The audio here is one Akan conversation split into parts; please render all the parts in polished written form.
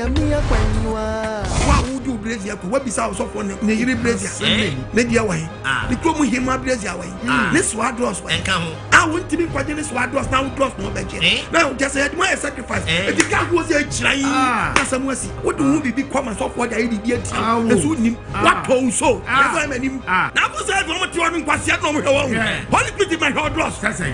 nyamia kwanywa wa wudu Brazil ko wabisa wo sofo ne yiri Brazil ne dia wan ne kromu hima Brazil wan ne swadros wan enka ho wontimi kwaje ne swadros na wudros no be je na just say my sacrifice e di ka go say chiran na samu asi wodu hu bibi kwama sofo da yidi di ati esu nim wato so ezo manim na go say do mo ti won kwase no mo hwe wo holy spirit my hodros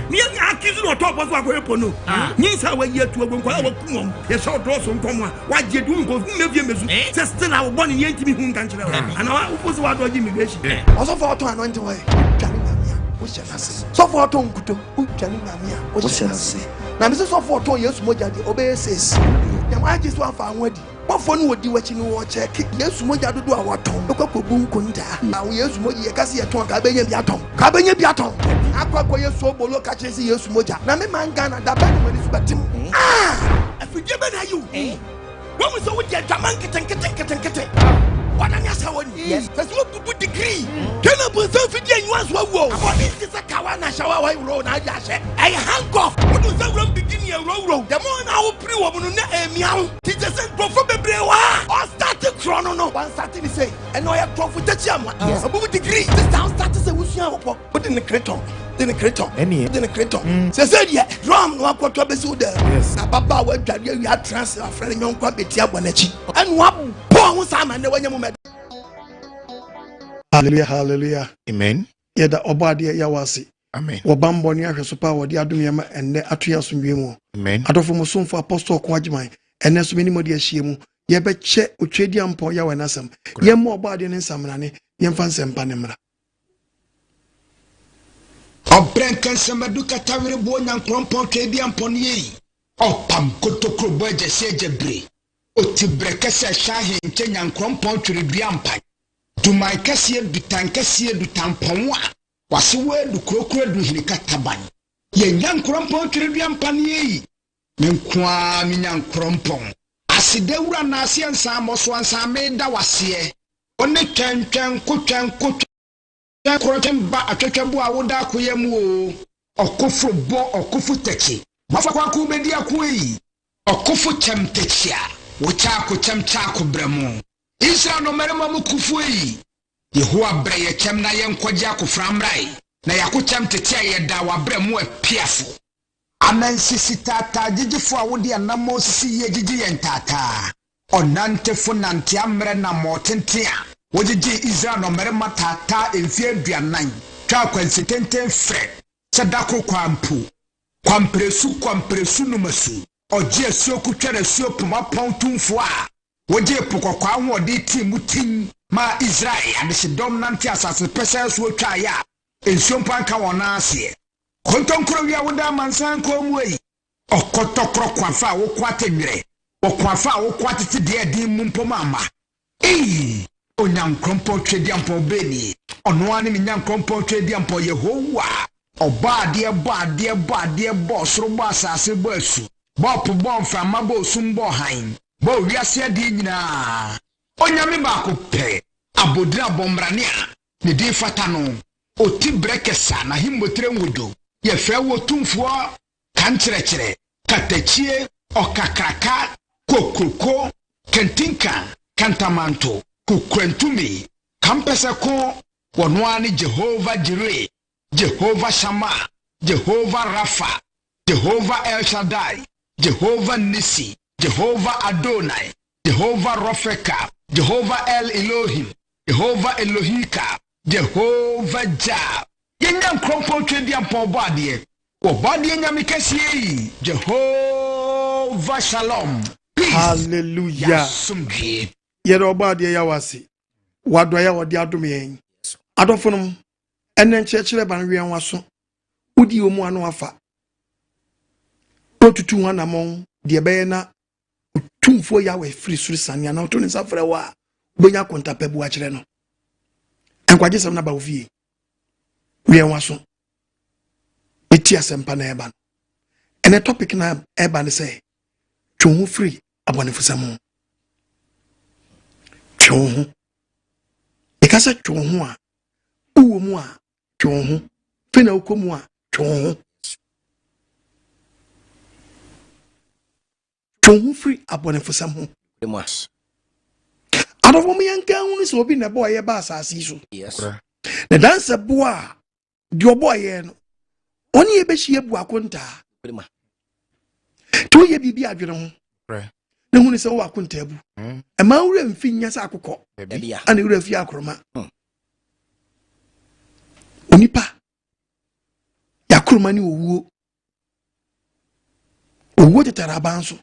ni akizu no top so akoye pono ni sa wa yi atu ogun kwa wa kumom ye so dros nkomo a wa je du nko me vie mezu say still I born in yentimi hu nkan kire ana wa ufosi wa do immigration also for auto anointing way twani mamia wo chefase so for auto nkuto twani mamia wo chefase na me so for auto yesu moja de obeyeses ya ma ji so afa anwadi wafo no wodi wachi no wo check yesu moja dodo a waton ekwakobu nkonta na wo yesu moja ye kase ye ton ka benya bi aton akwa yesu obolo ka chesi yesu moja na me manga na da ba no mani subatim afije be na you when we saw with your Jaman kitten. What an assawani? Yes, that's what to put degree. Turn up with self again, you as well. What is this a kawana shower? I roll, I hang off. What was that run beginning a row? The more now, pre woman, meow. Teacher said, go for the brewa. Or start the chrono, no one started to say, and no, I have profit the chama. Yes, above degree. This town started to say, who's your put in the creton. Then a creton, then a creton. Said, yeah, drum, no quarter besuda. Yes, a papa went to you had transfer a friend young quabitia bonechi. And what poor Sam and the one you met. Hallelujah, hallelujah. Amen. Yeda Obadia Yawasi. Amen. Wabamboni Supa, what the Adumia and the Atria Sumimo. Amen. Adolfo for Apostle Quajmai, and as many more dear Shimu. Yebe che Uchediam po Yawanasam. Yem more body in Samrani, Yemfans and Panemra. Obrenkan samaduka tawire bo nyankrompon twedi amponi opam kotokro boje sejebre otibreke se shahe nche nyankrompon twedi ampan dumai kase dutan kase dutampon a wase wedu krokro du hirika taban ye nyankrompon twedi ampan yi menkwa mi nyankrompon asidewura na asiansa amoso ansa me da wase one twentwen kotwen Krotemba atwetwebu awoda akoyemu okofo bo okofo techi mafakwa ku bedi akoyi okofo chemtechia wocha ko chemcha ko bremu Israel no merema mukufu yi Yehowa breye chem na yenkwaje akoframrai na yako chemtechia yeda wa bremu apiafo amansisi tata gigifo awode anamo sisi ye gigi yentata onantefo nante amre na motentea Wojiji Israel no merema tata enfie aduanan twa kwansitenten fre sedako kwampresu numasu oje asuo kutwere asuo pomapon tumfo a woje pokokwa ahode timu tin ma Israel adesidom nante asase pese so twa ya ensuo mpanka wona ase kontonkro wi awoda mansan ko muyi okotokro kwafa wo kwatenwere okwafa wo kwatete de adin mumpomama Onyankrompo twedi ampo beni ono ani mi nyankrompo twedi ampo Yehowa obaade bosoro bo asase bo asu bo po bo mframa bo sumbo han bo wiase ade nyina onyame ba ko pe abodira bombrania ne di fata no oti brekesa na himbotre nwodo ye fe wo tumfo kankyerɛkyerɛ katachie okakraka kokoko kentinka kantamanto kukrentumi kampese ko wonwani Jehovah Jireh, Jehovah Shammah, Jehovah Rapha, Jehovah El Shaddai, Jehovah Nisi, Jehovah Adonai, Jehovah Rofeka, Jehovah El Elohim, Jehovah Elohika, Jehovah Jah. Yenyam krompo twedi ampo bade wo bade nyame kese Jehovah Shalom. Hallelujah. Yero bade yawasi wadoya wodi adome yen adofonum enen chechire ban wian waso udi omu anu afa otutu wana mon de beye na tumfo yawe free suru sania na oto ni safre wa benya konta pebu a kire no enkwaje sem na ba ofie wian waso eti asempa na eba ene topic na eba ne say twon free abonefusam twon ikasa twon ho a uwo mu a twon ho fena ukomu a twon ho twon ho free abonefusam ho Adofo me yanka hunu se obi na boy ba asase so. Yes. Na dance boa di oboye no. Oni e be hie bu akonta. To ye bibi adwene ho. Na hunu se wo akonta bu. E ma wura mfi nya sa akokọ. Ana wura fi akroma. Onipa yakroma ni owuo. Owuo tetara banso.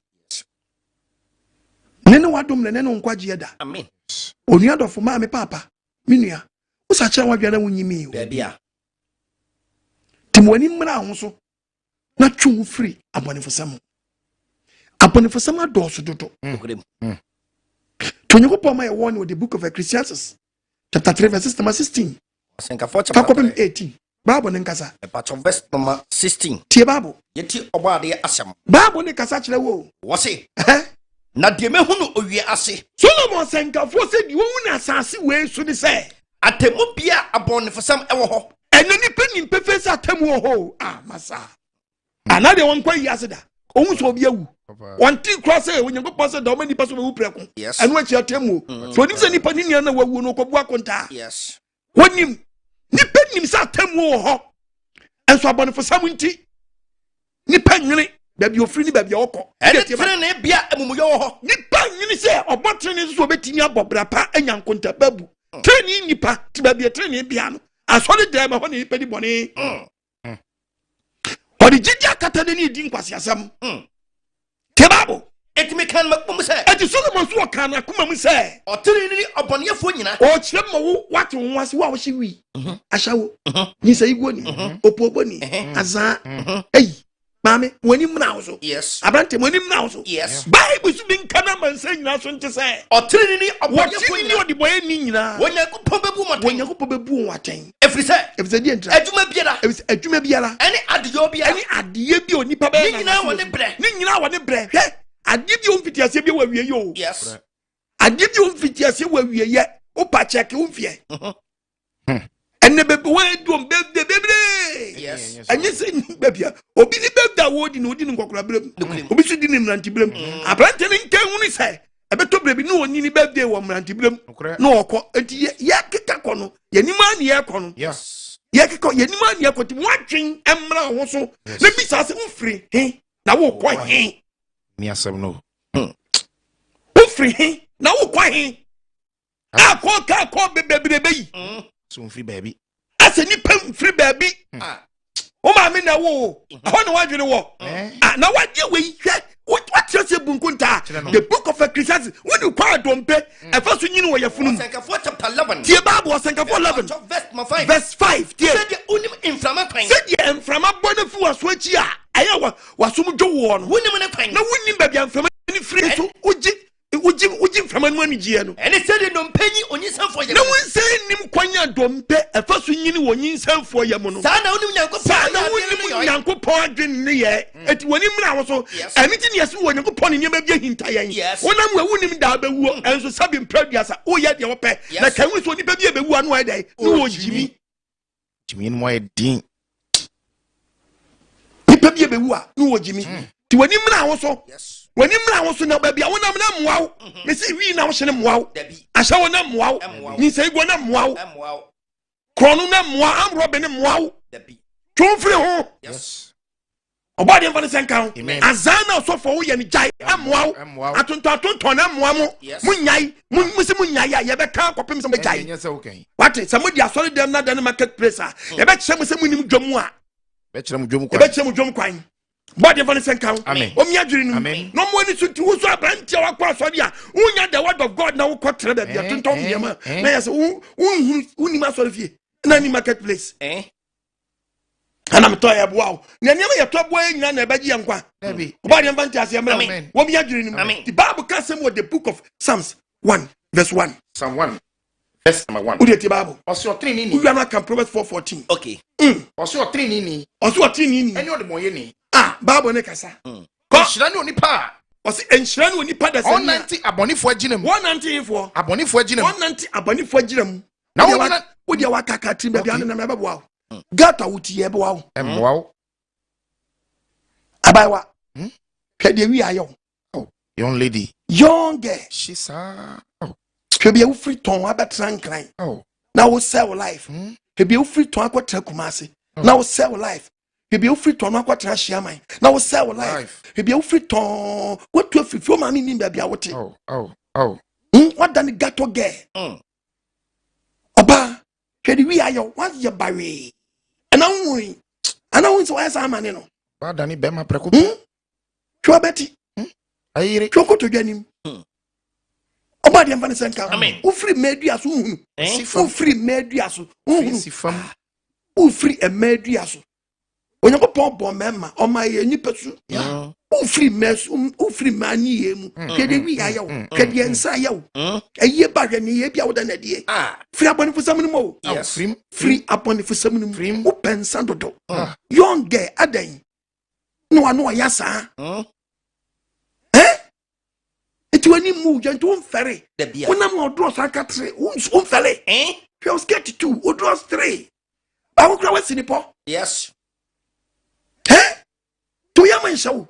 Nene wadom na nene nkwaje da. Amen. Oni adofo ma me papa. Minua. Wo sa kire wadwana wunyimi o. Bia. Timwani mmra ho so. Na twu free abonefosam. Abonefosam adoso dodo. Tonyoko ma ye warn with the book of Ecclesiastes chapter 3 verse number 16. Senkafo chapter 18. Bible nkasa. Chapter verse number 16. Tie Bible. Yeti obade asem. Bible ne kasa kire wo. Wo se. Na de mehunu owie ase. Solomon senkafo se di wo na asase we so ni se. Atemu bia abonefosam ewo ho. Eno ni pe ni pefe se atemu ho. Ah masa. Ana de won kwa yi ase da. Ohun so obi awu. One thing cross say when you go pass the many person who pray. Yes. And what you atemu. So nim se ni pani na wawu no ko bu akonta. Yes. Wonim nipa nim sa atemu ho. Enso abonefosam nti. Nipa nwene baby ofri ni baby okọ. Ene tire na bia amumuyo ho. Nipa nwene se obotire ni so betimi abobra pa anyankonta babu. Treni nipa ti baby treni bia no. Asole dem ho ni nipa di bone. Odi jija kata ni di nkwasi asam. Tebabo etimi kan makpum se. Eti Solomon so kan akoma mu se. Otiri ni obonefo nyina. O kire mo wate wonwase wa wo hye wi. Ashawo. Ni se igwo ni. Opobo ni. Azan. Ei. Mame, woni mna so. Yes. Abrante woni mna so. Yes. Bible su bin kana man se nyina so nte se. Otiri ni obonefo ni odi boye ni nyina. Wonyankopon bebu moten. Wonyankopon bebu waten. Efrise di entra. Adwuma biara. Adwuma biara. Ene adiyo biara. Ene adiye bi onipa be na. Ni nyina woni bre. Ni nyina woni bre. Hwe. Adi bi omfiti ase bi wa wiye yo. Yes. Adi bi omfiti ase wa wiye ye. O pa check omfie. Enne bebe we dum bebe bebe. Yes. Anye se bebia. Obi ni bebe wodi no odi nkokora brem. Obi su di ni mranti brem. Abrante ni nkan hunu se. Ebeto brebi no oni ni bebe wo mranti brem. No okọ enti ye keka kọ no. Ye ni ma ni ye kọ no. Yes. Ye keka ye ni ma ni ye kọ ti watwen emra ho so. Na bi sa se mfiri he. Na wo kọ he. Me asem no. Mfiri he. Na wo kọ he. Akọ bebe yi. So free baby. Ase ni pam free baby. O ma me na wo. Ho no wadwene wo. Na wadie we hwe. What you say bunkunta? The book of Ecclesiastes. When you call dompe, e fa so nyini wo yafunu. Senkafo chapter 11. Tie Bible Senkafo 11. Verse 5. Tie. Say the unim inframa kwan. Say the inframa bonifu waso achi a. Aya wasom dwo wo no. Wunim ne kwan. Na wunim ba bia inframa ni free so uji inframa no ani gie no. Ene say the dompenyi onyisanfo ye. Na won say nim kwanya dompe e fa so nyini wo nyinsanfo ye mo no. Sa na unim nyankopon. Sa na unim nyankopon adwen ne ye. Eti woni mra wo so. Ani ti ne yesu wo nyankopon ne nyema bia hinta yen. Wonam wa wunim da ba wuo enso sabi mpraduasa o ye de wo pe. Na kan wi so ni ba bia be wu anu ai dai. Ni wo jimi. Jimi no moy din. Ni pa bia be wu a ni wo jimi. Ti woni mra wo so. Yes. When you know, so now, baby, I want to know wow. Miss we now shall wow. I shall not wow. You say, go na wow. Chrononam wow, I'm robbing him wow. Two free home. Yes. A body of the count. Azana so for we and jai. I'm wow. I don't talk to Tonam Wamo. Munyai, Munya, you better can't copy some jai. Yes, okay. What is somebody? I saw them not in the marketplace. You bet some Jomwa. Bet some Jom. Bet some Jom Quine. Body of the count. Amen. Amen. No more to who's a branch or cross on ya. Unya the word of God now cut to the Tom Yama. Yes, who must of you in any marketplace. And I'm tired. Wow. Never your top way, none of Baji and Qua. Body of Fantasy. What we are doing. The Bible can't say what the book of Psalms 1, verse 1. Psalm 1. Verse number 1. Who did the Bible? Also, Trini. You are not can Proverbs 4:14. Okay. Also, Trini. Also, Trini. Any other moyeni. Bible nekasa. Shirani oni pa. Osi enshirani oni pa da se. 190 abonifo aginem. 190 for. Abonifo aginem. 190 abonifo aginem. Na wo dia wakaka trim bia na me bebo. Gata wuti ye bebo. Emwa. Abaiwa. Hwe de wi ayo. young lady. Young girl. She's She be a free ton abetra nkran. Now we sell life. He be a free ton akwatra Kumasi. Now we sell life. He be a free ton akwatra Shiamai. Now we sell life. He be a free ton what to free for mami nimba be awoti. What done the gato girl? Oba, kedi we are your what's your barry? And I want to ask man, you know. Bad Danny Bema Precup. Chua Betty. I hear it. Choco to get him. Oba the Anthony Sanka. Who free medias? Who free medias? Who free a medias? When you go pon memma, or my any person. Who free mess, who free money, kedi we are yo, kedi ensa yo. A year back and ye be out than a day. Free upon for some more. Yes, free upon for some more. Open Santo. Young girl, a day. No, I know yasa. It when you move, you don't ferry. When I'm on draws, I can't say, won't ferry. She was get 2, or draws 3. I will grow a sinippo. Yes. To your man show.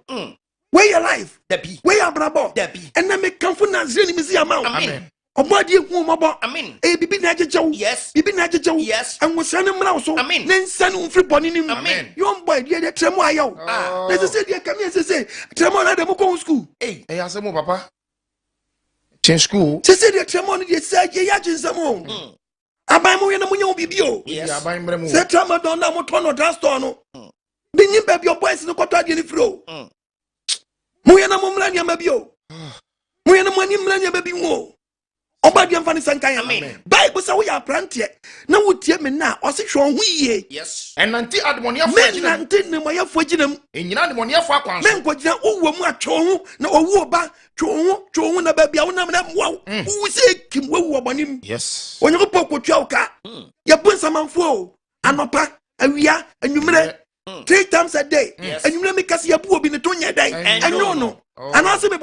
Where your life? Where your brabo? And then make come for Nazini Museum. Amen. Or body of woman. Amen. A bibi najo. Yes. Bibi najo. Yes. And was sending him also. Amen. Then send free bonny. Amen. Young boy, dear Tremoyo. Let's say, dear, come here, say, Tremor at the Moko school. Hey, I asked papa. Change school. She said, dear Tremor, you said, you yajin some more. I buy more than a million BBO. Yes, I buy more. Say, Tremor don't know what one or Drastono. Bini baby your boys no kota di fro. Muya na mumlanya mabio. Muya na mani mlanya baby mo. Oba di amfani sankan. Amen. Bible say we are planted. Na wutie me na o se hwo huye. Yes. And nanti admonia fo agina. Men nanti ne moya fo agina mu. Enyina admonia fo akwanso. Men ko gina owo mu atwo ho na owu oba two ho na baby a wona na mwa. Wu se kim wewu obanim. Yes. Onyo ko twa uka. Ya bun samanfo anopa awia anwumre 3 times a day. Yes. And you make us your boo be the 20 day. And no. And also, the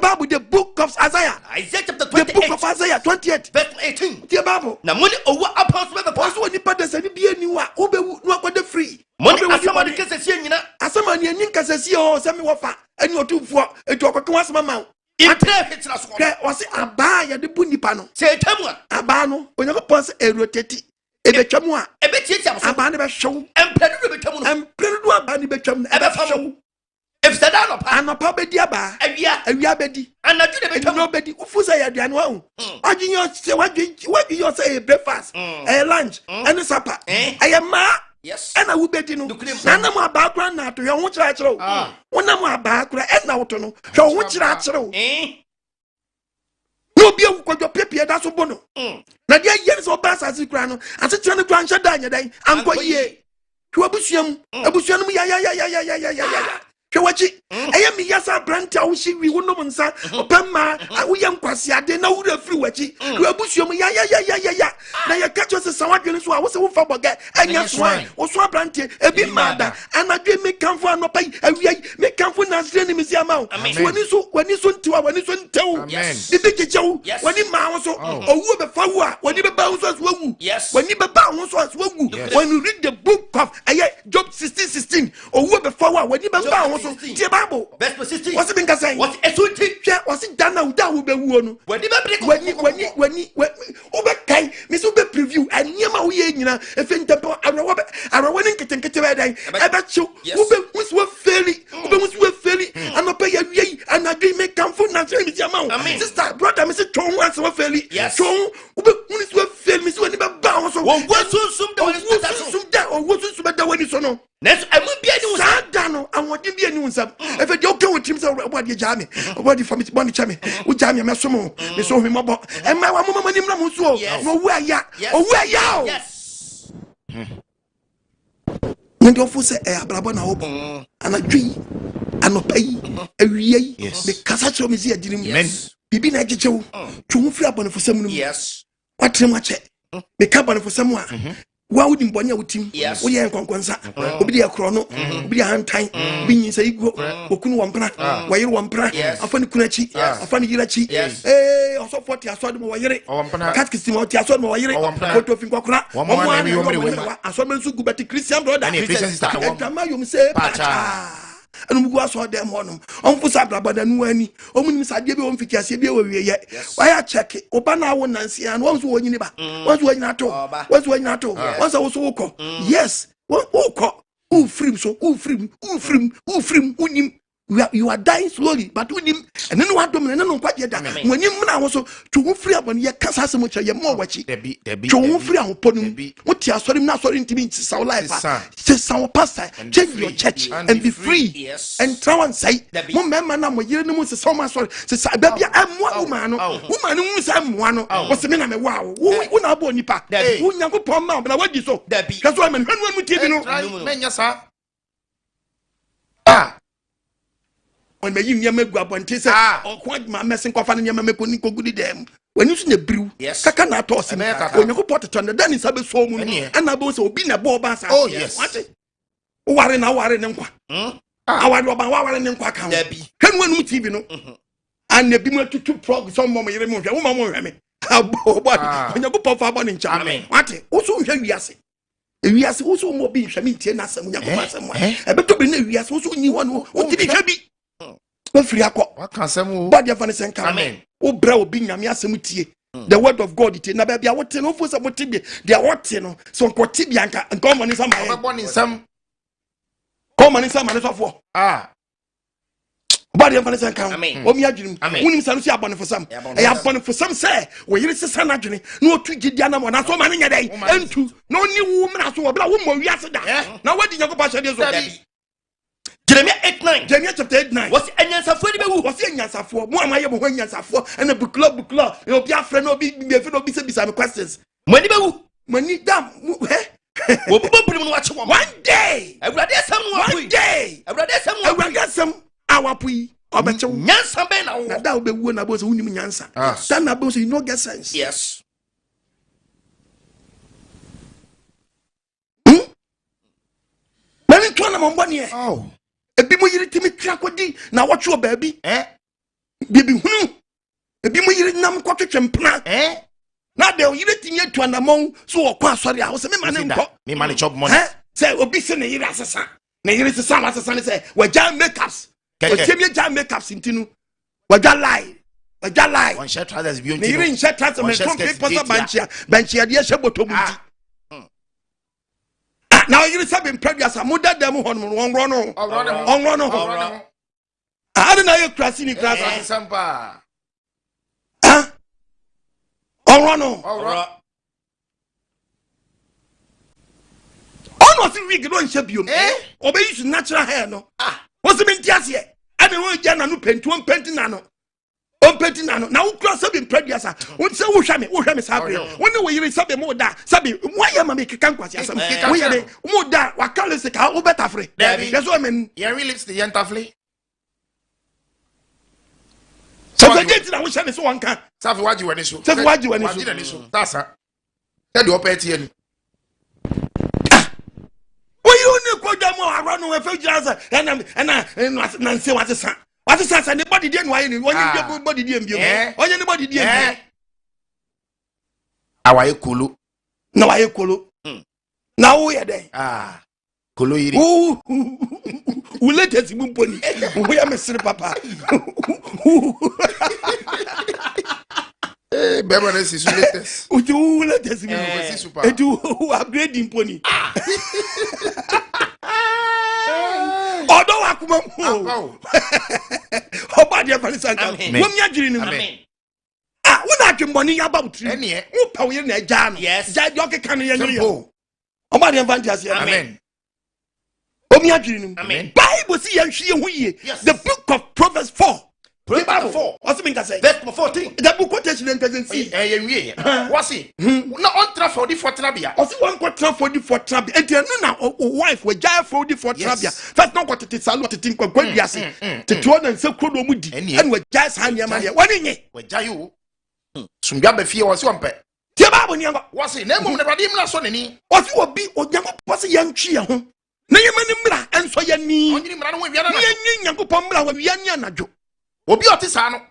Bible, the book of Isaiah. Isaiah chapter 28. The book of Isaiah 28. Verse 18. The Bible. Now, money over apostle of the pastor, when you put the same be anyone, Ube no the free. Money as somebody can say, you know, as somebody in Cassia or Sammy Wafa, and you're too for a talk to us, Mamma. Was it a buy at the Bunny Pano? Say, Tamwa, Abano, when you pass a rotate. Ebe chamwa ebe tietia so abane be show empedu be chamu no empedu abane be chamu ebe fam if sada anopa be di aba awia be di anaju de be chamu no be di ufusa ya duane wa hu ajinyo se wagi yo say breakfast lunch and supper ayema yes and I will be di no na na mo abakura na to yo hu kira kira o wona mo abakura e na woto no hwe hu kira kira o no be ukwadwo pepie da so bono na dia yen so ba sa sikura no asetia no kwa nhya da nya dan anko yie hwe abusuam ya hwe wachi eye mi yasa branta wo shi wi wonom nsa opema wo ye nkwase ade na wura firi wachi hwe abusuam ya na ye kacho se sawadwe so a wo se wo fa boga anya so wo so brante ebi mada anadwe me kanfo anopa awia me kanfo na sire ni misi ama wo wani so ntiwa wani so ntew bibi kechew wani ma wo so owu be fa wo a wani be ba wo so as wowu wani be ba wo so as wowu when you read the book of Job 16:16 owu be fa wo a wani be ba wo so the Bible verse 16 what's been saying what esuti what's dana uda wo be wu no wani obekai me so be preview anyama wo ye nyina efentempo arawo ne nketenkete be dan ebe chiw wo be wo feli anopa ya wi anadwi me kamfo na tell me ama sister brother me say chon wan so feli chon wo be wo feli me so ni be ba wo so wo sunsun da wani so no next amu bia ni sada no awodi bia ni unsam efe de oke wo tim say obodi jame obodi family boni chame wo jame me so mo me so hwe mobo e ma wa mama ni mra mo so no wu aya yes ndi ofu se e abrabo na obo anadwi anopai awiei me kasa chiro me si adirim bibi na ajechew twu firi abonefo sam no yes watrem ache me ka abonefo sam a wa wudi mbonye wutim wo ye nkonkonsa obi de akro no obi de hantan bi nyinsa igwo okunu wampra wayire wampra afani kunachi afani yirachi oso 40 asode mo wayire katkisi mo ti asode mo wayire foto fin kwakura omo ani asode men su gubati Christian brother Christian sister etama yom se pacha and we go so them honum on for sabraba da no ani omunim sade be on fiti ase bi we ye why check oba na wo nansi and once wo nyini ba once wo nyina to once wo so wo yes wo ko who free unim you are dying slowly but unim and then what domine no kwaje da when you na wo so to free abon ye kasa se mo che ye mo wachi to free ahoponu what ya sorry na sorry ntimi nti sa life say sa pastor change your church and be free and try and say mo memma na mo yire no mo se sa ma sorry se sa ba bia amwa woman no se amwa no wo se me na me wa wo na abo nipa wo nyankopon ma bla wadi so kaso am hanu mu tv no menya sa when me yin yema gu abonte se okwa ma mesin kofa ne yema mekoni kogudi dem when you see the brew kaka na to se onyankopon teto ne dan nsa be so mu na bo se obi na bo ba sa what ware ne nkwa aware oba ware ne nkwa kan hanu anu tv no and ne bi mu tutu prog so mo yere mu hwe wo ma mo hwe me onyankopon fa bo ne ncha what wo so hwe wiase ewiase wo so mo bi hwe me tie na asem onyankopon asem ebeto bi na ewiase wo so nyi ho no wo tibi hwe bi Firi akọ wakasem body of an amen o bra obi nyame asem tie the word of God tie na ba bia wote no fo se wote bi dia wote no so nkote bi anka nka mo ni sam ba ye boni sam ko mo ni sam na so fo body of an amen o mi adwunim wonim sa no si abone fo sam e abone fo sam se wo yire sesa na adwene na otu gidia na mo na so ma ne nya dai entu na oni wu mra so wo bra wo mo wiase da na wadi nyakopa hye de so Jeremiah 8:9. Jeremiah chapter 8:9. What's anyansafo ni be wu? What's anyansafo? Mo amaye mo anyansafo and a book club. You be a friend no be say me questions. Money be wu. Money dam. Wo bobbu mu wache wo. One day. Awurade asam wo apu. One day. Awurade asam awapu. Obeche. Nyansa be na wo. Na da obewu na bo so unim nyansa. Stand na bo so you no get sense. Yes. Many twana mo mbone e. Ebi mo yiri timi twa kodi na wotwe o baabi bibi hunu ebi mo yiri nam kwotwetwe mpna na de o yiri timi atu anamon so wo kwa asori a wo se me ma ne nko me ma ne chop money say obi se ne yiri asesa na yiri sesa asesa ne say waja makeups o temi ja makeups ntinu waja lie one share trousers bi on ne yiri share trousers me from paper banchia de hye botom nti now you sabi previous amuda dem hon wonro no na you krasi ni krasa sampa onro no ono si wig no nche biom obe use natural hair no what's the entias here and we jana no penti na no Ompeti na no na wo kura sabi previous won se wo hwa me sabi won ne wo yiri sabi mo da sabi wo ya ma me keka nkwasi asam wo ya de mo da wa kale se ka wo beta free yes o men ya release the yentafle so the gate na wo hwa me so won kan safi waji wani so tasa tedi opeti ani wo you ne ko da mo aro no e fe jiraza na nse wa tesa what is that? Anybody didn't why you want body DM or anybody DM? Awaye kulu. No, I kulu. Now we are there. Kulu yiri. Who let us pony? We are Mr. Papa. Bema nesi su latest. Who let us upgrading pony. Although I come home, body of Alisanka, when you're doing it, when I can money about you, who power in a jam, yes, Jack can you oh, body of Fantasy, amen. Oh, me, amen. Bible see and she the book of Proverbs 4. Bible 4. What's the mean to say? Verse 14. The book quotation doesn't see. What's it? No, on traffic for Trabia. Or see one quarter for the for Trabia. And you know now, wife with Jaya for the for Trabia. That's not what it is. I lot to think of when you see to 2 and so cool moody and with Jazz hand your money. What in it? With Jayu? Some gabby fear was one pet. Tiababu, what's it? Never never dim not sonny. What you will be or young was a young chia. No, you man, and so you need young Pomla with Yanyanajo. Obi otisano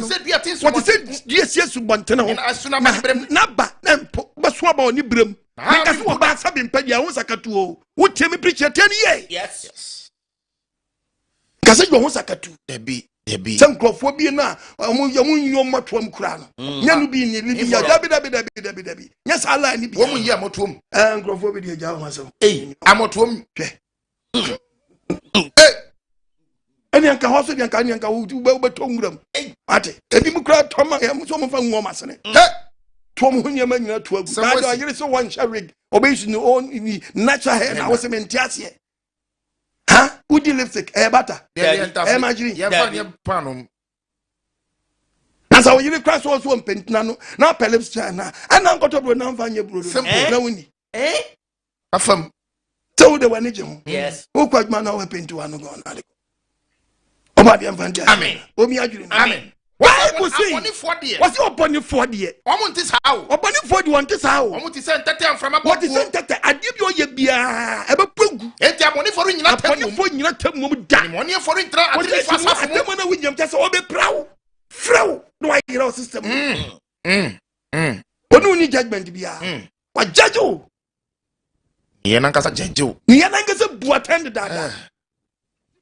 said what is it yes bontena ho asuna ma brem na ba na baso ba oni brem na ka so ba sabi mpa dia wo sakatu o wo temi preacher 10 years yes kase jo ho sakatu debi some crofobia na yamun motom kura no nya no bi ni libi ya dabi nya sala ni bi wo mun yi amotom crofobia de ja ho asem amotom hwe eni anka ho so de anka ni anka wo beto nguram ate ebi mu kura toma ya so mo fa nwoma sene tom ho nyama nyina to agu na do ayire so one sharig obeyisu ni on natural hair na wo se mentiase ha udi lipstick bata imagine ya fa ne panom asa wo yiri kra so mpentina no na pe lipstick na ana nkoto bro na mfa nye bro na woni afam so de wani je ho Yes. wo kwadma na wo penti wa no go na de oba de mfa ntia amen omi adwiri na amen Bible say for de what's your bony for de omo nti sao obani for de won ti sao omo ti se ntete amframa what is ntete ade bi oye bia e be pagu enti amoni for nyina tam apani for nyina tam mum da amoni for ntra atri fa safo mo mo na winyam tese obe prawo frew no wa yira system onu ni judgment bia wa judge o ye nan kasa judge o ni ya nan kasa bu attend that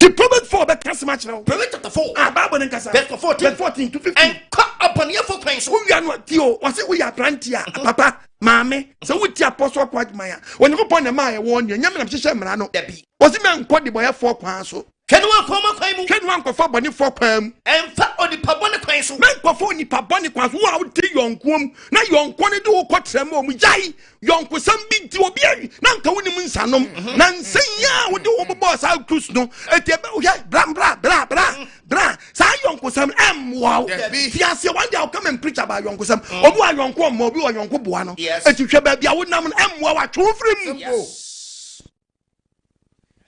the Proverbs 4 be kasa match now Proverbs chapter 4. Bible nan kasa Verse 14 to 15 and cut upon your foot prince. wo wi anu tio wo se wo ya prantia papa maame se wo ti apostle kwadman a woni ko pon na ma ye won ne nyam na hyehyɛ mra no Debi. wo se me nkɔ de boye fo kwan so Kenu akoma kwan mu. kenu ankɔfo bɔne fo kwan mu Emfa onipa bɔne kwan so. me nkɔfo nipa bɔne kwan so wo a wo ti yonkom na yonko ne de wo kɔtrɛ ma mu jai yonko sam bi ti obi awi na nka wonim nsanom na nsenya wo de wo bɔ sa cruise no eti be wo bra sa yonko sam wow fiase one day I'll come and preach about yonko sam obi wa yonko mo obi wa yonko boa no eti hwɛ ba bia wo nam no wow wa two frim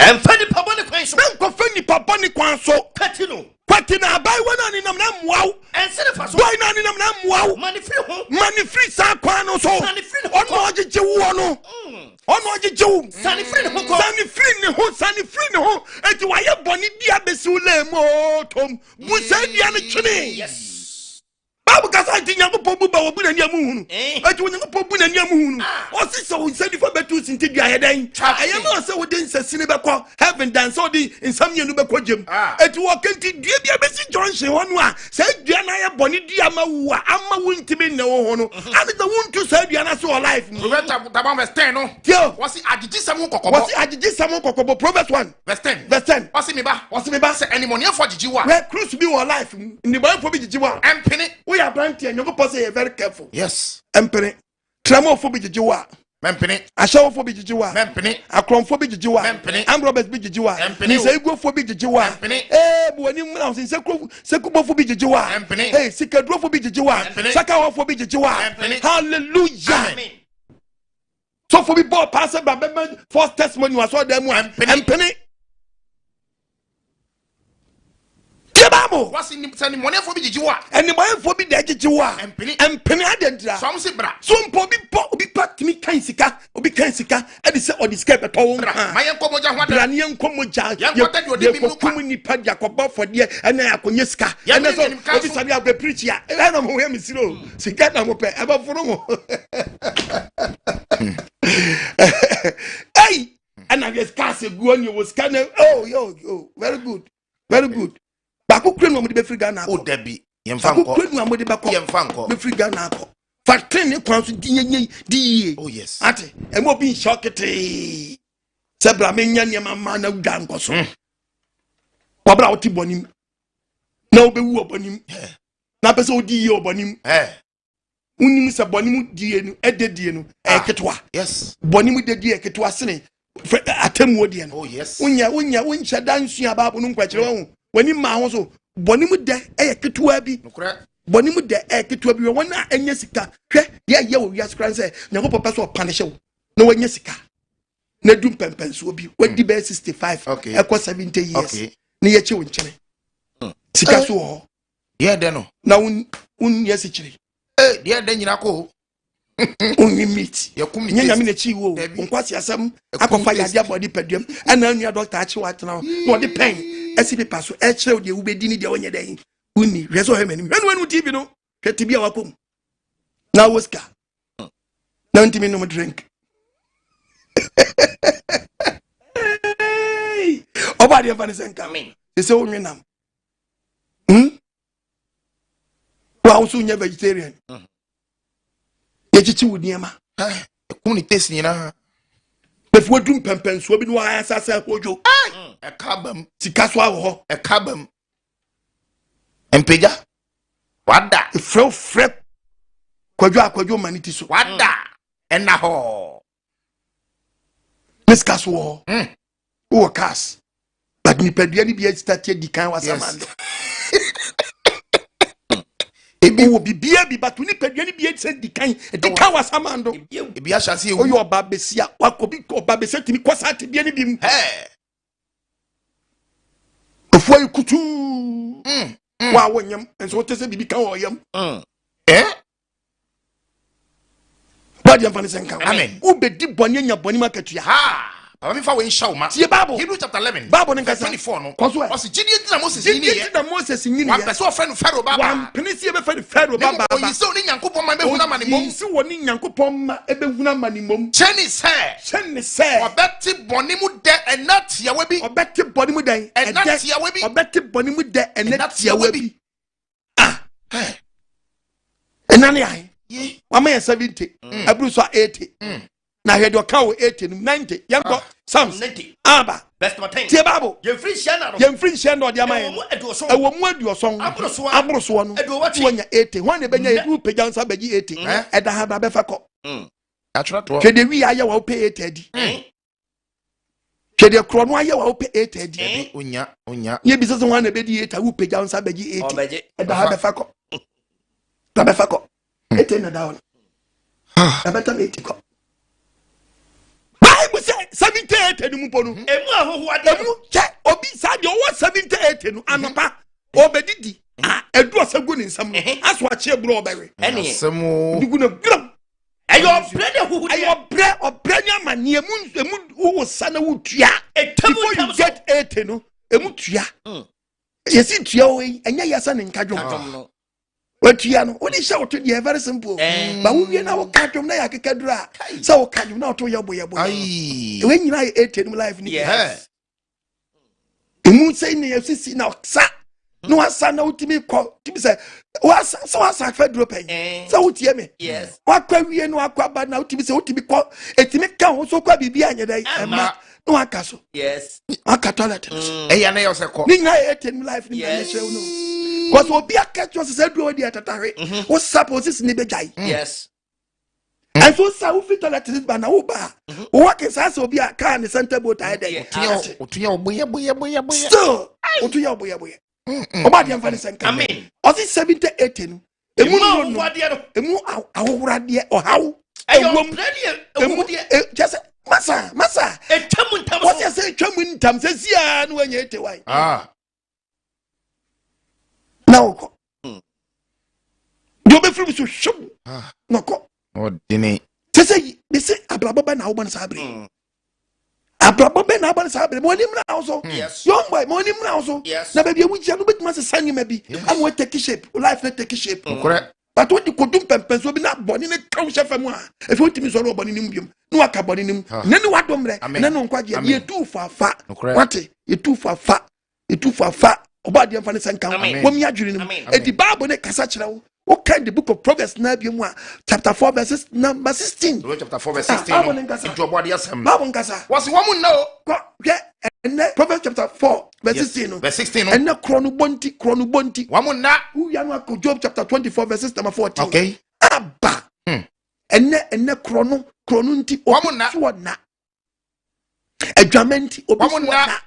Emfa nipa bɔne kwan so. me nkɔfo nipa bɔne kwan so Katino. kwatina bai wana ni nam na wow Ensene fa so. boy na ni nam na wow Mani free ho. mani free sa kwan no so Sani free ho. ono ogije wo no ono ogije wo Sani free ho ko. sani free ne ho enti wa ye boni bia besi ule mo tom bu se bia ne twene Yes. babu kasa ti nyango pobu ba obu na ni amu hunu enti wo nyango pobu na ni amu hunu o si so se di fa betu sinti bia ye den aye ma se wo den sesini be ko heaven dance o di insomnia nu be ko jem enti wo kenti dua bia besi junction hono a se dua na ye boni dua ma wu a ama wu ntimi ne wo hono ani da wontu se dua na so life mu Proverbs chapter verse 10 no yo wasi agiji samu kokobo wasi agiji samu kokobo Proverbs 1 verse 10 wasi me ba se enimoni afọ agiji wa where cruise be your life ni boy for be gigi wa empini we are brandy and you go say very careful yes empene tramo for be gigi wa mempini ashawo for be gigi wa mempini akron for be gigi wa Empene. ambrobes be gigi wa Empene. ni say go for be gigi wa Empene. buani mu na say sekubo for be gigi wa Empene. hey sikadro for be gigi wa Empene. sakawo for be gigi wa Empene. hallelujah Amen. so for be ball pass by first testimony was all them empene Kebamo wasi ni se enimoni afọ bi jiji wa anybody for be the gigi wa empini empene adendra so am se bra so mpo obi pa timi kan sika obi kan sika e de se odi sika beto wo bra nka mayen ko moja ho ada brane nkomoja Yankota de odi mi mu kwa. kum ni pa dia koba fodie ena akonye sika Ya ena mi so nim ka obi so. sabi abe preach ya e na mo we mi siro sika na mo pe e ba furu mo hey ena yes ka se guo ni wo sika na oh yo very good bako kure no mo de be free Ghana o debi yemfa bako nko kure no mo de be ko yemfa nko be free Ghana ko factory ni kwan so di oh yes ate emo bi shokete sebra menya ne mama na uda nkoso wabra oti bonim na obewu obonim na pese odi ye obonim unim se bonim die nu ededie nu eketwa yes bonim dedie eketwa sene atemu odie nu oh yes uncha dansu ababu nu nkwakire wo wani ma ho so bonim de eketwa bi nokra bonim de eketwa bi wona enya sika hwe ye wo wias kran se nyankopɔ pɛ so ɔpanishe wo na wanya sika na dum pempenso bi wadi be 65 ekɔ 70 years na ye che wo nkyene sika so ho ye de no na un yes chiri ye de nyina ko unwi meet yakum ni nyanya me na chi wo nkwasi asam akɔfa yade abodi paduam ana nua doctor Akyiwade na ɔde pen asibi paso e kyerɛ wo de wubedi ni de onye den uni reso he manim enu TV no hwete bia wakom na woska na ntimi no drink oba de fa ne senka they say only nam. Wa also nya vegetarian. Ye chichi wo niema. Kuni taste ni na. If we do pempen so bi no asasa hojo. E kabam. Sika so awo ho. E kabam. Empeja. Wada. Frɛ kwadwo maniti so. Wada. Ena ho. Miss Caswo. Who cast. But me pedua ni bi started di kan wasamando. Ebi wo bibia bi but ni pedua ni bi said di kan wasamando. Ebi ahase ewu. Oyo oba besia wakobi oba besia timi kwasa te bia ni bi mu. Ofo ikutu. Wa wonyam enso tese bibi kan oyam. Body and Vanessa. Amen. Who be deep bonny nya boni makatua. Ha. Baba mi fa we show ma. See Bible. Hebrew chapter 11. Bible verse 24 no. Konso. Osi gidi na Moses ni ye. Na Moses ni Wa person friend Pharaoh baba. Wa penisi be friend Pharaoh baba. O yi se oni Nyankopon ma be huna ma ni mom. Si woni Nyankopon ma e be huna ma ni mom. Cheni se. Obeti boni mu de enatia we bi. Obeti boni mu den. Enatia we bi. Obeti boni mu de enatia we bi. Enani ai. Wama ya 70 abru so 80 na hedo ka wo 80 90 yanko Psalms 90 aba best of 10 tie Bible ye free share na no de ama ye ewo mu aduoson abroso no wonya 80 hwan ne benya edu pagyan sa bagi 80 eda ha ba be fa ko atwa to twede wi aye wa pay 80 adi twede kro no aye wa pay 80 adi onya ye bi sese hwan ne bedi 80 wo pagyan sa bagi 80 eda ha be fa ko ta be fa ko 80 na down. Abeta me tiko. Bible say 78 enu mpo no. Emu ahoho ade. Emu che obi sa de o 78 enu anopa obedidi. Edu osagu ni nsam. Aso a che bro obere. Ene. Asemo. Dugu na gram. Ayo bre de huhu de. Ayo bre nya mane emu wo sa na wo tua. Before you get 80 no, emu tua. Yesi tua we enya yasa ne nkadwom no. Watia no only shout to the very simple but we na wo kadwom na yakeka dura so wo kadwom na to yebo ai we nyina 80 no life ni yes emu say na yesisi na sa no asa na utimi ko timi say wasa so asa fa duro pen so utie me yes wakwa wie no akwa ba na utimi say utimi ko etimi ka ho so kwa bibia anyeda ema no akaso yes aka toilet eya na yo se ko ni nyina 80 no life ni na shwe no because obi aketwa se do odi atatare wo suppose ni bejai yes and so sa wo fit toilet this ba na wo ba wo work sa obi aka ni center boat ai dey otuya oboye still otuya oboye oba dey mfa senka amen osi 70 80 no emu no emu awurade ohawo ewom emu just masa etwamu ntam what you say etwamu ntam se sia no anya ete wai now you be free to shop no ko odini say ablabo na oban sabre ablabo na oban sabre mo nim na so young boy mo nim na so na ba bia wuja no betima se sanye ma bi am we take shape life na take shape but what you could do pempen so bi na boni ne kaw shefa mu a if you timi so ro boni nim biom no aka boni nim ne ne wadomre ne no nkwaje ye tu fafa what ye tu fafa oba de mfa ne senka wo mi adwiri nim edi Bible ne kasa kire wo kind the book of Proverbs na bi mu a chapter 4 verses number 16 chapter 4 verse 16 into obo de asem Bible nkasa was woman no and Proverbs chapter 4 verse 16 verse 16 and na krono bonti woman na who ya no Job chapter 24 verses number 14 okay aba and na krono nti woman na so na adwamenti obi so na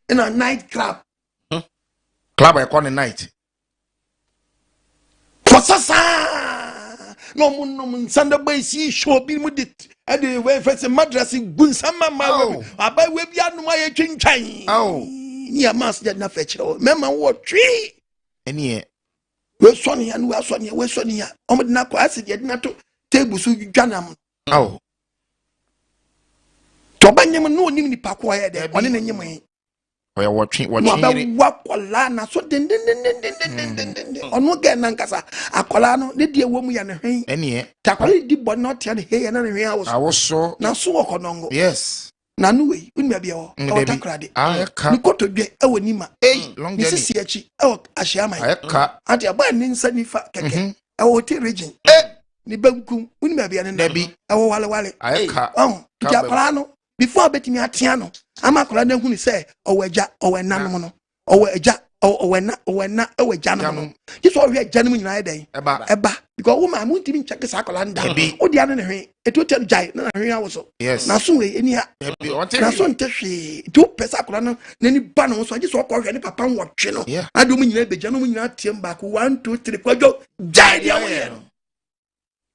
in a night club I call the night Sasa no mun sanda boy si show bi mu dit e de we first madrasi gun sama ma we abai we bia no aye twintwan ni amas de na fechiro mema wo twi eni we so ne ya no we so ne ya o mo de na ko asidi de na to table so dwanam to banyem no onim ni pakwa ye de one na nyem oya watching wakola na so den onu ga na nkasa akola no ne die wo mu ya ne hwen ene takola di bo no tia ne he ya na ne hwen awoso na so okonongo yes nanu we unme bia o takrade ni koto dwe ewo nima long journey ni sisi achi ewo ahia man ayeka ati aba ni nsa nifa keke ewo te region ni bankum unme bia ne nabi ewo wale ayeka nti akwara no before betimi atia no ama akwara na hu ni say owaja owenanum no owaja owena ewaja no yeso ohwe agya no nyina den eba because woman mu ntimi check sa akwara nda odi ane ne hwe etu tem jai na hwe awoso na so we eni ha na so ntehwe tu pesa akwara no nani ba no so yeso okohwe ne papa nwotwe no ade mu nyina begya no mu nyina tiem back 1 2 3 kwadwo jai dia wo no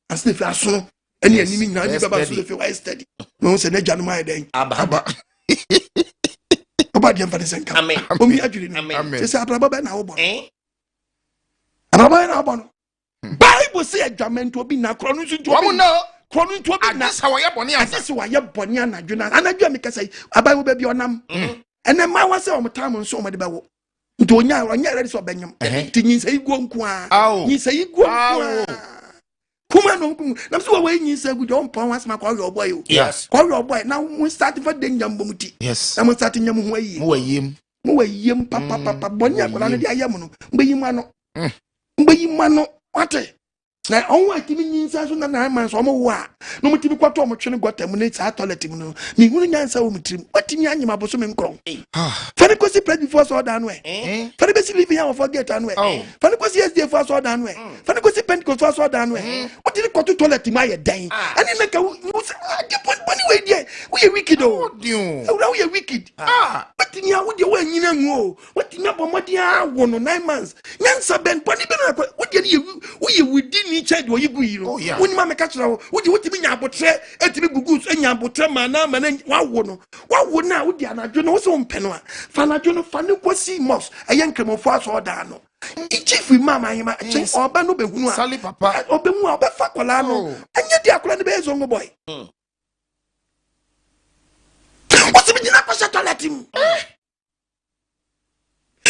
asne fi aso eni animi nyina ni baba so fi why study no se na gya no mai den aba Oba di amfani senka. Amen. Omi adwiri ni. Se se abraba be na wo bo. Abraba na wo bo no. Bible say adwamento obi na kro no nso nto. Wo no. Kro no nto obi na. Adisa wo ye boni asa. Adisa wo ye boni anadwo na. Anadwo me kasa abawo be bi onam. Ene ma wa se o mtam nso o me de bewo. Nto onya ready so benyam. Ti nyin say guo nko a. Nyin say guo nko a. Kuma no kum na so we nyin say gu don pon wasma kwa your boy. Yes. Kwa your boy na we start for danger mbomuti. Yes. Na mo start nyam ho ayi. Mo wayem papa boni akola no de ayam no. Mbayim ano. Wate. Na onwa timi nyinsa so na man so mo wo a. No mutimi kwato mo twene gotam na sa toilet mu no. Mi hunu nyansa wo mutrim. Watimi anyima boso me nkron. Fani kosi pray before so down we. Fani besi live here forget an we. Fani kosi SD for so down we. Fani kosi Pentecost for so down we. What did kwato toilet ma ye dan. Ani na ka boni we die. We wicked o. We wicked. Watimi a wo de wo anyina ngu o. Watimi abomodi a wo no 9 months. Nyansa ben boni be na wo de we within each other you go hero. When mama catch now, would you me nyabotre, etimi gugu nyabotre mana wa wo na wo di anadwo no so mpeno a. Fanadwo no fane kwasi mos. Ayenkremofo aso da no. Chief mama yima chen oba no behunu a. Sali papa. Obemu a obefa kola no. Anya di akola ne be zongo boy. What's me dina kwasha toilet him?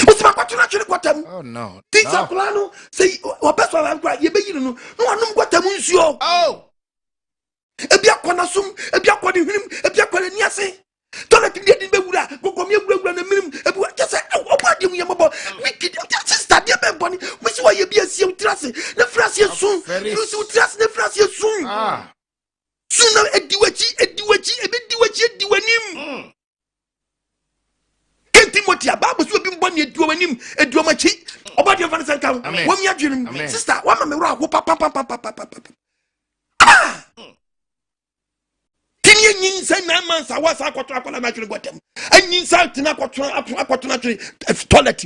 Oh no. Tisa kulano say obeso la nkwa ye be yiri no no anum kwatam nsuo. Oh. Ebi akona sum, ebi akona hwinim, ebi akona niase. Toilet bi din be wura, gogo me wura na minim, ebi wa kese obadi mu yembo. Wicked sister dey be boni. We see why ye bi asie utrase. Na frase sun. You see utrase na frase sun. Sun na ediwachi, ebi diwanim. Timothy Bible so bi mboni eduwanim eduamachi obadi ofan san kan wo mi adwenim sister wa ma me wura wo papa tinye nyin san na man sa wa sa akwato akola ma twere gotem anyin sa tina akwato na twere toilet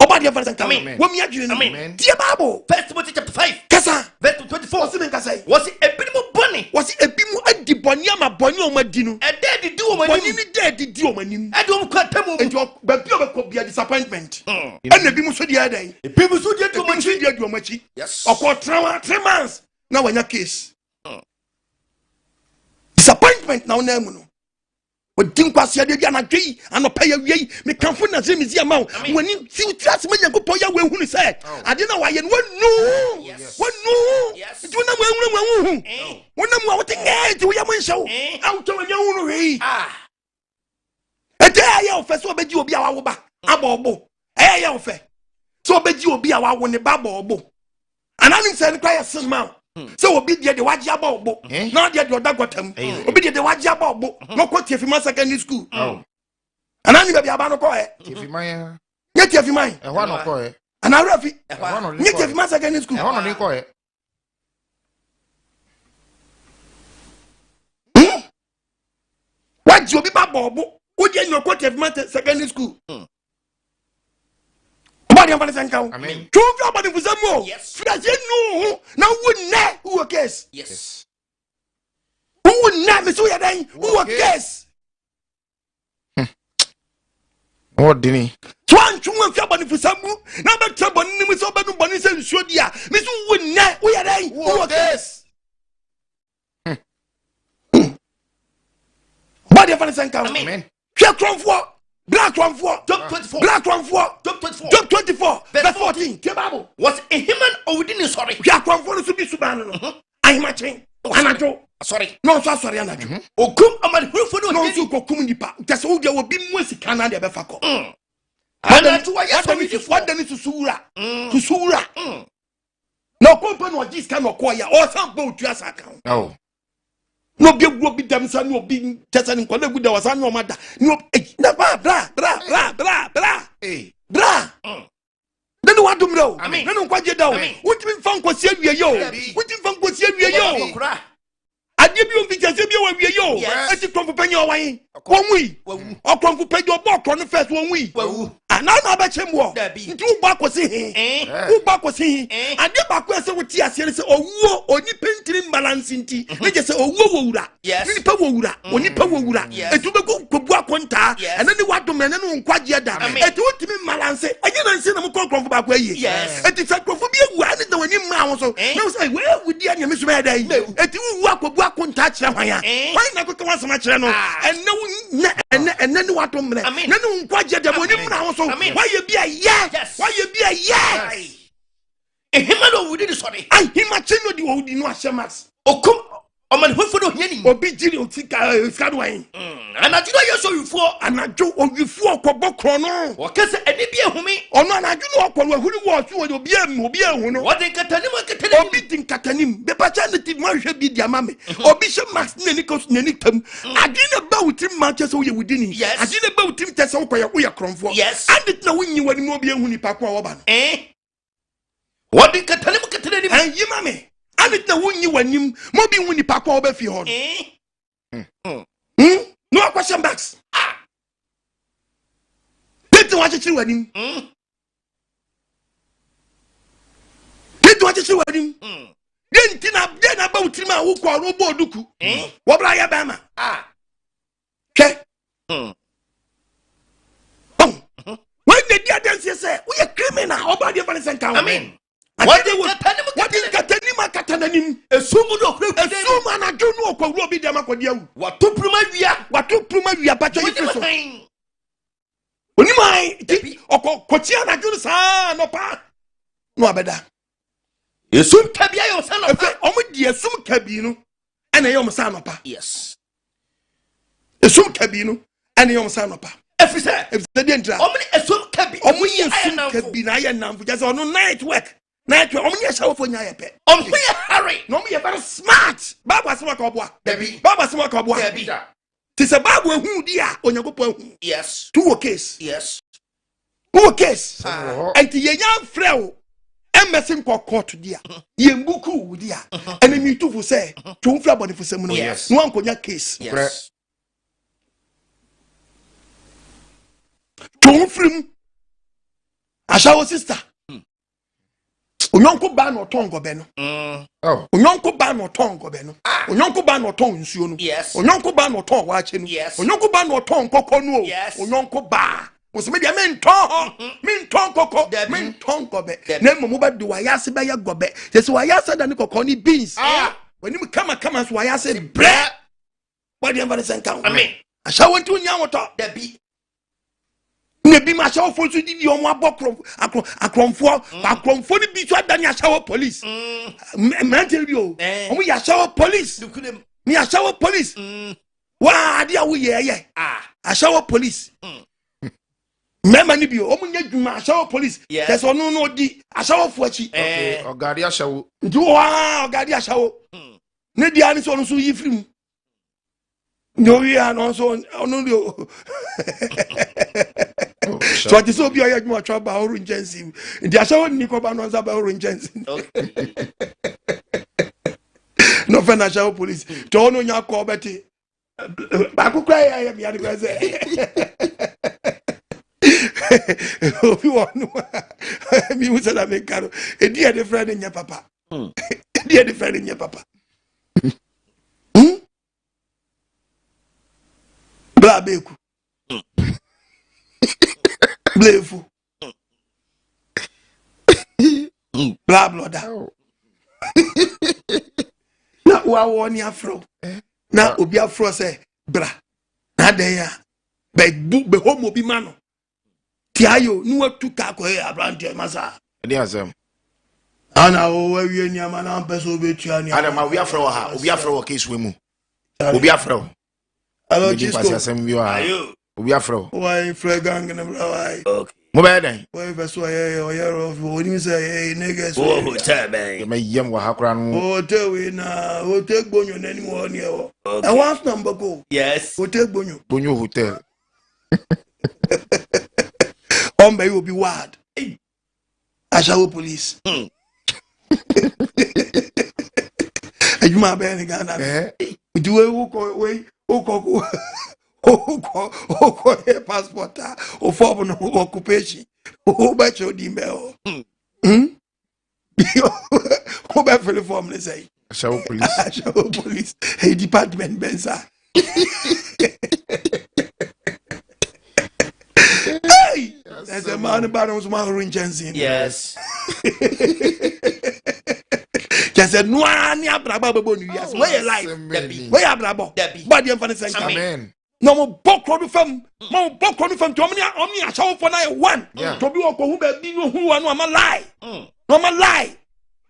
obadi ofan san kan wo mi adwenim tie Bible 1 Timothy chapter 5 kasa verse 24 wasi men kasa wasi ebimu boni wasi ebimu adi boni ama boni o madi no ede di o mani boni ni de di o mani ede o kwatamu ento ba bi o be ko bia disappointment ena bi mu so dia dan ebimu so dia di o machi yes okọ 3 months na wanya case disappointment na ona mu no odin kwase de dia na dwei anopa ya wiei me kanfo na ze mezi ama wani si utrase manya ko poya we hunu say ade na wa ye no wonu ti na hu wona mu a wote ngeti wo ya mo nhyɛ wo awto wanya hunu hwei ete ya ofe so obeji obi a wa wo ba abobo ya ofe so obeji obi a wa wo ne ba abobo ananim se ne kwa ya sema so obi de waji abobo na de odagotam obi de waji abobo no ko tiefima secondary school ananim ba bia ba no ko Tiefima ya. Nye tiefima E ho no ko anarafi nye tiefima secondary school e ho no ni ko waji obi ba abobo o de no ko tiefima secondary school Body of Valentine. Amen. Two of your body for some more. Yes. No, now would not who a case. Yes. Who would not miss who are dying? Who a case? What did he? One two of your body for some more. Now, but trouble with so bad bunnies and should ya. Miss who would not we are dying. Who a case? Body of Valentine. Amen. Check from for. Black one for Job 24. Black one for Job 24. Job 24. Verse 14. Was a human or within his sorry. Black one for to be Subano. I'm matching. Anato. sorry no so sorry anadwo okum amanhurufo no no so kokum nipa tese wo de obi mu sika na de be fa ko anatu wa yeso bidifo wadani susuwura no kompa no jiska no ko ya o san ba otua saka oh no bi gwo bi dam sa no bi tese ni ko na guda wasa no mada no na bra nenu wadum do nenu nkwaje da wutimi mfa nkosi awie yo wutimi mfa nkosi awie yo ade bi on fichase bi wa wie yo eti tonfo panya owan wonwi okonfo panya obo okro no first wonwi ana na ba chembo nti ugba kosi he ade ba ko ese wuti ase se owuo oni pentiri balance nti ne je se owuo wowura nipa wowura etu be kobu akonta ana ni wadom na ne nkwaje da eti wutimi balance anye na nsi na mo konfo ba ko aye eti sakrofo bi ewu ani da wani ma ho so na say we wudi anya mesu be da yi eti wu akobu akonta kire hwan na ko kan sama kire no enne ni wadom ne ne nkwaje da wani ma ho so why you be a ehima no wudi sorry ai hima chino di wudi no ashemas okum amanhurufo no hiani obi jiri otika skadwan anadwo yeso yufo anadwo owifu okobokro no wakese eni bi ehumi ono anadwo no okoro ahuri wo so obi ehu no wode katanim obi din katanim be pacha ne ti ma hwe bi dia mame obi she max ne ni kos ne ni tam adine ba wutim ma chese wo ye wudini adine ba wutim tese wo koye kromfo and na wunyi wani mo obi ehu ni pa ko wo ba no wode katanim yi mame and na wunyi wanim mo bi hu ni pa ko wo ba fi ho no question box Petu wachichi wanim Yenti na ba utima wo kwa ro bo duku wo bra ya ba ma ke when the dia dance say we a criminal oba dia fan sen kan amen what katananim esumu do esumu anadwo no kwa ro bi dia makodia wu watu pruma wia pacho yifiso onimai okochi anadwo sa no pa no abeda esum kabia yo sa no pa omo di esum kabi no ene yom sa no pa yes esum kabi no ene yom sa no pa efise de entra omo esum kabi omo esum kabi na ya namfu just ono night work omo ye shawo fo nya ye pe omo ye hurry no omo ye very smart baba asema ka oboa debi ti se baba ehu di a onyakopo ehu yes two case enti ye nya frɛ emesin ko court dia ye mbuku dia enemy tufu say to mfra body for sem no no ankonya case to mfrim ashawo sister onyonko ba no tongo be no onyonko ba no tongo be no onyonko ba no ton nsuo no onyonko ba no ton waache no onyonko ba no ton kokko no onyonko ba oseme dia menton koko menton gobe na momo ba do wayase ba ya gobe yesi wayase da ni koko ni beans wani mu kama so wayase bre body emba sen kan amen ashawo nti onya woto da bi ne bi ma ashawo fo so di omo abokro akromfo ni bi so adani ashawo police mental bio omo ya ashawo police ni ashawo police wa dia wo ye ashawo police mema ni bio omunya dwuma ashawo police yes ono no di ashawo fu achi ogari ashawo nti wa ogari ashawo ne dia ni so no so yifrim no wi an so ono dio so ti so bi oya dwuma twa ba oru njensi nti ashawo ni ko ba no za ba oru njensi no fe na ashawo police to ono nya ko beti ba kukra ya mi ade ko ze obi wonu mi musa da me karo e dia de friend nya papa dia de friend nya papa bla beku blefu bla bloda na wa woni afro na obi afro say bra na den ya be homo bi mano tiayo nuwa tuka ko abrante masa eni azem ana o we ni ama na peso betua ni ana ma we afro ha obi afro case we mu obi afro hello Chisco ayo obi afro why free gang na bra why okay mo be den why peso ye o ye oni mi say niggas oh hotel ben me yem wa hakura no hotel we na hotel gbonyo na ni mo ni e wo e wan number go yes hotel gbonyo hotel ombe you be ward Ashawo police ejuma be ni Ghana do we passport o form no occupation o ba cho di me o o ba fill form le say Ashawo police a department benza hey there's a man about us man ringensin Yes. just said no ani abraba babo nu yes where your life where your abraba body em fancy amen no mo bokro du fam to omni achawo for na one to bi woko hu ba bi hu wa no am lie no am lie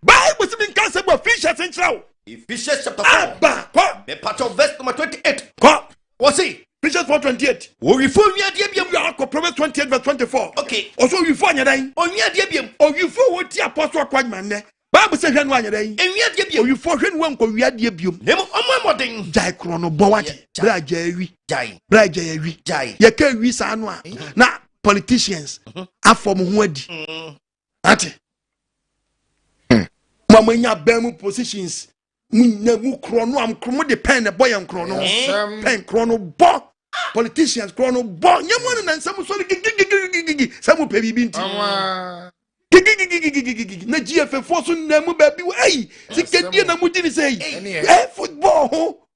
Bible say can say Ephesians central Ephesians chapter 4. The part of verse number 28. What's it? Ephesians 4:28. We phone we adie biam. You are Proverbs 28 verse 24. Okay. Also you phone nyadan. Onye adie biam. O you phone what ti apostle akwadman ne. Bible say hwanu anyadan. Enwi adie biam. O you phone hwanu anko wi adie biam. Nemo omo moden. Jai krono bo waje. Bra jaewi. Jai. Bra jaewi. Jai. Ye ka wi sa no a. Na politicians afom ho adi. Ate. Mama nya bam positions. Mu krono am kromo de pen the boy am krono. Pen krono bo. Politicians krono bo. Nyamo na nsam so gigi. Samu pe bibi nti. Gigi. Na GFF so na mu ba bi. Hey, sikedi na mu dini say. Eh football ho.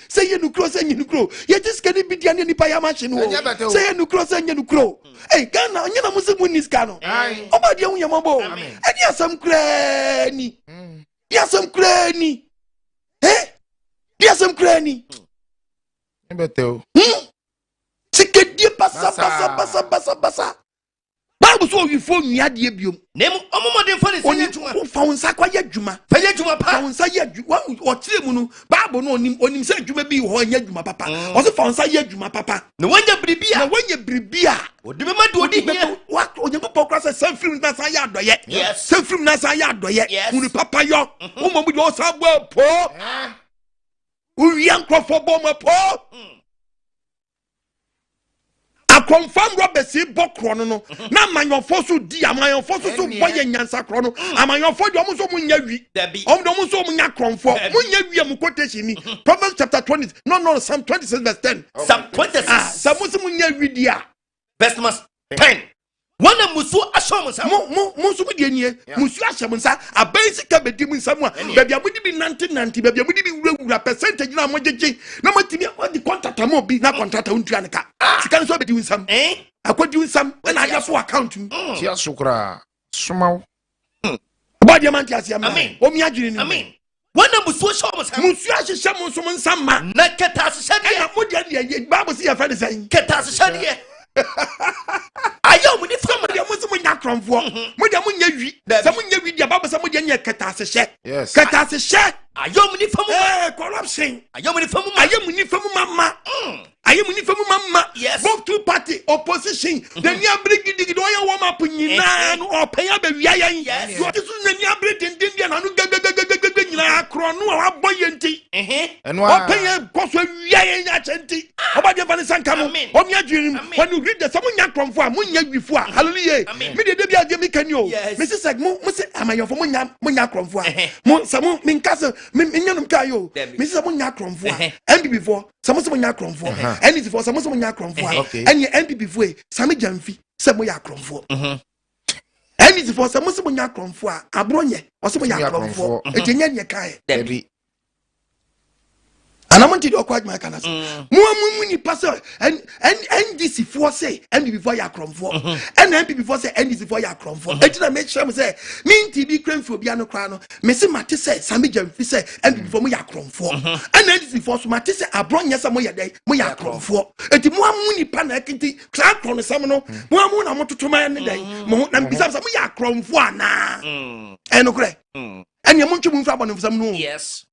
Say you cross and you crow. You just can be the any paya machine. Say you cross and you crow. Hey, Ghana, you know, Muslim is Gano. Oba dia unya mambo. And ya some cranny. Ya some cranny. Eh? Ya some cranny. Beto. Sikedi pasa. Bible so you phone me adie biom. Nemo omo moden for the same juma. Fa wonsa kwa ye juma. Fa ye juma pa. Fa wonsa ye juma. O tire mu no Bible no onim se juma bi ho nya juma papa. O se fa wonsa ye juma papa. No wanya bribia. Na wanya bribia. Odi me madu odi hia. What Onyankopon kra se san film na san ya adoye. Yes. San film na san ya adoye. Unu papa yo. O mo bi o san bo po. Uri ankrofo bo mo po. A confirm Robert si bokro no na manyon so di amanyon so boye nyansa kro no amanyon fo de omo so munya wi omo so munya kronfo munya wi am quotation ni Proverbs chapter 20 no Psalm 26 verse 10 Psalm 26 Psalm munya wi dia verse number 10 Wana musu ashom nsa musu bi de nie musu ashom nsa abensi ka bedi mu nsa mu a baabi amudi bi nanti baabi amudi bi wura percentage na mo jeje na matimi di contract mo bi na contract untua ne ka sika so bedi nsam akwadi nsam na aja for account mu ti asukra sumaw ba diamant asia ma o mi adwene ni amen wana musu ashom nsa musu ashisham nso nsa ma na keta ashade na mo de Bible say ya fa de say keta ashade ayo mu ni fama de mo se mo nya kronfo mo de mo nya wi se mo nya wi de Bible say mo de nya keta asehye ayo mu ni fama corruption ayo mu ni fama mama yes both two party opposition the nya brigidi do ya warm up nyina no openya be wia yan you just na nya brigidi dia na no gagagagagaga nyina akro no a boye nti openya koso wia yan ya chenti oba de van sanka mo o nya dwirim when you read the some nya kromfo a mo nya wifo a hallelujah me de bia de me kanio me se seg mo se amayofo mo nya kromfo a mo samo me nkase me nyanum kayo me se mo nya kromfo a MPP for some mo nya kromfo NDC for some mo nya kromfo a enya MPP for same jamfi se mo ya kromfo NDC for some mo nya kromfo a abronye o se mo ya kromfo etenya ne kai Debi anamonti de okwa adwuma kana so mo ni pastor NDC for say and before ya kromfo and NP before say NDC for ya kromfo etina make sure say me TB kremfo bia no kra no me se mate say sami jamfi say and before mo ya kromfo and NDC for so mate say abronya sa mo ya dai mo ya kromfo eti mo ni pa na ekiti kra kron sam no mo na mototoma ne dai mo na bisa sa mo ya kromfo ana eno kre and ye mo ntwe mo mfa abon mfam no Yes.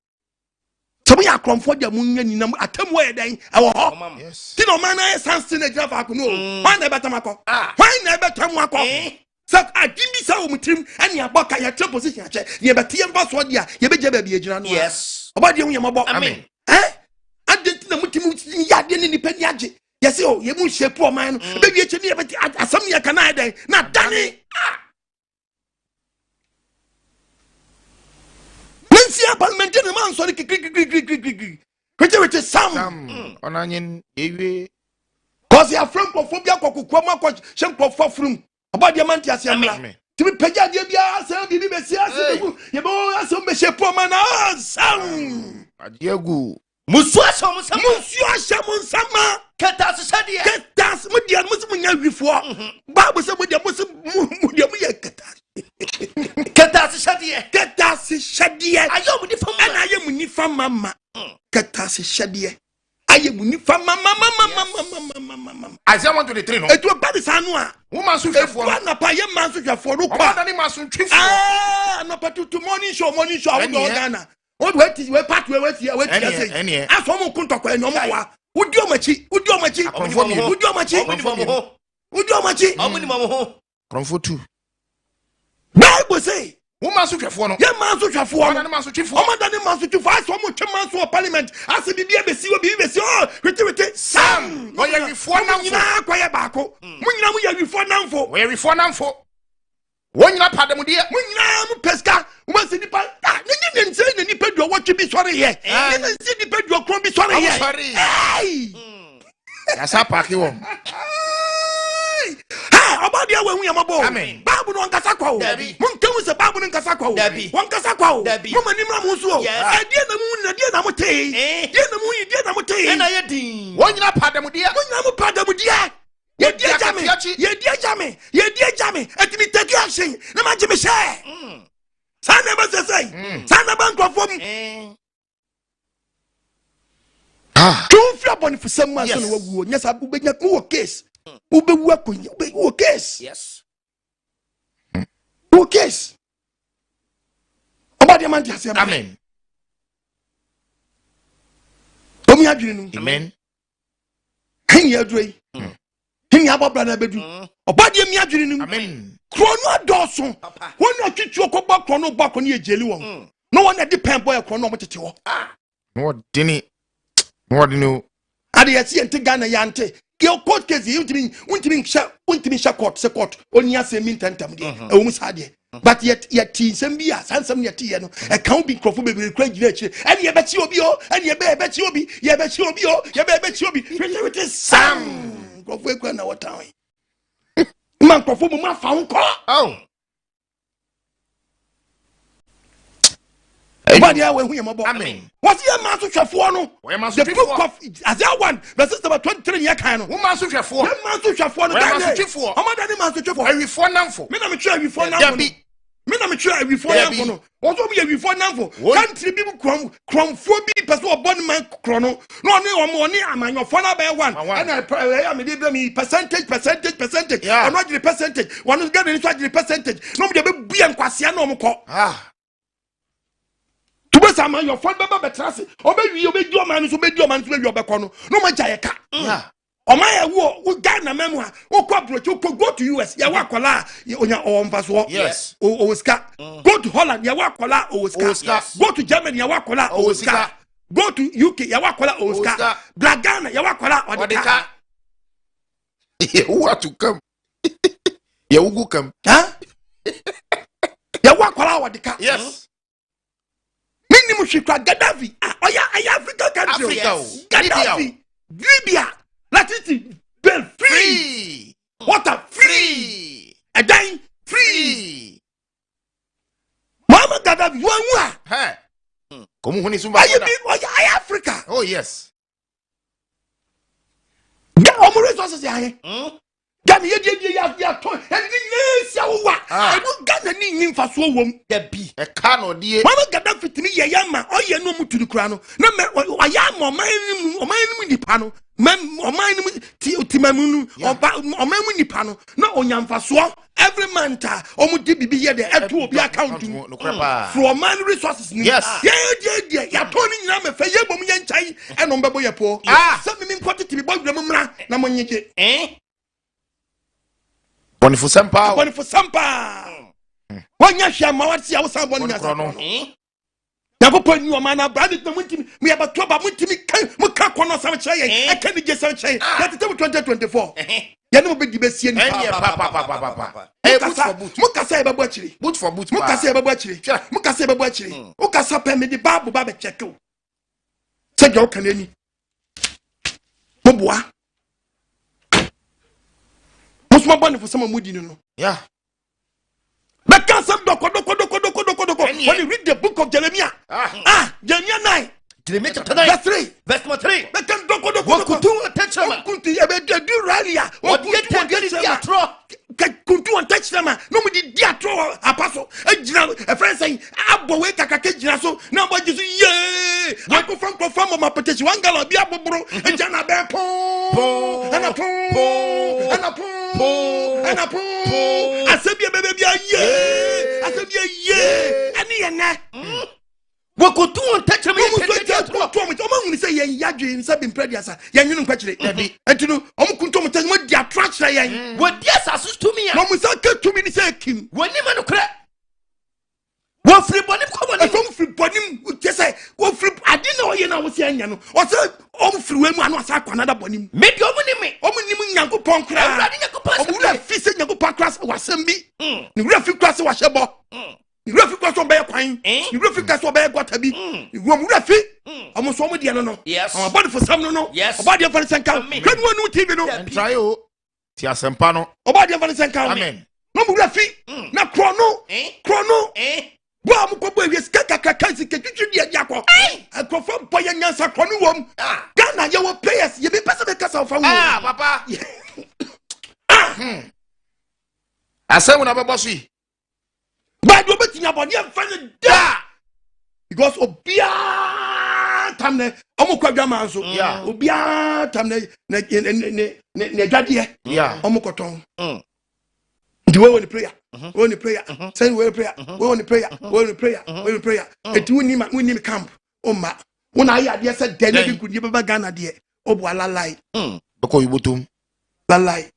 So we are comfort the moon and atem where then our home. Yes. Tino man I sans in a graph. No, why never tamako? Why never tamako? So I give me some team and your buck at your position. You bet TM password ya, you be jabby. Yes. About you, Amen. Eh? I didn't know what you didn't independent. Yes, oh, you won't share poor man. Baby, you never some year can I day. Not Danny. Parliament man so which Sam on onion ewe cause you are from phobia kwakukwa kwa shempo from about the mantia siamla to be peja de bia say bibi be sia se you bo aso be shepo man Sam adiagu Musu ashamu sama ketas sade ketas mudia musunya wifo Bible say mudia muye ketas ketas shadie ayo ni fam and I am ni fam mama ketas shadie I am ni fam mama Isaiah 123 no it was bad sanua woman so for na pa ye man so for no kwa na ni man so twifo no pa to morning show I do Ghana what we part we say aso mo kuntokwa enyo mo wa udi omachi amuni mamo Kromfo 2 Bible say woman so twefo no ye man so twefo na ni man so twifo omada ni man so twefo aso mo twema so parliament ase bibia besi oh wete Sam no ye wifo namfo na kwaye baako munyina mu ye wifo namfo we wifo namfo wonyina padam de munyina mu peska wo se nipa ni nse ni nipa duo wotwe bi sori ye ni nse nipa duo kron bi sori ye ya sa paki wo about the way we are mabo. Babu no nkasa kwa o. Munkewu se babu no nkasa kwa o. Wankasa kwa o. Mama nimra munsu o. Die na mu na die na mutei. Die na mutei. na ye din. Wonyina padam de. Wonyina mu padam de. Ye die jame. Etimi take action. Na ma jimi share. Sana ba sesai. Sana ba nkrofom. Don't feel boni for some man so no waguo. Nyasa ubenya ku case. Ubewu akonya ubewu case. Yes. Who case? About the man just Amen. Omi adwene nu. Amen. Kin ya adwei. Kin ya babra na bedu. About the mi adwene nu. Amen. Krono adoso. Won na twitwi okobba krono ba kono ye jeli won. No one na depend boy krono mo tete ho. No dini. No dini. Ade yesi ente Ghana ya ante. Your court case, you didn't shut court, court, only as a mintantam, almost had it. But yet, tea, some beer, and some yet, a count be crofo be crazy, and you bet you'll be, and you bet you'll be, you bet you'll be, you bet you'll be, it is Sam. Go quick on our time. Man, crofo, my found call. Oh. Everybody, we are about. Amen. What's your master Chafuano? The book of Isaiah 1, verses number 23 year kind of woman so twefo. Master Chafuano, how much any master Chafuano? I wifo namfo. Me na me try before now. Me na me try before now no. Also be before now for. Country people cromfo bi person obon man krono. No oni amanyofo na be one. And I me dey me percentage. I'm not the percentage. One is getting the percentage. No me dey be enkwase na omko. Sama your phone baba betrase obedu oman so bedu oman so bedu obekono no ma jayeka o ma ya wo Ghana memu ha wo kwa brocho go to US ya wa kola onya o mfaso yes o ska go to Holland ya wa kola o ska go to Germany ya wa kola o ska go to UK ya wa kola o ska Black Ghana ya wa kola o deka you want to come ya ugu come ya wa kola o deka yes Minimum shikwa Gaddafi. Africa country. Gaddafi. Libya. Latin. Bell free. Water free. A dying free. Mama Gaddafi. One. Hey. Africa. Oh yes. Get all resources here. Gani ye ton and yes yawa I don't Gana ni for so wom There be a can or dear. Mama gada fitini ye yama o ye no mutu du krano na me o ya mo man ni pano man o man ti otimamunu o man ni pano na onyamfa so every month o mu di bibi ye de eto obi account from man resources ni yes yeah ya ton ni na me fa ye bom ye nchai e no mbebo ye po se me nkoti ti bi bo dwam mra na mo nyege Boni for sampa. Wanya shama wati ya usa boni nyasa. Yakopon ni omana brand na mutimi me abato ba mutimi kan muka kono sam cheye aka ni je sam cheye that is 2024 ya no be di besie ni papa mukasa e babu achiri boot for boot mukasa e babu achiri mukasa e babu achiri ukasa pe me di babu ba be check o se jo kanani boboa musuma boni for some mudi no yeah. But can't some when you read the book of Jeremiah, Jeremiah 9, Jeremiah chapter 9 verse 3, verse 3. but can Kuntu attention ma. Kunti ebe do ralia. What yet diatro. Kuntu and touch them. No me di diatro apostle. A friend saying, "Abo we kakake jina so." Now what you say? I go from my petition. One girl be abo bro. And jana be po. And a po. And a po. And a po. I said be baby yeah. I said yeah. Ani na. Kuntu touch me. Omo say yen yadwe nsa bi mprediasa yen nwunu kwachire entinu omo kunto mo tell mo di attraction yen wo di asasu to me no mo say ke to me ni say kim woni ma no kra wo free bonim ko bonim so mo free bonim je say wo free ade na oye na wo say anya no o say omo free we mu anu asa kwanada bonim me di omo ni me omo ni mu nyankopon kra awrade nyankopon omo la fi se nyankopon kra wasem bi ni wura fi kra se wa hye you refi kwa so be kwan you refi kwa so be gwata bi you refi am so mo de no yes am body for some no yes obadi for senka kan wonu tv no try o ti asempa no obadi for senka amen no mo refi na krono bo am ko bo ewies kakaka sike twitwi de yakọ akrofo boy nyansa krono wom Ghana ye wo players ye be pese be kasa fa wo papa asem na be boss yi but you bet in your body and find da because obia tamne omo kwadwa manso obia tamne ne dwade omo koton the way when prayer when prayer say we prayer when prayer when prayer et we camp o ma wona ya de say de ne bi kudi baba Ghana de obo alalai beko yubotum lalai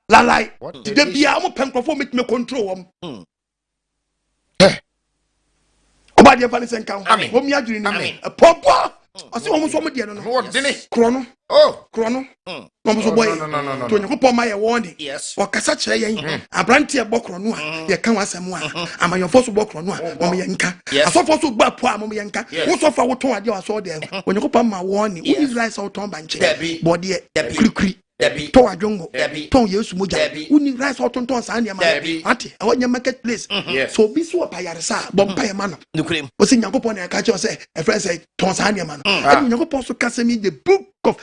lalai the bia mo penkrofo me control wom obadi fa ni senka wo mi adwiri ni popo ose wo so mo de no krono no so boy to nyakopo ma ye woni o kasa kire yen abrante e bokrono a ye kan wasem a amayofo so bokrono a mo ye nka asofo so gba po a mo ye nka wo so fa wo ton ade wa so de o nyakopo ma woni wo Israel so ton banche body krikri to adwongo to Yesu moja uni rice otonton sa ne ma ate e wonya marketplace so bi so opayaresa bompa e ma no nukrem o se nyankopon na ka che o se e friend say ton sa ne ma no e nyankopon so ka se mi the book of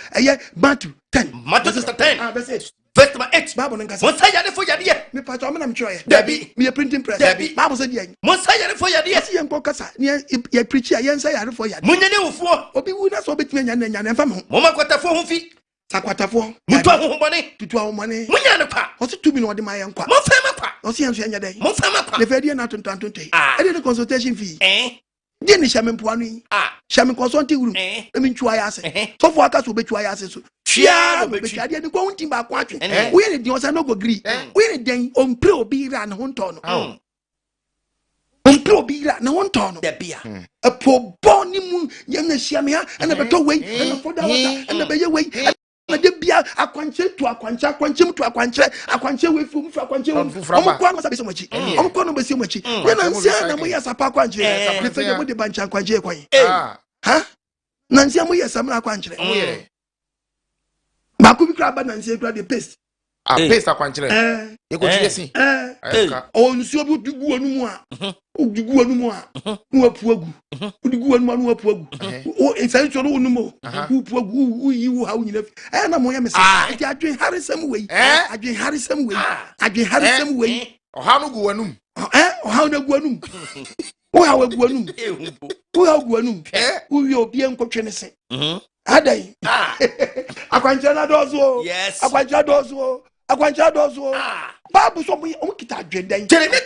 Matthew 10 Matthew 10 that's it verse number 8 Bible nka say mo say yade fo yade me pa to me na me choye dabi me printing press Bible say dey mo say yade fo yade si yen ko kasa ye preach ya yen say yade fo yade mo nyane wofo obi wu na so obetime nya fa me mo makwata fo ho fi sakwatafo mutu ahombone tutu ahomone munya ne kwa o se tumi no de ma ye nkwa mo fa makwa o se yenso enya dai mo fa makwa le fedi na tontontonte e de consultation fee de ni shame mpo anu shame consulting room e mi ntwa ya ase so fo aka so betwa ya ase so twia be betwa de ko hunti ba kwa atwe wo ye de o sa no go gree wo ye den on pre obi ra na ho nto no on pre obi ra na ho nto no de bia e po boni mu ye na hia me ha na beto wei na for da wata na be ye wei na de bia akwanche to akwanche we fu akwanche omo kwa no sabe so machi omo kwa no be so machi we na nsia na mo yesa pa akwanche le fe mo de bancha akwanche kwan ha na nsia mo yesa mo akwanche ba ku bi kra ba na nsia kra de paste a paste akwankyere e ko chiesi o nsuo bi dugu onumu a dugu onumu a no apuagu dugu onumu no apuagu o ensanso no onumu upuagu uyi wo ha unyina na mo ya mese ti adwen haresam wei adwen haresam wei oha no gu anum oha no gu anum o ha gu anum o ha gu anum uwi obi enkotwe ne se adai akwankyere na dozo yes akwankyere dozo Bible so mo kita adwen Jeremiah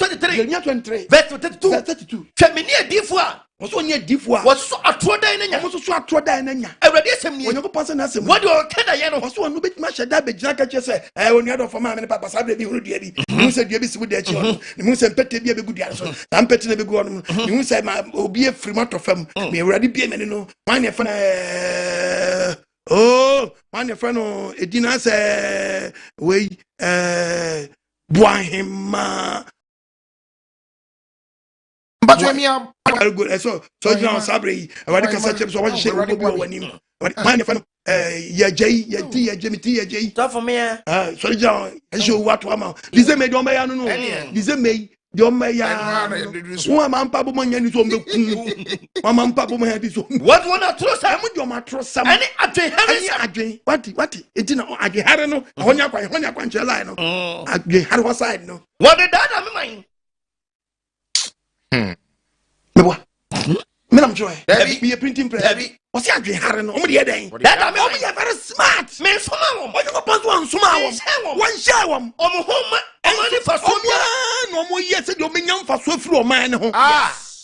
23 verse 32 Femini edifo a so nye edifo a so atrodan na nya so atrodan na nya awurade asem ni onye ko pon se na asem what do you kada ye no so onu betima sheda be gina ka che se oni ado for ma me papa sa bi hunu dua bi mu se dua bi si bu de chi ono mu se mpete bi be dua so na mpete na be gu ono mu se ma obi e free motor fam me awurade bi me no man e fa na man e fa no edina se we Boahima Bajemia good so John Sabri awade ka sache so wache wo bi wanim man fa ya jei stop for me so John show what am dize me do ya no dize me do ya wo ma mpa bo manya ni so mbeku wo ma mpa bo manya di so what wanna trust am do ma trust am any adwen what etina adwen hare no honya kwa nchela no adwen hare ho side no what did that am Meboa. Me nam joy. Be a printing press. O se adwen hare no. O de den. That am o me very smart. Me soma won. O you go pass one soma won. One share won. O mo homa. O ma ni fa so bia. No mo ye se de o me nyam fa so afiri o man ne ho.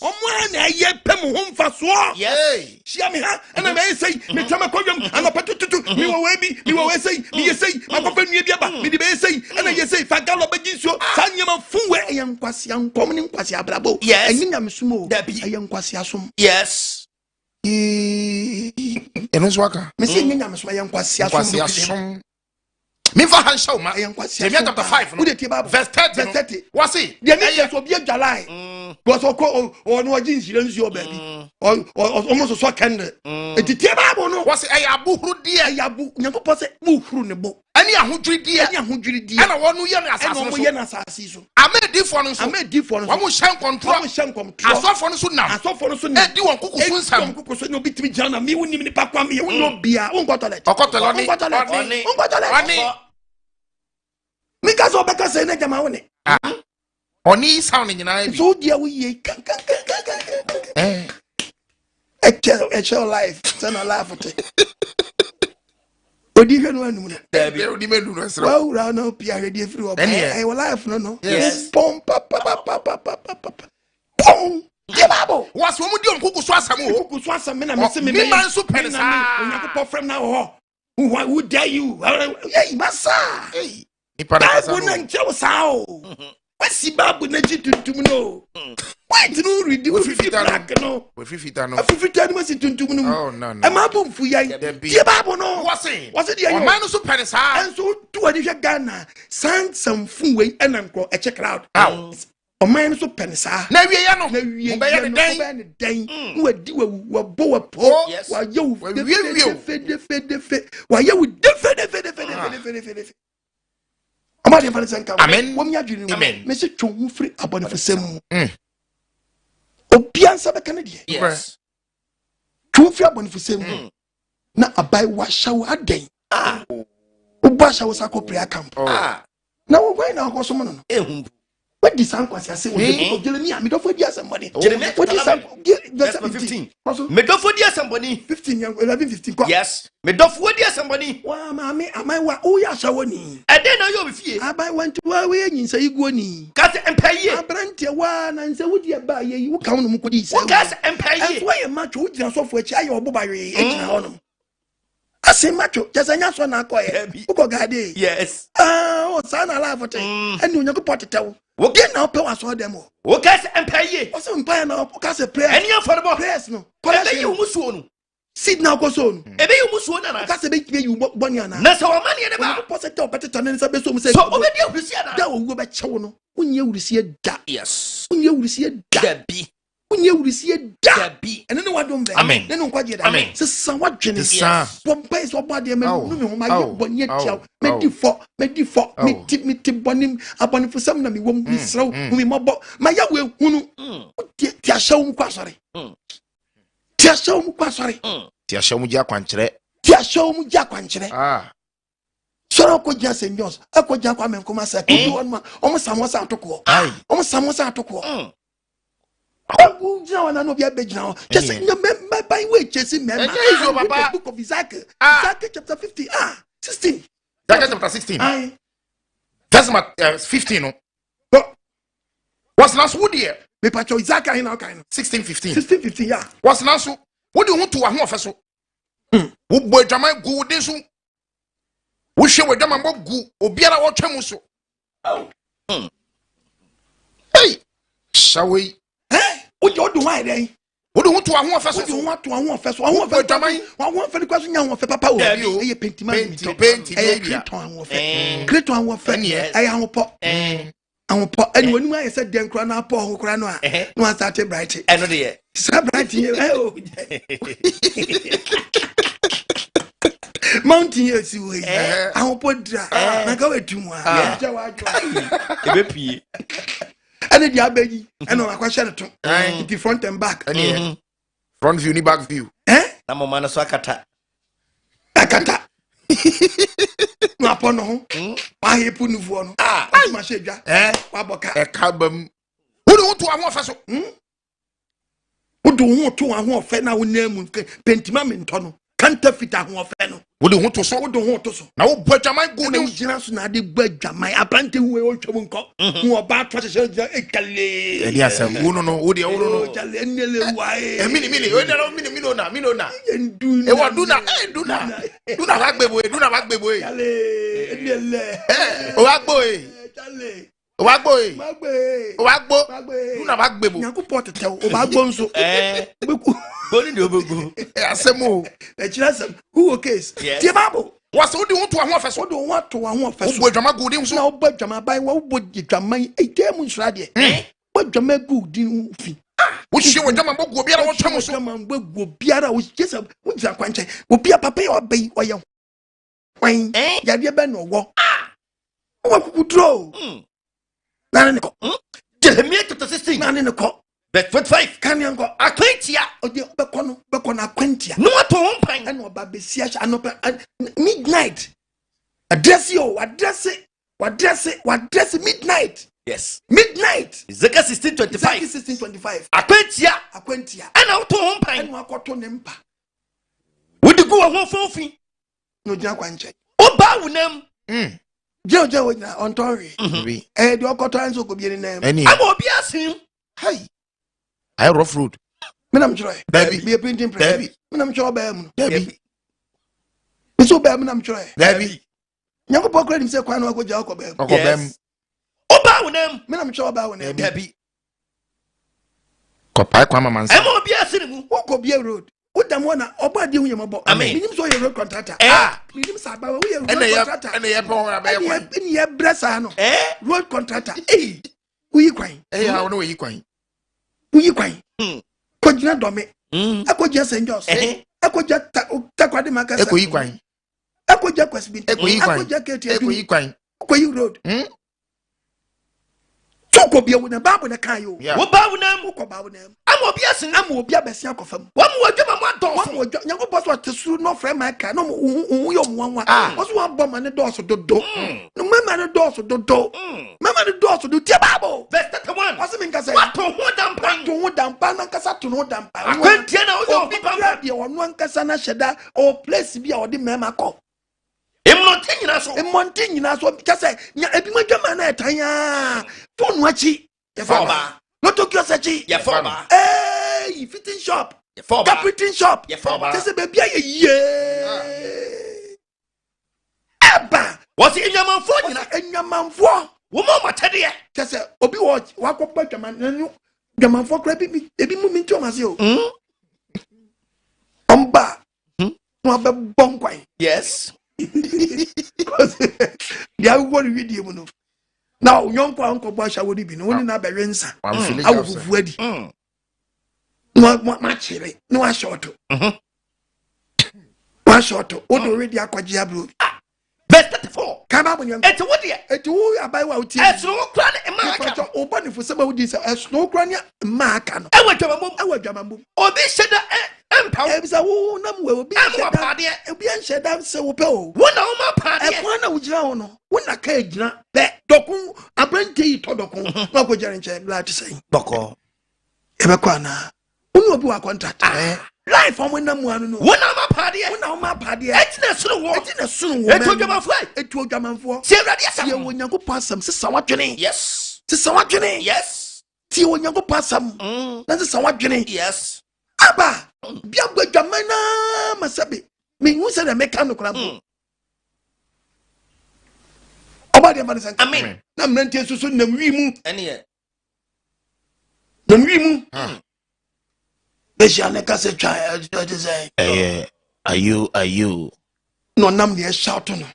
O mo na ye pem ho mfa so. Yes. Shia me ha. Na me say me tama kodwam ana patututu. Me wo we bi. Me wo we say. Me ye say. Makofa nua bi aba. Me de be say. Na ye say fa galo ba ginsuo. Sa nyama funwe yenkwase ankom ne nkwase abrabo. Enyinya mesumo. Yenkwase asom. Yes. Eno swaka. Me say enyinya mesumo yenkwase asom. Me fa han show ma. Jeremiah chapter 5 verse 30. What say? The name so be July. Because o no jinsi o baby. Almost so kende. Eti Bible no. What say ayabuhuru die ayabu. Nyankopɔ se buhuru ne bo. Ani ahodwiri die. Ana wonu ye na asase so. Ye na asase so. Amedifo no so. Wo mo hyan control. Asofo no so nam. Edi won kukusu nsam. Kukusu no bitimi jana mi woni ni pakwa mi woni obia. Won toilet. Okotolo ni. Mika so beka say na jama woni. Oni sound nyina bi. So dia we ye kan. Actual life. Turn a life for it. Odi hwenu anu no. Odi menu no sro. Wow, ra no pia hwede free oba. I life no. Yes. Pom pa. Pom. Ye babo. Was wo mu di onkuku so asam o. Onkuku so asam me na me se me. Me man so penisa. Onyankopɔ frem na ho. Who dare you? Hey, massa. Hey. Ipa da kasa. Bible na nche wo sa o. Wasi Bible na ji tuntum no. Why do you read the 50 black no? We 50 no. 50 no si tuntum no. Oh no. Am abu mfu yan. Tie Bible no. Was it the o man so penisa. And so to adi hwe Ghana, send some fun we enanko e check crowd. O man so penisa. Na wie ya no. Na wie o be ya ne den. No adi wa bo wa po. Wa ye wo fede. Wa ye wo fede. Amadi fa nsan ka. Amen. Wo mi adwiri no. Amen. Me se twon firi abonefesem. Obian sa be kan de. Yes. Twon firi abonefesem. Na abai wa shawo aden. Oba shawo sa ko prayer camp. Na wo gwan na akoso mo no. Ehumbu. What this ankwase ase wo Jeremiah me do for dia somebody. Jeremiah what this verse 15. Me do for dia somebody. 15 11 15. Yes. Me do for dia somebody. Wa mama amai wa o ya shawo ni. E den na yo be fie. Abai want wa we nyinsa iguo ni. Ka se empaye. Abrante wa na nsa wo dia ba ye wo ka wo no mkodi ise. Wo ka se empaye. And why match wo gyina sofo achi aye obo ba we gyina ho no. Ase macho jasanya so na akoye. Uko gade. Yes. O sa na life te. Eni onyankopɔ tetew. Wo ge na ope wa so dem o. Wo ka se empaye. O se empaye na o ka se prayer. Eni afɔrebɔ. Prayers no. Ebe yi musuo no. Seed na ko so no. Ebe yi musuo na na. Ka se be kibe yi boni ana. Na se o mani ne ba. O se te o peteta ne nsa be so mu se. So obedi awurisia na. Da wo be kyewo no. Onye awurisia da. Yes. Onye awurisia da. Da bi. unye wurisi da bi ene ne wadom be Amen. ne no kwaje da Amen. sesa wadwene Sesa. pompa so body me Oh. no me ho ma Oh. ye boni atia Oh. me di fo Oh. meti bonim abonifo sam na me wom misrew mi mobo ma ya we hunu ti ahyew mu kwasore ti ahyew mu kwasore Ti ahyew mu gya kwankyere. ti ahyew mu gya kwankyere soro ko gya St. John's ko gya kwa menkoma sa ko won ma omo samosa atoko omo samosa atoko Ogu wana no bia begina ho just me by we chesi me ma book of Isaac chapter 50 16 Isaiah chapter 16 aye that's my 15 no what's last wood here me pacho Isaac ayi na kan 16 15 16 15 yeah what's last what do you want to ho ofa so wo bo adwama gu de so wo hwe adwama mo gu obiara wo twam so hey shawe Ojo do why then? What do you want to a ho ofa so? What do you want to a ho ofa so? A ho ofa jaman. Wa ho ofa kwaso nya ho ofa papa o. E pentima mi to. E kreton a ho ofa. Kreton a ho ofa. E ya ho po. Ahun po. Eni wonu ma yesa den kra na po ho kra no a. No an start bright. E no de. Sa bright ye. O. Mountain ye si we. Ahun po dra. Na ka wetu mu a. Je wa jo. E be pie. Any the abeji, and on a question to the front and back. Front view, ni back view. Na mo mana so akata. Akata. No upon no. Why he put no no. My shedja. Waboka. E kabam. Who do want to a ho ofa so? Who do want to a ho ofa na wo name pentima mento no. Counterfeit a ho ofa no. Wo do want to so? Wo do want to so? Na wo bo adwaman gu de de gyina so na de bo adwaman apante hu e wo twom nko. Hu oba to hye ekale. E dia asem wo no wo de wo no. Chale enele wae. E mini o de no mini na. E wo do na bagbebo e. Chale enele. O wa gbo e. Chale. O wa gbo e. Magbe. O wa gbo. Do na bagbebo. Nyankopɔ tete o ba gbo nso. Beku. Goni de obego. Asem o. E kira asem. Who okay? Tie Bible. Was wo de want to a ho ofa so? Wo do want to a ho ofa so. Wo bo adwaman gu de so. Na wo bo adwaman bai wo bo adwaman e dem nsura de. Wo adwaman gu di fi. Wo hye wo adwaman bo gu obiara wo twam so. Adwaman bo gu obiara wo jesa wo jira kwanche. Obiara papa ya obai oye. Wan. Ya de be no wo. Wo kukudro. Na ne ko. Jeremiah chapter 16. Na ne ko. Verse 25. Kan yan ko. Akwentia. Odi be ko na akwentia. No ato ho pan. And oba be sia anope midnight. Address midnight. Yes. Midnight. Ezekiel 16:25. 16:25. Akwentia. And ato ho pan. And wakoto ne mpa. Wo di go ho fonfin. No gina kwanche. Oba wunam. Je wona on tori. De okoto anso ko bi ni nam. Am obi asin. Hey. I rough road. Menam chroy. Baby. Be a printing press. Baby. Menam chroy ba mu. Baby. So ba menam chroy. Baby. Nyankopɔ kra nim sɛ kwan no akɔgya akɔ ba mu. Okobem. Oba wunam. Menam chroy ba wona. Baby. Kopai kwa mama nsa. Am obi asin mu. Wokɔ bia road. Wodam wona oba de hu yemabo. Amen. Minim so ye road contractor. Minim sa ba wo ye road contractor. Ene ye pon na be ye kwan. Ene ye bresa no. Road contractor. Uyi kwan. Ha wo no yi kwan. Uyi kwan. Kojina dome. Akɔgya St. John's. Akɔgya takwade makasa. Ekoyi kwan. Akɔgya kwasbin. Ekoyi kwan. Akɔgya keti. Ekoyi kwan. Ekoyi road. Toko bia wona Bible na kan yo. Wo ba wunam. Wokɔ ba wona. Am obi asin. Am obi abesia akɔfam. Wo mo adwuma mo adɔso. Wo mo adwa Nyankopɔ so atesuru no frɛ maka no wo yo mo wanwa. Wo so wan bɔ ma ne dɔso dodo. No mama ne dɔso dodo. Mama ne dɔso dodo. Tie Bible. Verse 31. Wo se min ka sɛ. What to ho dampan. To ho dampan na kasa to no dampan. Akwentia na wo yo obi pampa. De ɔno ankasa na hyɛda o place bi a ɔde mɛma kɔ. Emonte nyina so. Emonte nyina so ka sɛ nya ebi ma dwama na ɛtan ya. Phone wachi. Ye Foba. No Tokyo sechi. Ye foba. Hey, fitting shop. Ye foba. Carpeting shop. Ye foba. Say baby ye. Aba. Was it enyamanfo nyina? Enyamanfo. Wo mo matade. Say obi wo wakɔpa dwaman nanu. Dwamanfo kra bi ebi mu minti o ma se o. Omba. No be bonkwan. Yes. Because they are what video mu no. Now, young Uncle Basha would be no one in a berensa. I will fuadi. ma chere no wa short wa short o do ready akwaji abro verse 34 kama bonyo eti wo de eti wo abai wa utie esro kra ne ma aka no o bani fo sema wudi se esro kra ne ma aka no ewa dwamambom obi hyeda empaw ebisa wo nam we obi hyeda se wo pe o wo na wo ma paade ekwa na wo gira ho no wo na ka gira be dokun abrante yi to dokun na ko jere nche bla to say boko ebe kwa na wo obi wa contract life on when namu anu no wo na ma paade wo na ma paade etina sunu wo eto dwamafo si awrade asam ye wo nyankopon asam sesa wadwene yes sesa wadwene yes ti wo nyankopon asam na sesa wadwene yes aba bia gwadwaman na masabe me hu se na meka no kra bo oba de man san amen na mnantie susu na mwi mu ene na mwi mu Besha ne kase twa say are you no nam de shout no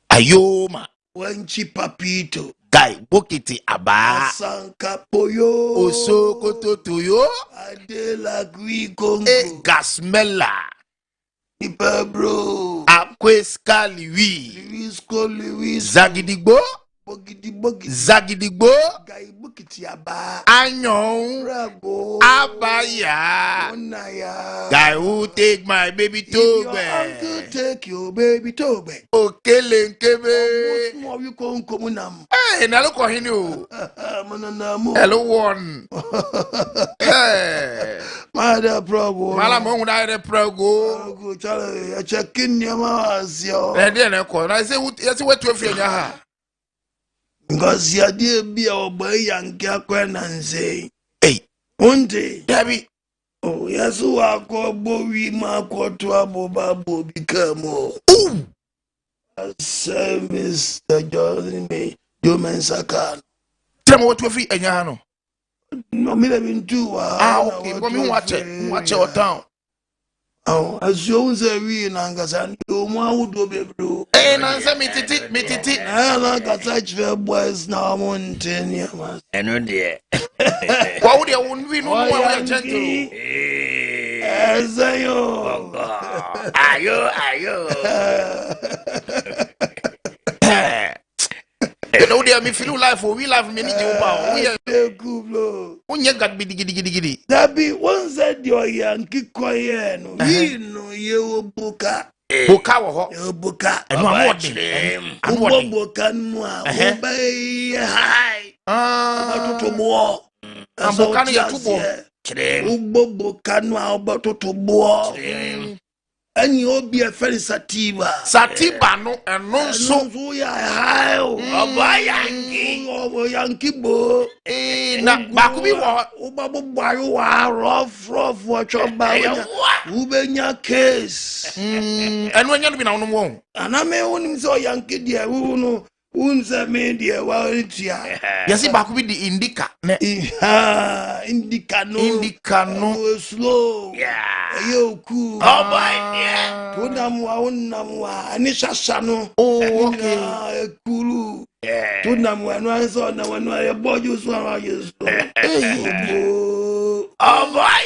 ayoma wanchi papito guy bokiti aba sanka poyo osokoto toyo adela gwi kongo gasmela ipa bro akweska liwi zagidigbo zagidigbo guy bokiti aba anyon rago abaya onaya guy who take my baby to uncle take your baby to be okele nkebe mo wi konko munam na lo ko hini o manana mo hello one mother progo mala mo hu da progo go chale ya check-in nyama asio de na ko na say wetu afia nya ha ngozi ade bia ogba yanke akwa na nze onde dabi oh yesu akogbo wi ma akoto aboba bobi kamo say Mr. John me you mensaka temo wetu afia anya ha no no me le bintu wa okay bo mi wache o town asio unze wi na ngasa ndo mu awudo bebro na nse mititi na ngasa chwe boys na mountain ya mas eno de wa wo de won wi no wa gentle ezayo ayo no dey me feel life for we life me ni je ba we kublo unye gad gidi dabi wonza dio yanki koye no wi no ye obuka boka wo ho obuka eno amode boka mu a obai hai batotobo boka no ya tubo boka no a batotobo ani obi e feri satiba no eno nso ya hai oba yanki bo na ba ku bi wo ubabo bwayo wa rough choba ubenya case eno anya no bi na wono wo ana me wonim so yanki dia wo no unza me dia wa ritia yesi ba ku bi di indica ne indica no slow yo ku tunamwa ani shasha no okay kuru tunamwa no anso na wanu ya boju so ara yesu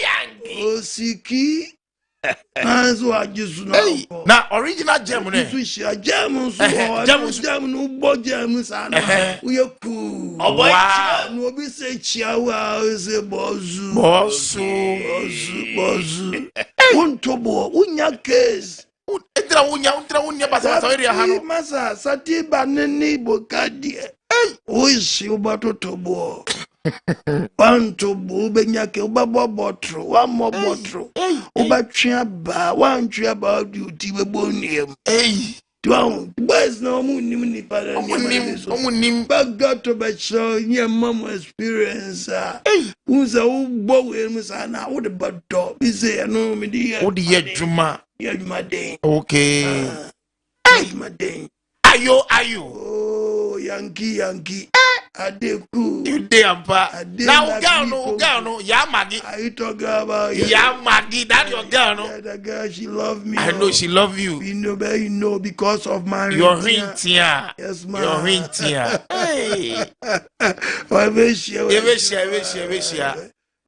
yanki osiki anso ajisu na original gem ne sushi gem no bo gem sana uyeku no obi se chiawa ze bozu untobo unya case Entra unya basa area ha no masa satiba nini bokadie oisi ubatotobo wantobo benyake ubabo botro wamo botro ubatwia ba wantwia ba duty beboniem Tuan, boys no munim ni para omunim bagato bacho nye mama experience unza ubo we musana wo de baddo bize no me di wo de adwuma den okay adwuma den ayo oh yanki adeku you dey ampa now girl no ya magi I talk about ya magi that your girl no the girl she love me I know she love you you know because of my your hintia yes ma your hintia hey Eveshia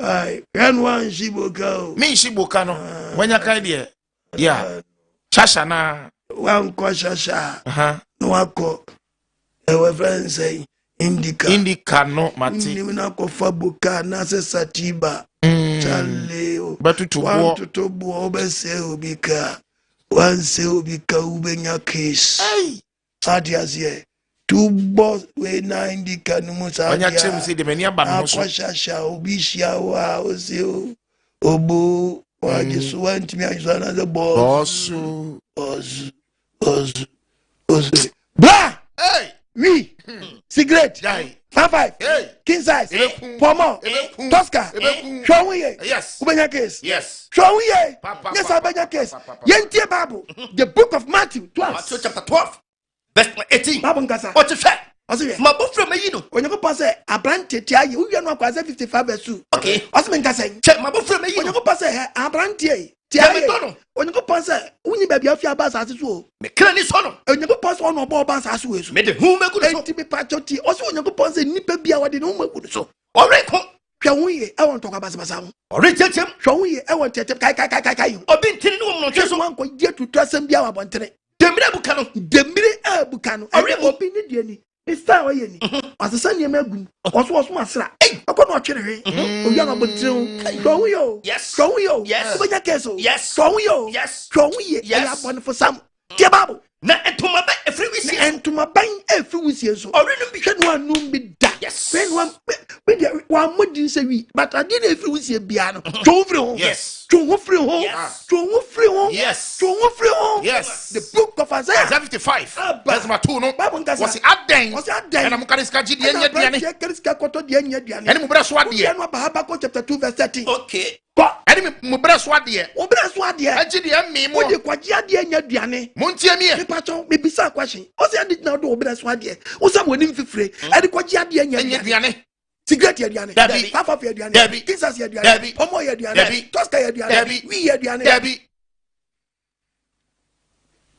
Ai, kan wan shiboka. Me shiboka no. Wanya kai de. Yeah. Shasha na. Wan ko shasha. No wako. Ewe friend say Indica no mati. Ni na ko fabuka na se satiba. Chale. Batutu wan tutubu obese obika. Wan se obika ubenya case. Hey. Adiasie. Tu boss we na Indica no musa. Wanya chem si de meni aba no so. Akwashasha obishia wa ose obo wa Jesu wantimi ajusa na the boss. Boss. Bra! Hey! Oui! Cigarette! Jai! 5-5! Hey! King size! Pomo! Tosca! Shawuye! Yes! Ubenya case! Yes! Shawuye! Yes, Ubenya case! Yentie Bible! The book of Matthew 12! Matthew chapter 12, verse 18. Bible nkasa! What you say? Osiye! Mabufre me yino. Onyankopon say abrante tia ye uwie no akwase 55 verse 2. Okay. Osime nkasa. Che mabufre me yino. Onyankopon say abrante tia ye. Onyankopon say unyi ba bia afia ba asase so. Me kra ni so no. Onyankopon say ono ba asase we so. Me de hu me gudu so. Enti me pachoti. Osi onyankopon say nipa bia wade no magudu so. Ore ko. Hwa wuye e won toka basabasa ho. Ore chechem. Hwa wuye e won tetem kai. Obi ntini no mo so. Wan ko die tutu asem bia wa bontere. Demire buka no. Demire abuka no. Ore obi ni die ni. Isa wa ye ni. Asesa ni magum. Oso masra. Akọ no twere hwe. Oya no bontere. Hwa wuye. Yes. Hwa wuye. Yes. Obenya keso. Yes. Hwa wuye. Yes. Hwa wuye. Ya bon for sam. Tie Bible. Na entuma ba efri wisi. Entuma ban efri wisi so. Ore no bi. Hwe no anum bi da. Yes. When one modin say we, but I didn't feel we see a piano. Show free home. Yes. Show free home. Yes. Show free home. Yes. Show free home. Yes. The book of Isaiah 55. That's my two no. Bible nkasa. Was aden. Was aden. And I'm going to di enya diane. Kariska koto di enya diane. Eni mu bra so ade. Eno Habakkuk chapter 2 verse 13. Okay. Eni mu bra so ade. Obra so ade. Agi di emi mo. Wo de kwaji ade enya diane. Montie mi e. Me pacho me bisa question. O se ade na do obra so ade. O se mo nim fifire. Ade kwaji ade enya diane. Cigarette yadiane, Debbie, half of yadiane, Debbie, Kisas yadiane, Debbie, Pomo yadiane, Debbie, Tosca yadiane, Debbie, we yadiane, Debbie.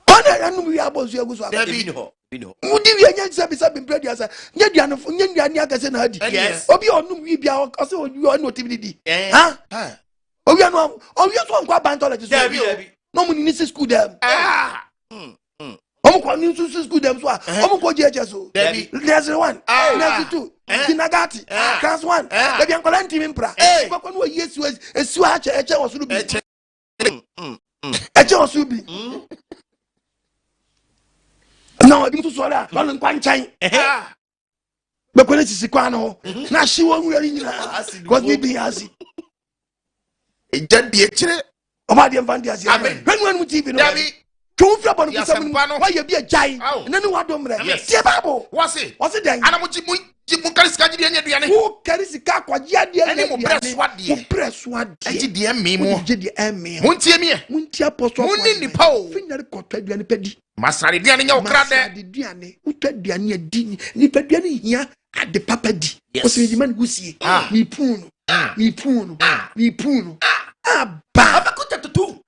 Ona anu we abozu eguso aba. Debbie no. Bino. Mudi we nya bisa bread yasa. Nya diane fo nya diane akase na adi. Yes. Obi onum wi bia o se owi onu otimi di. Ha? Owi anu owi so nkwa bantology so. Debbie. No mu ni school dem. Omo kwa ni school dem so a. Omo kwa jeje so. Debbie. Lesson 1, lesson 2. Kinagati, class 1. Debbie ankola ntimi mpra. Kwa no yesu esu eche osuru bi. Eche osuru bi. No, bi to so da, no nkwa nchan. Be ko ne sisi kwa no. Na hye wo nwuri nyina. Cause me be asi. Eja die kire. Oba de mfandi asi. Amen. Hwenu anu TV no. Debbie. Tun fi abon ko sam. Wa ye bi ajai. Na ne wa domre. Tie Bible. Wase den. ana mo ji mu karisika ji die enya duane. Wo karisika kwaji ade enya. Ene mo breso ade. Mo breso ade. Agi die emi mo. Ji die emi. Montie mi e. Muntie apostle. Muni nipa o. Finyare kotwa duane pedi. Masare duane nya okra de. Masare duane. Utwa duane adi. Nipa duane hia ade papa di. O se di man gusie. Mi punu. Aba. Habakkuk chapter 2.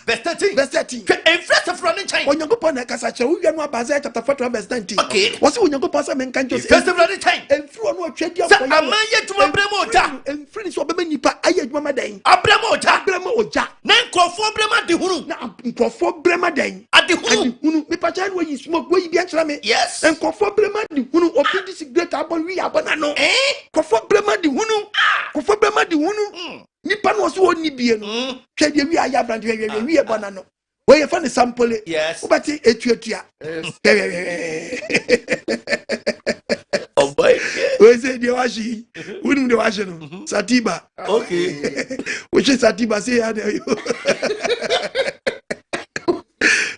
Verse 13. Verse 13. Enfrasa from in China. Onyankopon na kasa che wo no Isaiah chapter 41 verse 19. Okay. Wo se onyankopon sa men kan Joseph. First of all, China. Enfri ono atwadi Sa amanye tuma bremo oja. Enfri so obema nipa aye adwuma madan. Abremo oja. Na nkrofo brema de hunu. Na nkrofo brema dan. Ade hunu. Me pa chan wo yi smoke wo yi bia kira me. Yes. Nkrofo brema de hunu obi cigarette abon wi abona no. Nkrofo brema de hunu. Nkrofo brema de hunu. Nipa no so oni bie no. Hwe de wi aya brand wi ebona no. Where you find the sample? Yes. Ubati etuatua. Oh boy. We say the washi. We know the washi no. Satiba. Okay. Which is Satiba say how there you.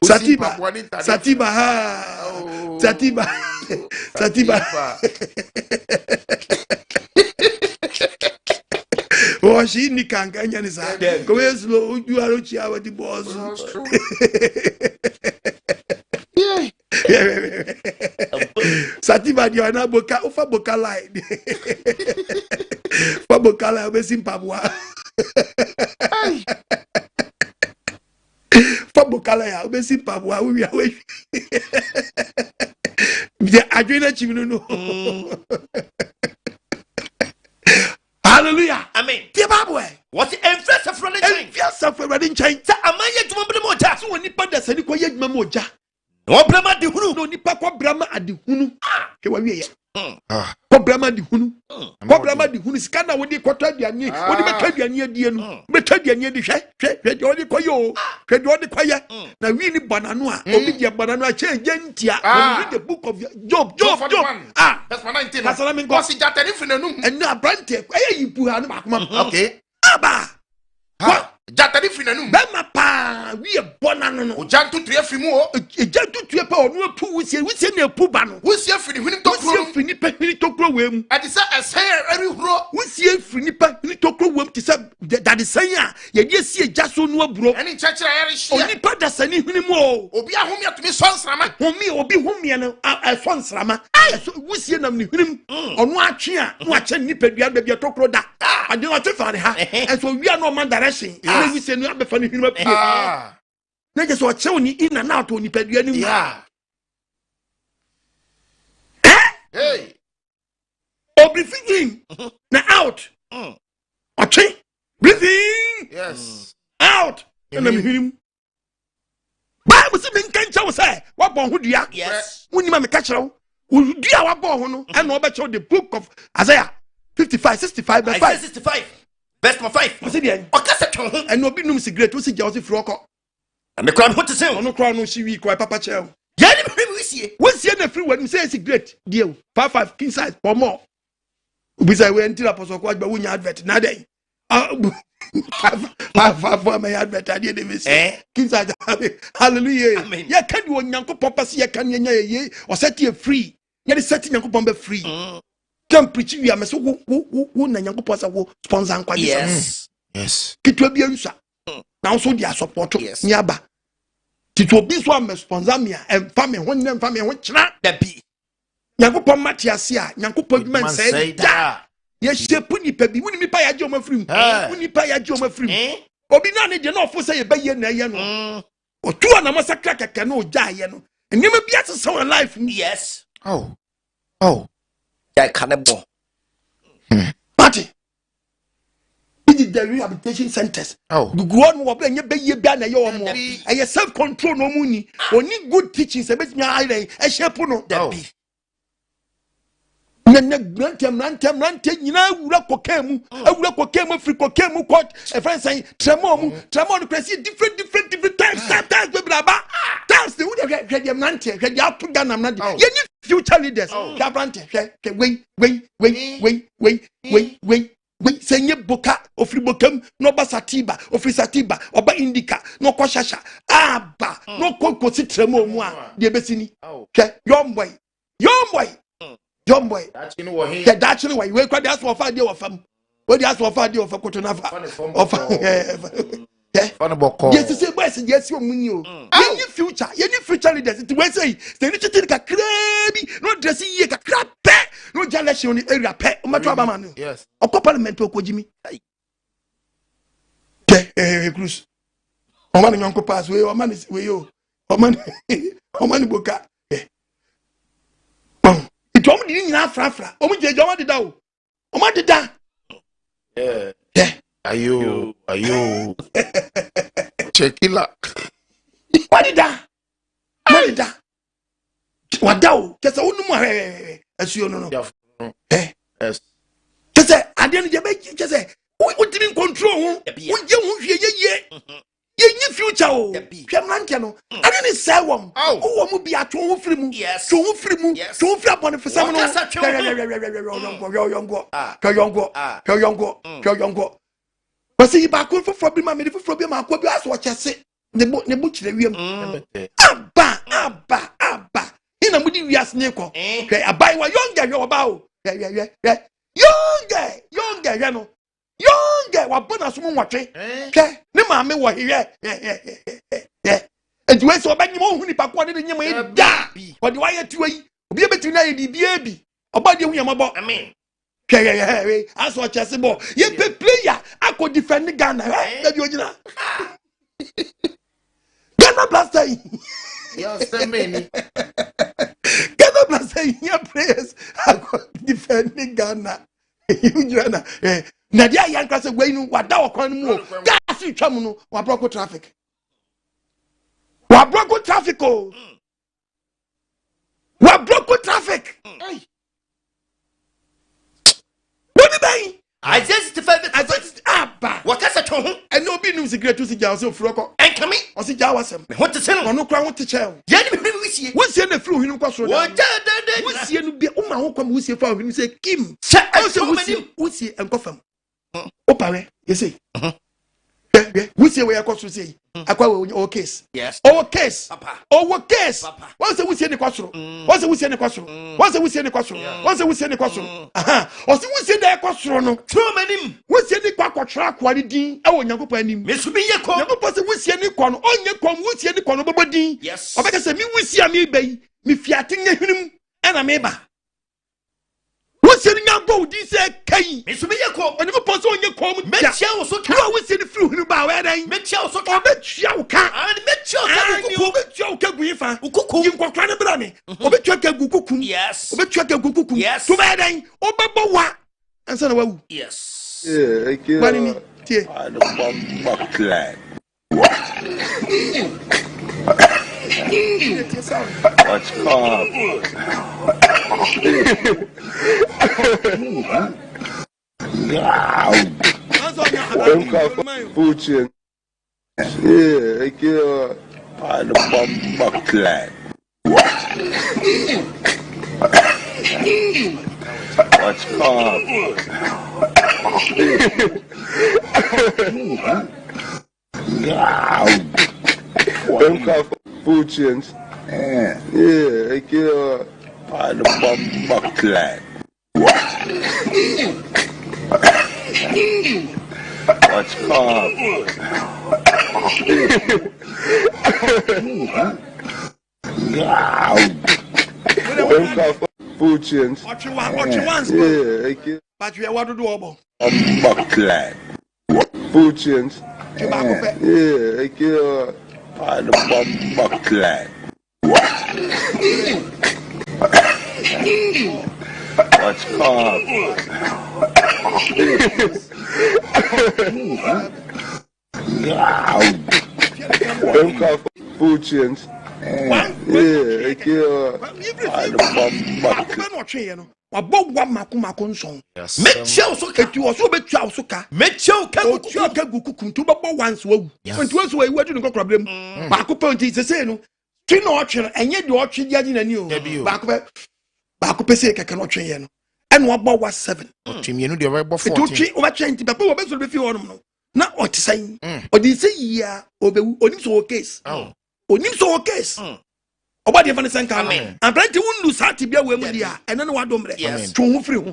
Satiba. Satiba ha. Satiba. Satiba. Oh, she ni kanganya ni sa. Ko slow you are chi awa di boss. Satiba di ana boka ufa boka line. Fa boka line be simpabwa. Fa boka line ya be simpabwa we we. Bi adwena chimino no. Hallelujah. Amen. Tie Bible what enforce a friend and yes of a wedding chain amaya to moja so when nipa da sani ko ye dwuma moja no brama de hunu no nipa ko brama ade hunu ke wa wiye ko brama de hunu ko brama de hunu sika na wodi kwata aduane wodi beka aduane adie no beka aduane di hwe de wodi koye o hwe de wodi koye na wi ni banano a obi de banano a che gentia read the book of Job that's my 19 kasala min ko si jatari finanum and na brante ayi yipu ha no makoma okay aba jatari finanum bema pa wi e bonano no ojantu tue fimu o ejantu tue pa onu apu wusie na apu ba no wusie fini hini tokro wusie fini pa hini tokro wem ade se ese eri huro wusie fini pa hini tokro wem ti se that is saying ye die sie jaso no aburo eni chechira eri hia oni pa da sani hini mo obi ahome atumi sonsrama homi obi homi no sonsrama wusie nam ni hini onu atwe a no ache nipadua da bia tokro da ade wa tefa ne ha enso wi no man direction na wusie no abefa ni hini ma pie na je so ache oni ina na to nipadua ni mu hey breathe in na out okay breathe in yes out na me hirim Bible say men kan chawo say wa bon ho dua yes woni ma me ka kire wo dua wa bon ho no e na oba chew the book of Isaiah 55 65 verse 5 65 verse 5 o se dia okasa twen ho e no bi num cigarette o se ja o se fro ko me kram ho te se ono kra no shi wi ko papa chew ya ni me wisie wosie na free wani say cigarette deal 55 king size for more we say we ntira poso ko agba wunya advert na dey for my advert ade dey me say king size hallelujah ya kan di onyankopon pese ya kan nya ye o set you free ya dey set nyankopon be free can preach we am so wo na nyankopon sa wo sponsor nkwa yes kitwa bi ansa na so dia support ni aba tito bi so am sponsor me em fa me ho nem fa me ho kira da bi nyankopon matiase a nyankopon man say da ye shepu nipa bi woni nipa ya je o mafrim woni nipa ya je o mafrim obi na ne je na ofo say ye baye na ye no otu na masakra keke na oja ye no enema bi asesa on life yes ya kanebo party the rehabilitation centers gugu no wo bla nye baye bia na ye o mo e self control no mu ni oni good teaching se betimi ayi e shepu no da bi na grante nyina wura kokemu awura kokemu free kokemu court a friend saying tremor no crazy different times we braba times the would get them nante get ya put down am nante you need future leaders ya brante wait senye boka ofri bokem no basatiba ofri satiba oba indica no kwashasha aba no kokosi tremor mu a de besini hwe young boy that's you know what he that's why we quite ask for father of fam what ask for father of kotonafa of fun boko yes say boys yes you muni o any future leaders it we say they need to take a crazy no dress ye ka krape no jealousy on area pe o matwa ba man yes o parliament o kojimi cruise o man nyanko pass we o man boka Tom di nyina frafra o mu jeje o ma deda o ma deda ayo chekila ma deda wada o kese onum asuo no yes kese ade no je be kese o timi control ho o je ho hwie ye nyi future o hwem nanke no ade ni say wom wo mu bi atwo ho firi mu two ho firi abone fesam no yongo basi ba ko foforo bi ma me foforo bi ma ko bi aso chese ne bu kire wiem aba ina mu di wiase ne ko hwe abai wa yonga hwe oba o yonga hwe no yonga wa bona so mu nwotwe hwe ne ma me wo hwe ejuwe so ba nyimo hu nipa ko de nyimo e da o de wa ye tuwa yi obi e betu na ye bibia bi oba de hu yamabo amen hwe aso chese bo ye pe player akọ defend Ghana na bi ogina Ghana blaster yo semeni Ghana blaster here players akọ defend Ghana you Ghana na dia yan kra se wei no wada okwan mu o gas twam no wa block traffic wa block traffic o wa block traffic hey what be bang Isaiah 65 aba wakasa to ho ene obi nim secret to si ja o se ofuro ko enkame o si ja wasem what to say no no kra wo te che o ye ni me wisie wusie na firi hinu kwa soro wo da da wusie no bi o ma ho kwa wusie fa hinu se kim se o se wusie enkofam o pawe you see wusie we yakosoro sei akwa we o case yes o case papa o case wọ́n ṣe wusie ni kwasoro wọ́n ṣe wusie ni kwasoro wọ́n ṣe wusie ni kwasoro wọ́n ṣe wusie ni kwasoro aha o se wusie da kwasoro no true manim wusie ni kwa kwatra kwa ni din e wo nyankopɔ anim me so bi ye ko nyankopɔ se wusie ni kwa no onye kwa wusie ni kwa no bobo din yes obeka se mi wusie mi bayi mi fiate nya hwenum ana me ba wusie ni nyambo di se kai me so bi ye ko oni ko so onye kwa mu me tia tia wo so ka wo wusie ni firi hwenum ba wa dan me tia wo so ka obetua wo ka and me tia wo ka ni obetua wo ka gu ifa ukuku yin kwakwa ne bra me obetua ka gu kukum yes obetua ka gu kukum yes to ba dan obebo wa ansa na wawu yes yeah okay wani ni tie the bomb clan what's called Putin. Yeah, I kill the bomb clan. What's called Putin. Yeah, I kill the bomb clan. What's called Putin. Yeah, I kill but we what do obo clan. Putin. Yeah, I kill the bomb clan. What's called Putin. Yeah, I kill the bomb. wabɔ wa mako nson me tia wo so ka etu oso betua wo so ka me tia wo ka otua ka gu kukuntu bɛbɔ wanso awu ntu oso awu adu nkɔ problem baako pɛ nti sese no ti na ɔtwe no enye de ɔtwe di agi nani o baako pɛ se keke no ɔtwe ye no ɛna wabɔ wa 7 twemienu de ɔbɛbɔ 14 etu twe ɔbɛtwe nti bɛbɔ wɔbɛso bɛfi hɔ no na ɔte sɛn ɔde sɛ yia obewu onim so case onim so case obadi fane sanka no ambrante wonu saati bia we mu dia ene ne wadomre twon free ho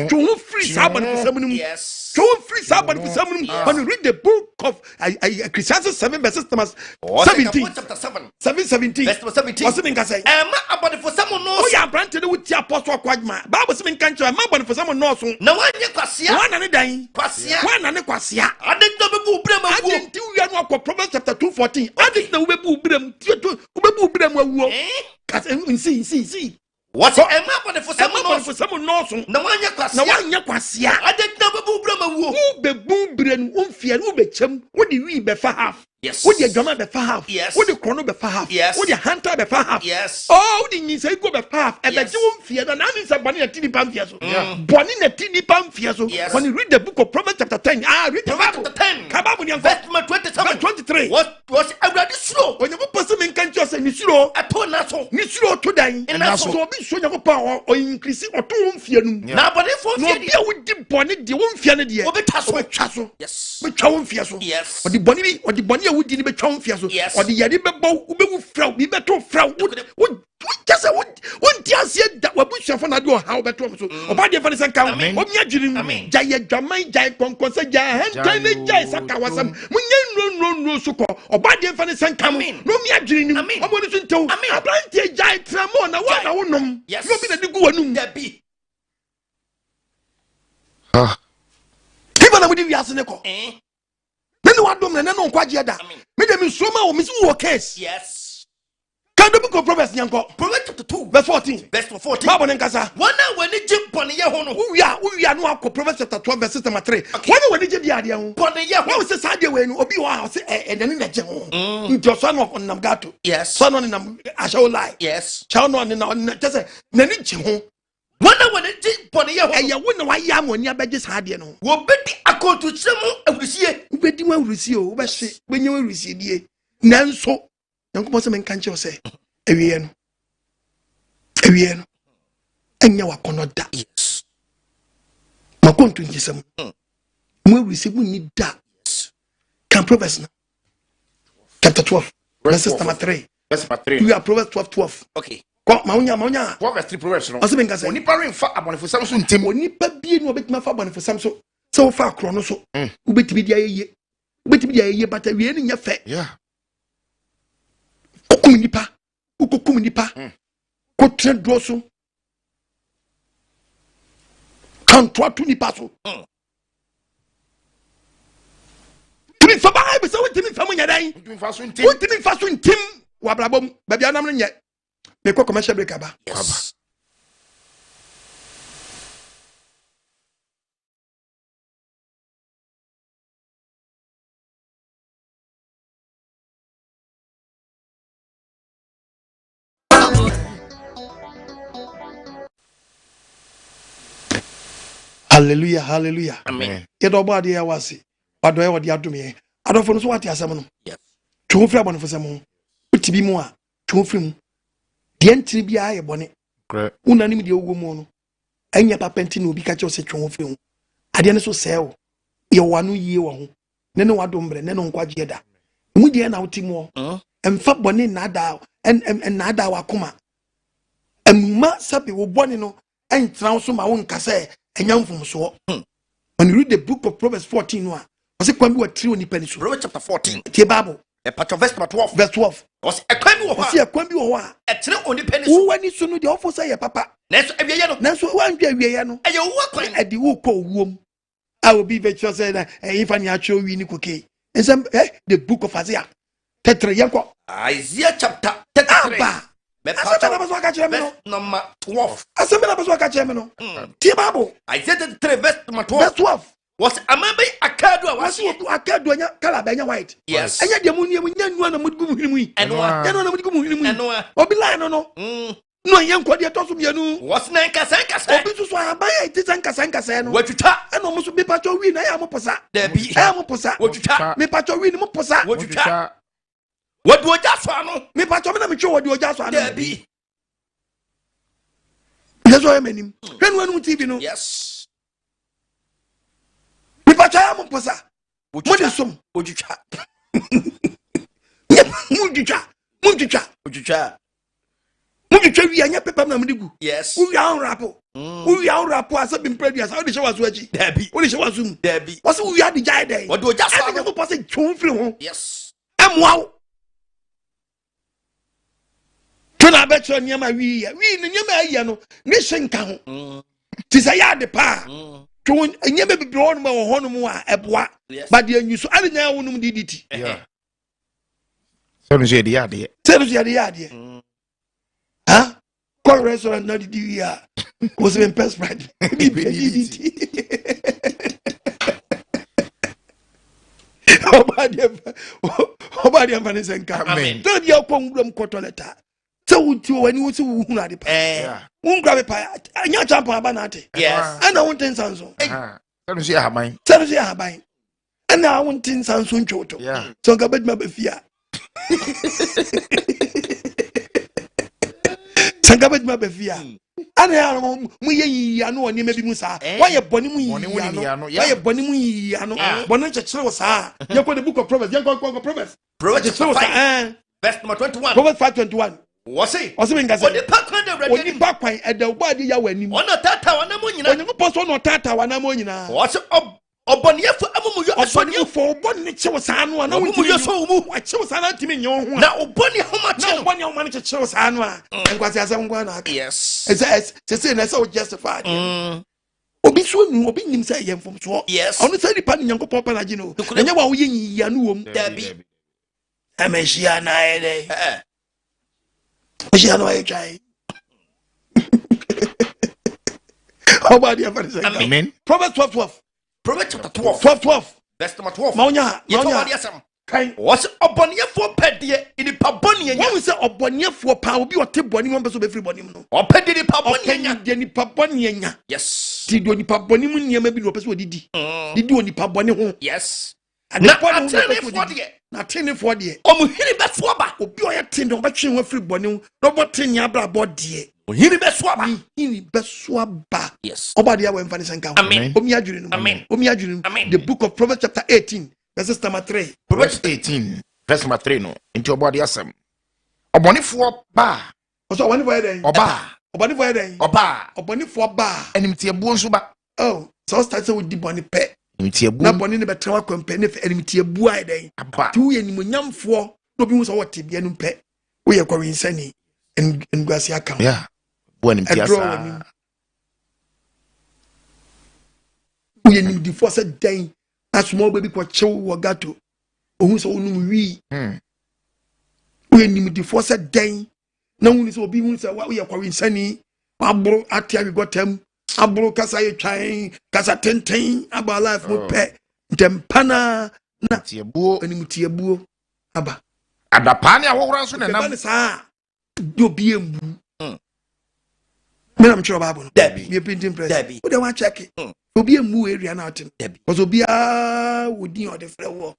twon free sabon fisam no twon free sabon fisam no when you read the book of Ecclesiastes 7 verses 17 chapter 7 7:17 verse 17 what's mean ka say ma abode fisam no o ya ambrante ne wuti apostle kwagma bible se mean kan kire ma abode fisam no so na wanye kwasia wana ne dan kwasia wana ne kwasia ade do bebu brema wo ade ti wi anu akọ Proverbs chapter 2:14 ade na wo bebu brem wo bebu brem awuo see what am I for the for some no na wanya kwasia ade na bebu brema wo wo bebu brem wo mfia wo bechem wo di wi be fa half yes wo di adwama be fa half yes wo di krono be fa half yes wo di hunter be fa half yes oh wo di nyisa go be fa half e be je wo mfia na me say boni na tini pam fia so boni na tini pam fia so when you read the book of Proverbs chapter 10 read the Bible chapter 10 kababu ni verse 23 what was already slow when you person men kan just say ni suro ato na so ni suro to dan na so obi so nyako pa o increase oto wo mfia num na boni fo no bia wo di boni de wo mfia ne de obetwa so yes betwa wo mfia so yes odi boni a wo di ni betwa wo mfia so odi yade bebo wo bewu fraw bi beto fraw wo just say wo di asie da wo busuafo na de o ha wo beto so oba de fa ne sanka o mi adwirim jaye dwaman jaye konkonsa jaye hentan ne jaye saka wasam munye no so ko oba de fa ne sanka mo no mi adwirim omo ne so ntew abrantie jaye tramo na wa na wo nom no bi na di gu wanum da bi kiba na mo di wiase ne ko me no wadom na no nkwaje da me de me soma wo me si wo case yes Can the book of Proverbs yanko? Proverbs chapter 2 verse 14. verse 14. Bible nkasa. One when it jump on ye ho no. We are no akọ Proverbs chapter 12 verse 3. When it je ade ho. Pon ye ho. When we say sade we no obi wa say enani na je ho. Nti so no nam gato. Yes. So no nam ashawo lie. Yes. Chow no na just say nani je ho. One when it jump on ye ho. Eye wo na wa ya mo ni abeje sade no. Wo bedi akotu chemu awusie. Ubedi wa awusie o, wo be hye, benye wa awusie die. Nanso Yankopɔn sɛ menka nkyɛw sɛ awie no ɛnyɛ wakɔnɔ da. Yes. Makonto ngyesɛm mo awusie mu ni da. Can Proverbs no chapter 12 verse 3. Verse 3. We are Proverbs 12. Okay. Ko maunya 12 verse 3 Proverbs no. ɔsɛ menka sɛ Onipa remfa abonefosam so ntem. onipa bie no obetuma fa bɔnefosam so sɛ wo fa akorɔ no so wobetumi di ayeye but awie no nyɛ fɛ. Yeah. Kukum nipa ko tre do so kan to atu nipa so timi fa ba be se wotimi fa mo nyadan wotimi fa so ntim wa brabom ba bia nam no nye me ko commercial break aba. Yes. Hallelujah. Amen. Ye do ba de ya wase. Ba do ye wo de adom ye. Adofo no so wate asem no. Yes. Two free abonefo sem. Utibi mu a, two free mu. De ntiri bia ye bone. Correct. Unanim de owo mu no. Anya papenti no obi ka che o se two free mu. Ade ne so sell. Ye wanu yie wo ho. Ne ne wadom bre, ne no nkwaje da. Mu de na utimu o. Emfa bone na da en na da wakoma. Emma sabi wo bone no entra so ma wo nkase enyamfum so. When you read the book of Proverbs 14 no, was it kwambi wa tri oni pani so. Proverbs chapter 14. The Bible. A part of verse 12. Verse 12. Was a kwambi wo Was a kwambi wo a. A tre oni pani so. Wo wani so no de ofo say papa. Nanso awiye no. Nanso wan dwa awiye no. Eye wo kwan. E di wo ko wuom. I will be virtuous say na if ani acho wi ni koke. Ensem the book of Isaiah. Tetre yanko. Isaiah chapter 33. Aba. Verse number 12. Asembele baso aka cheme no. The Bible. Isaiah 33 verse number 12. Verse 12. Was a man by akadu a Was you akadu anya kala benya white. Yes. Anya de mu nya na mudu mu hinimu yi. Eno na mudu mu hinimu yi. Eno Obi line no. No yen kwade to so mienu. Was na nkasa. Obi so abaya iti sanka no. Watwitwa. Eno mo so bi pacho wi na ya mo posa. Dabi. Ya mo posa. Watwitwa. Me pacho wi ni mo posa. Watwitwa. Wadu oja so ano. Me pacho me na me twe wadu oja so ano. Dabi. Yeso emenim. Hwenu TV no. Yes. Me pacho ya mo posa. Mo de som. Watwitwa. Watwitwa. Mujitwa wi anya pepa na mdigu. Yes. Wi an rapo. Wi an rapo asa bi mpredias. How de she waso achi? Dabi. Wo de she waso mu. Dabi. Wase wi adi jai dey. Wadu oja so ano. Mo pose twon firi ho. Yes. Emwa. Tuna betro niam wi ya. Wi ne niam ayi no. Ne hyenka ho. Ti say ya de pa. Twon niam bibiri ho no ma ho no mu a eboa. Ba de anyu so ani nya wo no mu diditi. Yeah. So no je de ade. Tell us ya de. Huh? Call restaurant not the DVR. Was even pest pride. Obadi amfani senka. Amen. Don't you come from Cotoleta? So would you when you see who had the pie? Won't grab a pie. And your champ abanate. Yes. And I want 10 Sanson. So no je ha man. Tell us ya buying. And now I want 10 Sanson Choto. Yeah. So Gabet Mabefia. Sangabet mabefia ana mu ye anu oni mebi musa why ye boni mu yi anu why ye boni mu yi anu boni chechire wo sa ye ko the book of Proverbs ye ko Proverbs Proverbs 5 verse number 21 Proverbs 5:21 wose me ngase oni pakwan de brade oni bakwan ede ogbadi ya wanim ona tata wana mo nyina oni poso no tata wana mo nyina wose oboniyefo amumu yo asoni fo oboni chewo sa anu na wo yo so mu wa chewo sa na timi nyo ho na oboni homa che na oboni homa ne chewo sa anu a enkwase asem ngwa na aka yes say na say justified obi so nu obi nim say yemfom so yes onu say dipa nyankopon pa na gi no enye wa wo ye yiya no wom dabi ameshia na ele She ano ay try. How about the Father say? Amen. Proverbs 12:12. Proverbs chapter 12. 12:12. Verse number 12. Maunya. Kind. Was oboniefo pedie in paboni When we say oboniefo pa obi ote boni mo beso be free boni no. Opedi ni paboni nya. De ni paboni nya. Yes. Ti do ni paboni mu niam bi no beso odidi. Didi oni paboni ho. Yes. Na atene fo de. Omuhiri befo ba. Obi o ye tene o be twe ho free boni no. No bo tene abra bo de. Ohiri beso ba. Hiri beso ba. Yes. Oba de we mfa ni senka. Amen. Omi adwiri no. Amen. Omi adwiri no. The book of Proverbs chapter 18 verse number 3. Proverbs 18 verse number 3 no. Into obody asem. Obonifo ba. Oso wani fo eden. Oba. Obonifo eden. Oba. Obonifo ba. Enimtie buo nso ba. Oh, so start say we di boni pe. Enimtie buo. Na boni ne betra kwampe ne fe enimtie bua eden. Aba. Ti wo ye nimonyamfo no bi hu so wote bia no pe. Wo ye kwa winsani ngwasi aka. Yeah. Buo enimtie asa. Wo ye nimdifo se den. Na small baby kwa chew wo gato. Ohun so onum wi. We nim di force den na hunu so obi hunu se wa ye kwa winsani abro atia we gotam abro kasa ye twan kasa tenten aba life mo pe ntempana na tiebuo anim tiebuo aba adapane ahowra nso nenam sa do bi embu me nam chiro bible no be printing press wo de wa check obi embu area na atin because obi a wodi o de frɛ wo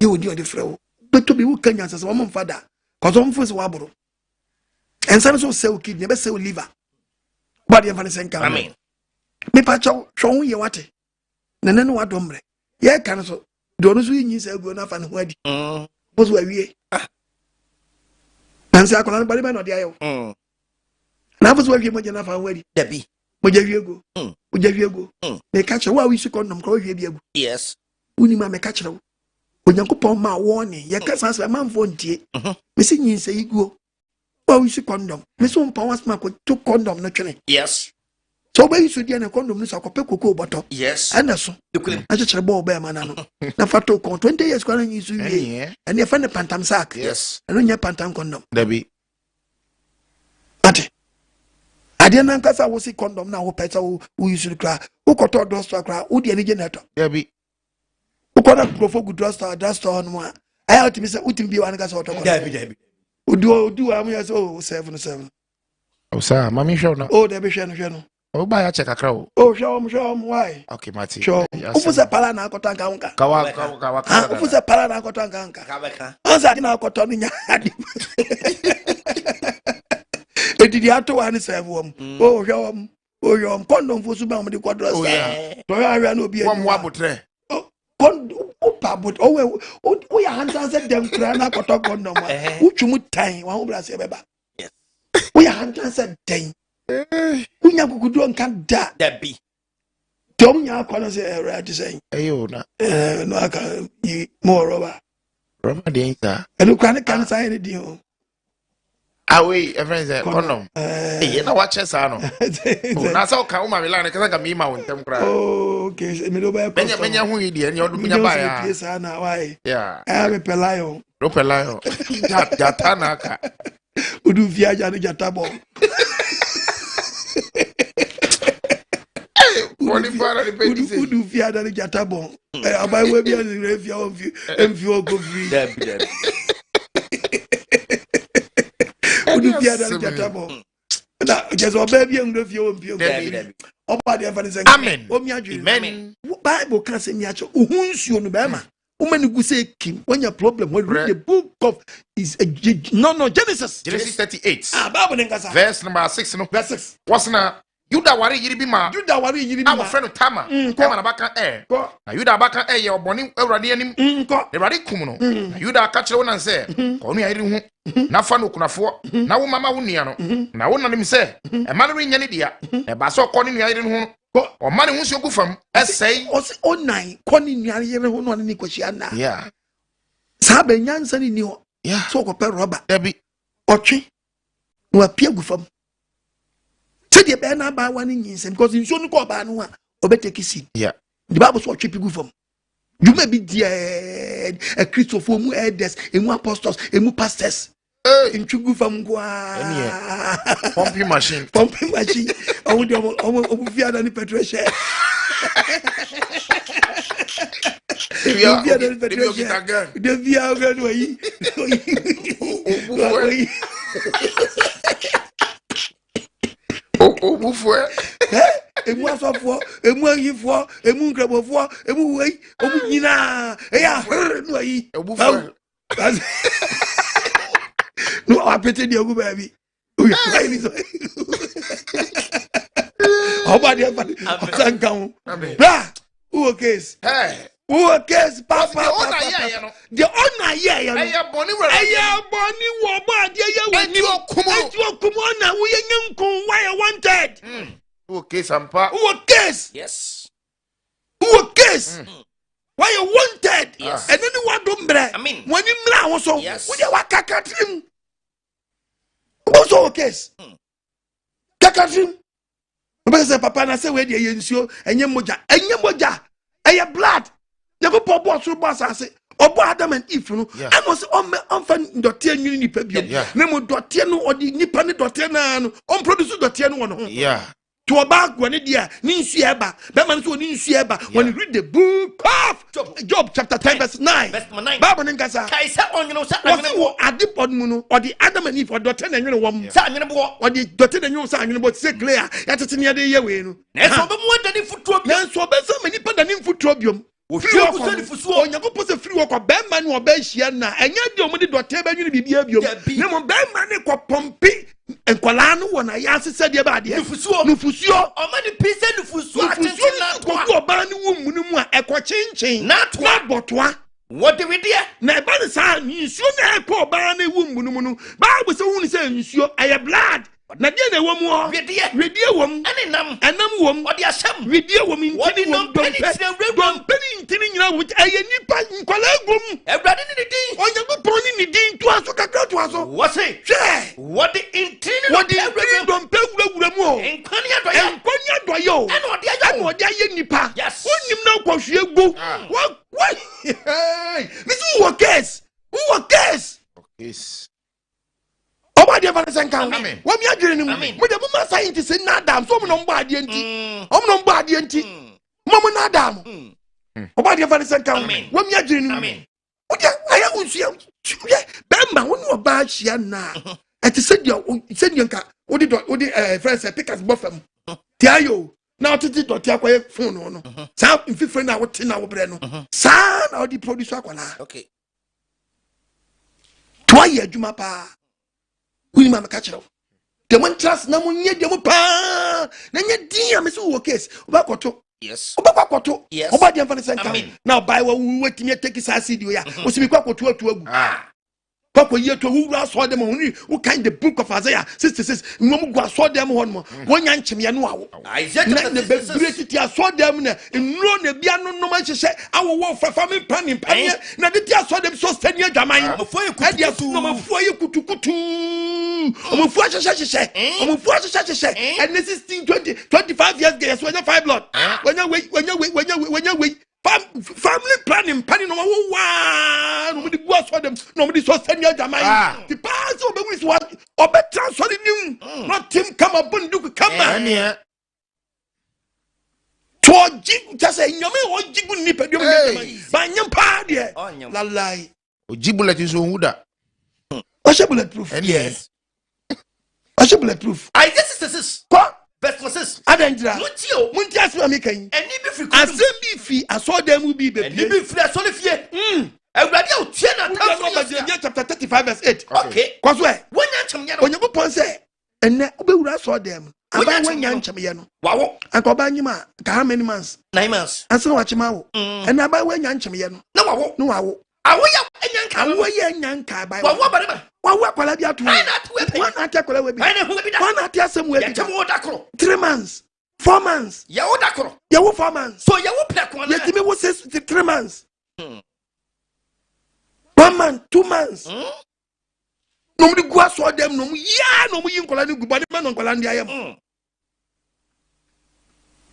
you would do the flow. But to be who can answer one father, because one first wabro. And some so sell kid, never sell liver. But the Vanessa I mean, me pacho, show you what it. None what dombre. Yeah, can so. Don't you say go enough and wedding. Was where we and say I can't believe not the aisle. Now was where you much enough and wedding. Debbie. Would you go? Would you go? They catch a while we should condom call you. Yes. Unima me catch her. Onyankopon ma warning ye ka sanse manfo ntie me se nyin se iguo ba wi su condom me so mpa wasma ko to condom no twene yes so ba yisu dia na condom no so akopɛ koko boto yes ana so a chechere bo ba ma na no na fato kon 20 years kwa nyin su wie ene fa ne pantam sack yes eno nya pantam condom dabi ate ade na nkasa wo si condom na wo pɛta wo yisu kra wo koto do sto kra wo de ne generator dabi ukona profo drugstore no a aya otimi se utimi bi wan ka se otoko dabi odu am ya so 77 o sa mami show na o de be hwe no o ba ya check akra o show why okay mati show ufu se pala na akota nka nka kawa ufu se pala na akota nka nka kabeka anza na akota no nya adi edidi ato wan se wom o show condom fu su ba mo de kwadro sa to ya ria na obi wom wabotre but we are hands them crying out to condom. Which you time one bra say beba. Yes. We are hands them. We nya kukudu nka da. Debi. Dom nya kwano say right say. Ayo na. No aka more rubber. Rubber dey nka. Enu kwan kan say anything o. Away, everyone say condom. Eh, na watch sa no. Na sa o ka o ma mila na kasa ka mi ma won tem kra. Okay, me do ba ko. Menya hu yi de, nya odu menya ba ya. Yes, na why? Yeah. Me pelayo. Ro pelayo. Jata na ka. Udu viaja no jata bo. Woni fara ni pe dise. Udu viaja no jata bo. Abai we bia ni refia on envio go free. Debi. Udu viaja no jata bo. Na just obaby enrefia on pio. Debi. Oba de fa ni say amen omi adwene amen bible can say mi acho ohun nsuo no be ma umani gu say kim when your problem when read the book of is Genesis 38 bible ngasa verse number 6 no verse 6 wasna Yuda wari yiri bi ma our friend Tama na baka na Yuda baka ye oboni awrade anim awrade kum no na Yuda ka kire wona se ko no yiri hu na fa no kunafo na wo mama wo nia no na wo nanim se e ma no nya ne dia e ba so ko ne nia yiri hu o ma ne hu so gu fam esei o se onan ko ne nia yiri hu no ne kwahia na yeah sa ba nyansa ni ni ho yeah so ko pe roba dabi otwe wa pia gu fam the be na ba one yin because in so no ko ba no a obeteki seed yeah the bible so twipi gu fam You may be dead a Christopher mu elders, emu apostles, emu pastors. In Chugu from pumping machine. Pumping machine. I would fear than the petrol share. The via emu asofo emu ayifo emu nkrabofo emu wei omu nyina eya no ayi Obufo no apete de ogu baby oya why so oba de fa sankan bra who case who case papa the honor here you know eya boni wo ba de ye wani okumo na wo ye nyankun why wanted. Who case ampa? Who case? Yes. Who case? Why you wanted? Yes. And then you want to bre. I mean, when you mla also, yes. when you waka katrim. Also a case. Kakatrim. Because papa na say we dey yensio, enye moja, eye blood. Never pop boss through boss ase. Obo Adam and Eve no. I must on fan dotie nyi ni pa biom. Na mo dotie no odi nipa ne dotie na no. On produce dotie no no. Yeah. To a bag when it dear, Ninsueba, Beman so Ninsueba, when you read the book of Job chapter 10, verse 9. Baba Ningasa, Kaisa on you know, Adipod Muno, or the Adam and Eve, or the 10 and you know, or the Dotin and you sang about say clear, at a near the year. That's what than if for so many put an infotrobium. Free walk on your put a free walk of Beman or Beshiana, and yet your money do table you be behavior. No Beman ko Pompi. And Colano, when I asked said about the Nufusio, or many pieces of Nufusio, not to a band woman, a quachin, not but one. What do we do? Never son, you should have poor banny woman. But was only saying, I have blood. Nadia woman more, with dear woman, and them woman, what dear some, with dear woman, what did not penny telling you with a nipa in Colagum, everybody in the day, or you go pony in the day to us, to us, what's it? What the intent, what the don't pay the more, and Konya Doyo, and what the nipa, yes, when you know what you go, what, this who a case, yes. Oba de fa sen kan wo mi adwene ni mu mo de mo ma scientist na adam so mo no mba ade enti o mo no mba ade enti mo na adam oba de fa sen kan wo mi adwene ni mu o de aya unsia be ma wo no ba hia na eti se de nka wo de friends pickers bofam ti ayo na otiti doti akoye phone no sa mfifre na wo te na wo bre no sa na wo di produce akwala okay to aye adwuma pa we ma catch it. The one trust na munye de mu pa na nya din am so wo case oba koto yes oba kwakoto yes oba de mfa sen kan now buy we wetimi take sasi ya o si bi kwakoto atu agu Papa ye to who saw them only who kind the book of Isaiah 66 mum go saw them one more one yan chimia no awo Isaiah the great saw them na no na bia no no man hye awo for family planning na de tia saw them so stand adwaman omofuo ye kutukutu omofuo hye and this is 20 25 years guys when 5 blood when you family planning no wa no di go so them no di so send your jamai the pass obe wis what obe transfer nim not him come up and do come to jig just say nyame o jigu ni pedum jamai ba nyam pa de lalai o jibullet is on huda o she bulletproof yes o she bulletproof I this Verse Adendra. Munti asu ameka yin. Eni bi fi asem bi fi asodam bi be. Eni bi fi asodefie. Ewurade o tie na Jeremiah chapter 35 verse 8. Okay. Kwaso e. Wonya nchemye no. Onyekopon se enne obewura asodam. Aba wonya nchemye no. Wawo. Anka oba nyima ka how many months? 9 months. Anse wachema wo. Enne aba wonya nchemye no. Na wawo. No wawo. Awoya enyanka. Awoya enyanka ba. Wawo barema. Wawo akwala bi atu. One akwala we bi. One asem we bi. Yetemo dakoro. 3 months. 4 months. Yawo dakoro. Yawo 4 months. So yawo plekon na. Yetimi wo 3 months. 1 month, 2 months. No mu go aso dem no mu ya no mu yin kola ni guba de no kola ndi ayam.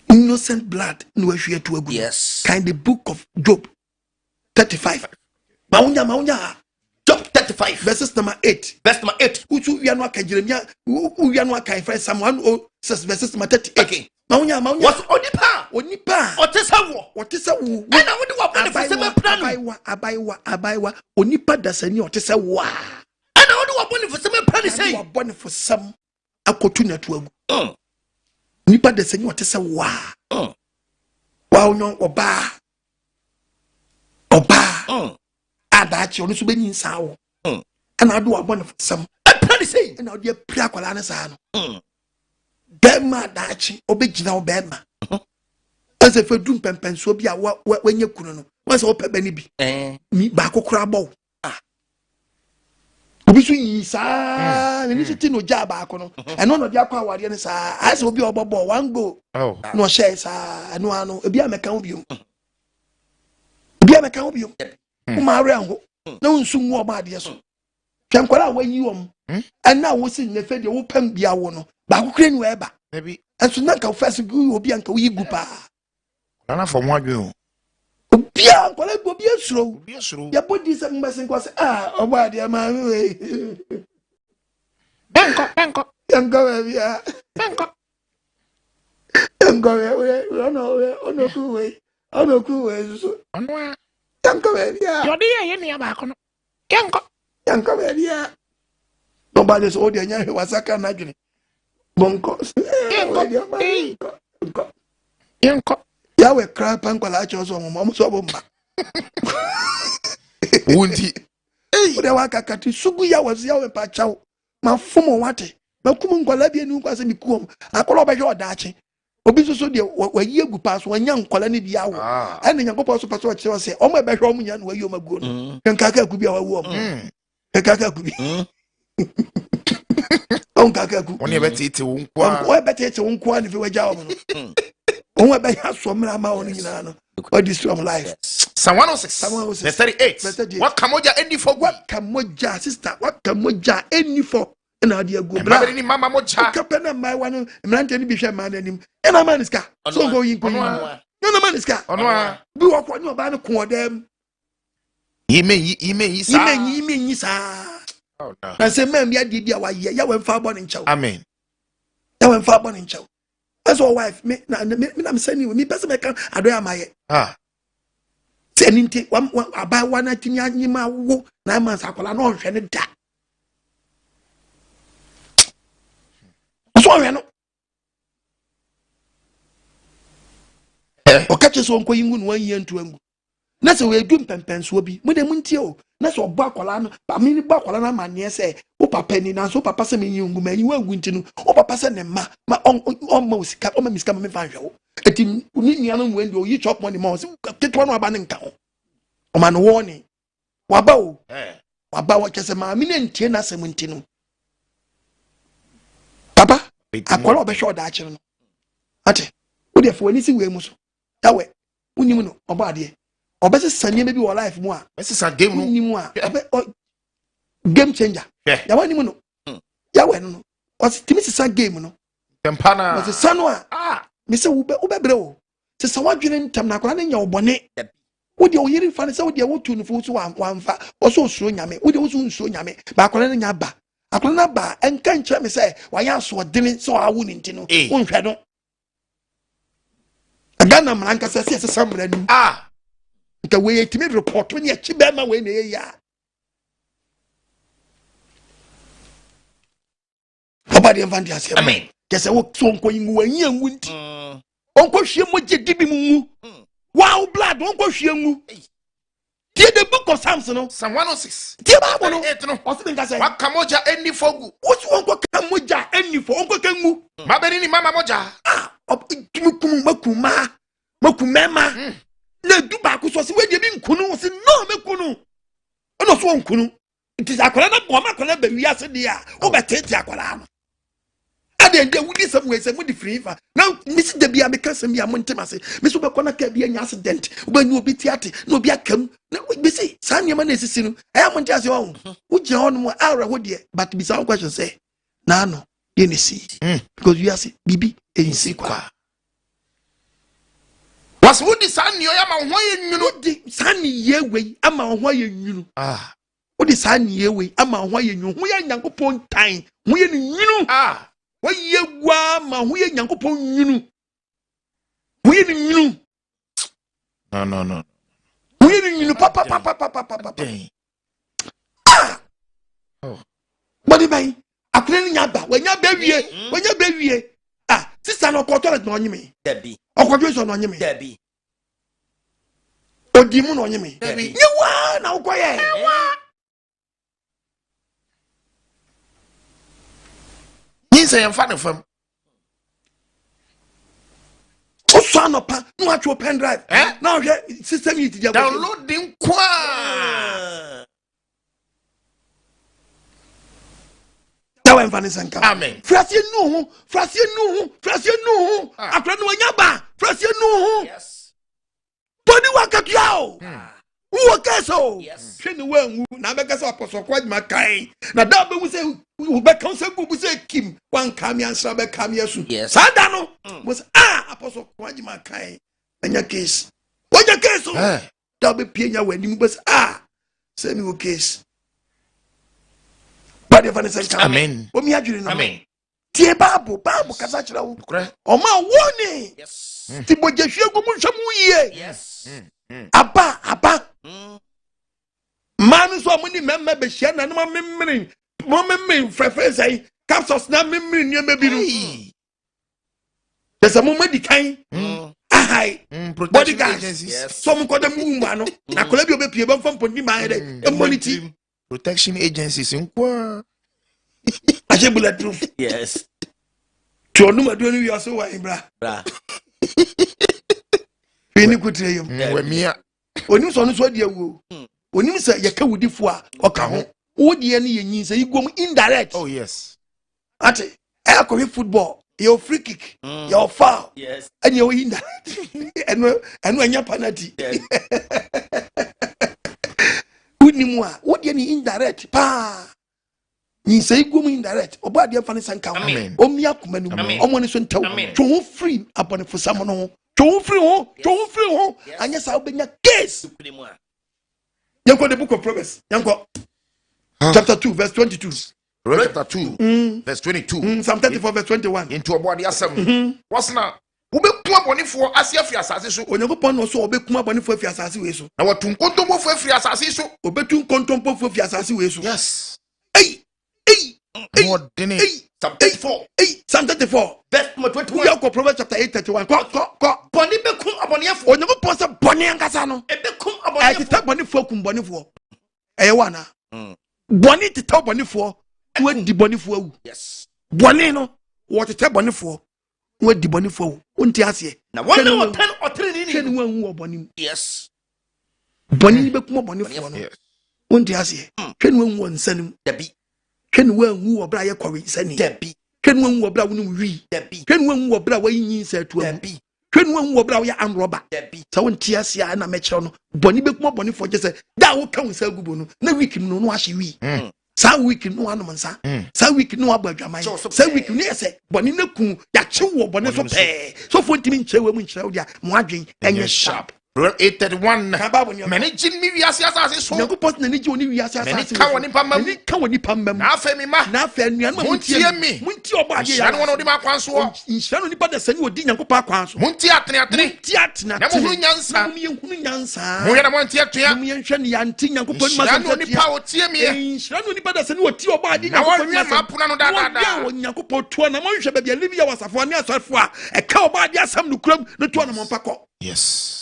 Innocent blood no ahwe to agu. Yes. Kind the book of Job 35. Maunya. Job 35. Verses number 8. Verse number 8. Uchu Yanwaka Jeremiah, Yanwaka, friend, someone says verses number 38. Okay. Maunya. What's Onipa? What is a woo? And I would walk on the Abaiwa. Onipa does any what is a wa. And I would walk on for some penny say. You are born for some a cotuna to a Nipa does any what is a wa. Wow, no, Oba. Adachi on the Subanian sow. And I do a born for some a penny say. And I'll be a Priacolanasan. Bema Dachi, Obijinal Bema. As if a doom pen so be a when you couldn't. Once open Benny me back o crabo. Between sa and you no job back on. And none of your power, as will be a bobo one go. Oh, no shares, no, a beer mecanium. Beer mecanium. Mariango, no soon more bad, yes. Canquara when you and now was in the fed your open biawono, but crane weba. Maybe as soon as confess you will be uncle Yigupa. Not from one girl. Bia, what I will be a slow. Your body is a messing was why dear man. Banco, young girl, Banco. Young girl, no cool way. Oh, no cool way. Young girl, your dear, any abacono. Young girl, nobody's older than you was a can imagine. Bonkos, Yanko. Yawe crap and colachos on Mom's Obama. Won't he? The Wakakati Suguya was Yawe Pachow. My fumo wate. Makum Galabi and Ukas and Nicum. I call over your dachi. Obiso, where you pass one young colony Yawa. And then you go to Pastor say, oh, my back home, where you are good. And Kaka could be our woman. Kaka could be. Oh, Kaka could only bet it to one. Bet it to one quan if you were job. Oh, I bet so many amount or this from life. Someone was 38. What Kamoja any for? What Kamoja, sister? What Kamoja any for? And I dear good Mama Mocha. Capena, my one, and any bishop man and him. And a man is car. So go in. No man is car. Do what you about to call them. Ye may, sir. I say, ma'am, ya did ya went far born in chow. Amen. Ya went far born in chow. As your wife, I'm sending you, me person, I can't, I don't my. Sending take one, about 1 year, 9 months, I call an orange and that. So I know. Or catches on going 1 year and 2 years. That's the way doing pens will be. When they went to that's what Bacolano, but many Bacolana man, yes, Opa Penny, and so Papa Semi, you man, you were going to know, Opa Passan and my almost cut on Miss Cameron Fanjo. At him, Union window, you chop money more, get one of an cow. O man warning. Wabo, what just a mammy and Tina Semintino. Papa, I call up a short action. Ate, what if when you see Wemus? That way, when you know about it. Or better Sunday maybe your life more. This is a game game changer. Yeah, one no. Yeah, when was Timothy's a game no. Tempana was a son. Mr. Ubebro. To someone didn't Tamnakan in your bonnet. Would you hear funny so dear would tune fools one fat or so soon yame? Would you soon soon yame? Bacolan yaba. I could not buy and can't tell me say, why I saw didn't so I wouldn't know. One shadow. A gun of Lanka says somebody. The way it made report when you Chibama when ya. Nobody advantage. I mean, guess I walk so going when you went. Uncle Shimu giving mu. Wow, blood, Uncle Shimu. Dear the book of Samson, some 106. Dear Babono, what's the thing? What Kamoja any for? What's Uncle Kamoja any for Uncle Kamu? Maberini Mama Moja. Makumema. Le do back was where you been kunu was no me kunu. No so kunu. It is akwala na akwala be wiase dia. O be tete akwala no. Ade nde wudi some way say we free fa. Now miss the bia me kase me amontem ase. Me so be kona ka bia nya accident. Oba nyu obi tiate na obi akam. Na we say san nyama na esisi no. E amonte ase ho. Wo je ho no ara ho de but be some question say. Na no, ye ne see. Because you are see bibi e nsi kwa. was who the son you am when you know the son ye way ama ho ye nwunu what the son ye way ama ho ye nwunu ho ye nyankopon tan ho ye nwunu wo ye gwa ma ho ye nyankopon nwunu ho ye nwunu no ho ye nwunu papa body bay akure nya ba wanya ba wie sister no ko toilet no onyime Debbie okwadwe so no onyime Debbie odimu no onyime nyewa na ukoye Say I'm fan of him. Also, no pa, no actual pen drive. Now, system you downloading qua. Amen. Frasier no. I don't know yaba. Frasier no. Yes. Body work at you. Who okay so? Yes. Train well. Now make us apostle quite my kind. Now that we say we back counsel we say Kim one come and sabe come here soon. Yes. Sadano was apostle quite my kind. And your case. What your case? That be pia when you was say me case. But if I say amen. What me adwiri Amen. Tie Bible kasa kira wo. O ma woni. Yes. Ti bojehwe go mu hwam yie. Yes. Aba. Man so amuni memma be hia na ma memmen. Mo memmen frefre say capsules na memmen nyema bi no. Desa mo madi kan. Protection agencies. Yes. Some ko dem umba no. Na kola bi obepie be mfam poni ma de. Emmonity. Protection agencies in qua. Aje bulletproof. Yes. To no madu no wi aso wa ibra. Beni kutre yom. We mia. Onim so no so de awu. Onim se ye ka wudifo a oka ho. Wodi ye ne ye nyin se igom indirect. Oh yes. Ate e ko football. Your free kick. Your foul. Yes. And you indirect. Eno anya penalty. Yes. Unimwa. Wodi ye ne indirect. Pa. Ni say go indirect oba de fane sanka ho omi akoma no omo ne so ntaw two free abone fo samo no two free ho anya sa obenya case yanko the book of Proverbs yanko chapter 2 verse 22 Proverbs chapter 2 verse 22 Psalm 34 verse 21 into obodi asem what's now obeku abonefo ase afi asase so onyakopon no so obeku abonefo afi asase we so na watun kontompo fo afi asase so obetun kontompo fo afi asase we so yes more than Psalm 34. Psalm 34 verse 21. We are Proverbs chapter 8:31. Ko. Boni bekum abonefo. Onyakopon se boni ankasa no. Ebekum I tita bonifo kum bonifo. Eye wana. Boni tita bonifo, we di bonifo awu. Yes. Boni no, wo tita bonifo, we di bonifo awu. Unti ase. Na one or 10 or 3 ni. Twenu wan bonim. Yes. Boni ni bekum bonifo no. Unti ase. Twenu wan nsanim. Debi. Twenu wan obra ye kwari nsani. Debi. Twenu wan obra wonu wi. Debi. Twenu wan obra wa yin sa tu amu. Debi. Twenu wan obra wa amroba. Debi. Sa unti ase a na mekere no. Boni bekum bonifo je se da wo kan sa gubo no. Na week no no ahye wi. Sa week no anom nsa. Sa week no abadwaman. Sa week no yese boni na ku ya chewo boni so pe. So fo ntimi nchewe mu nchewe dia mo adwen enye sharp. 831 managing me wiase asase so Yakopot na niji oni wiase asase. Mani ka woni pamam. Mani ka woni pamam. Na afa mi ma. Na afa anuan ma muntie mi. Muntie oba ade ya. Na wona odi ma kwanso o. Nhira no nipa da sani odi Yakopot akwanso. Muntie atene. Muntie atene. Na mo hunu nyansa. Mo yehunu nyansa. Mo yana mo ntie atua. Mo yenhwe ne yanti Yakopot ma sa. Na nipa o tie mi. Nhira no nipa da sani oti oba ade Yakopot ma. Na ma puna no da. Wo Yakopot to na mo hwehwe ba bia Libya wasafo ne asafo a e ka oba ade asam no kuram no to na mo mpakọ. Yes.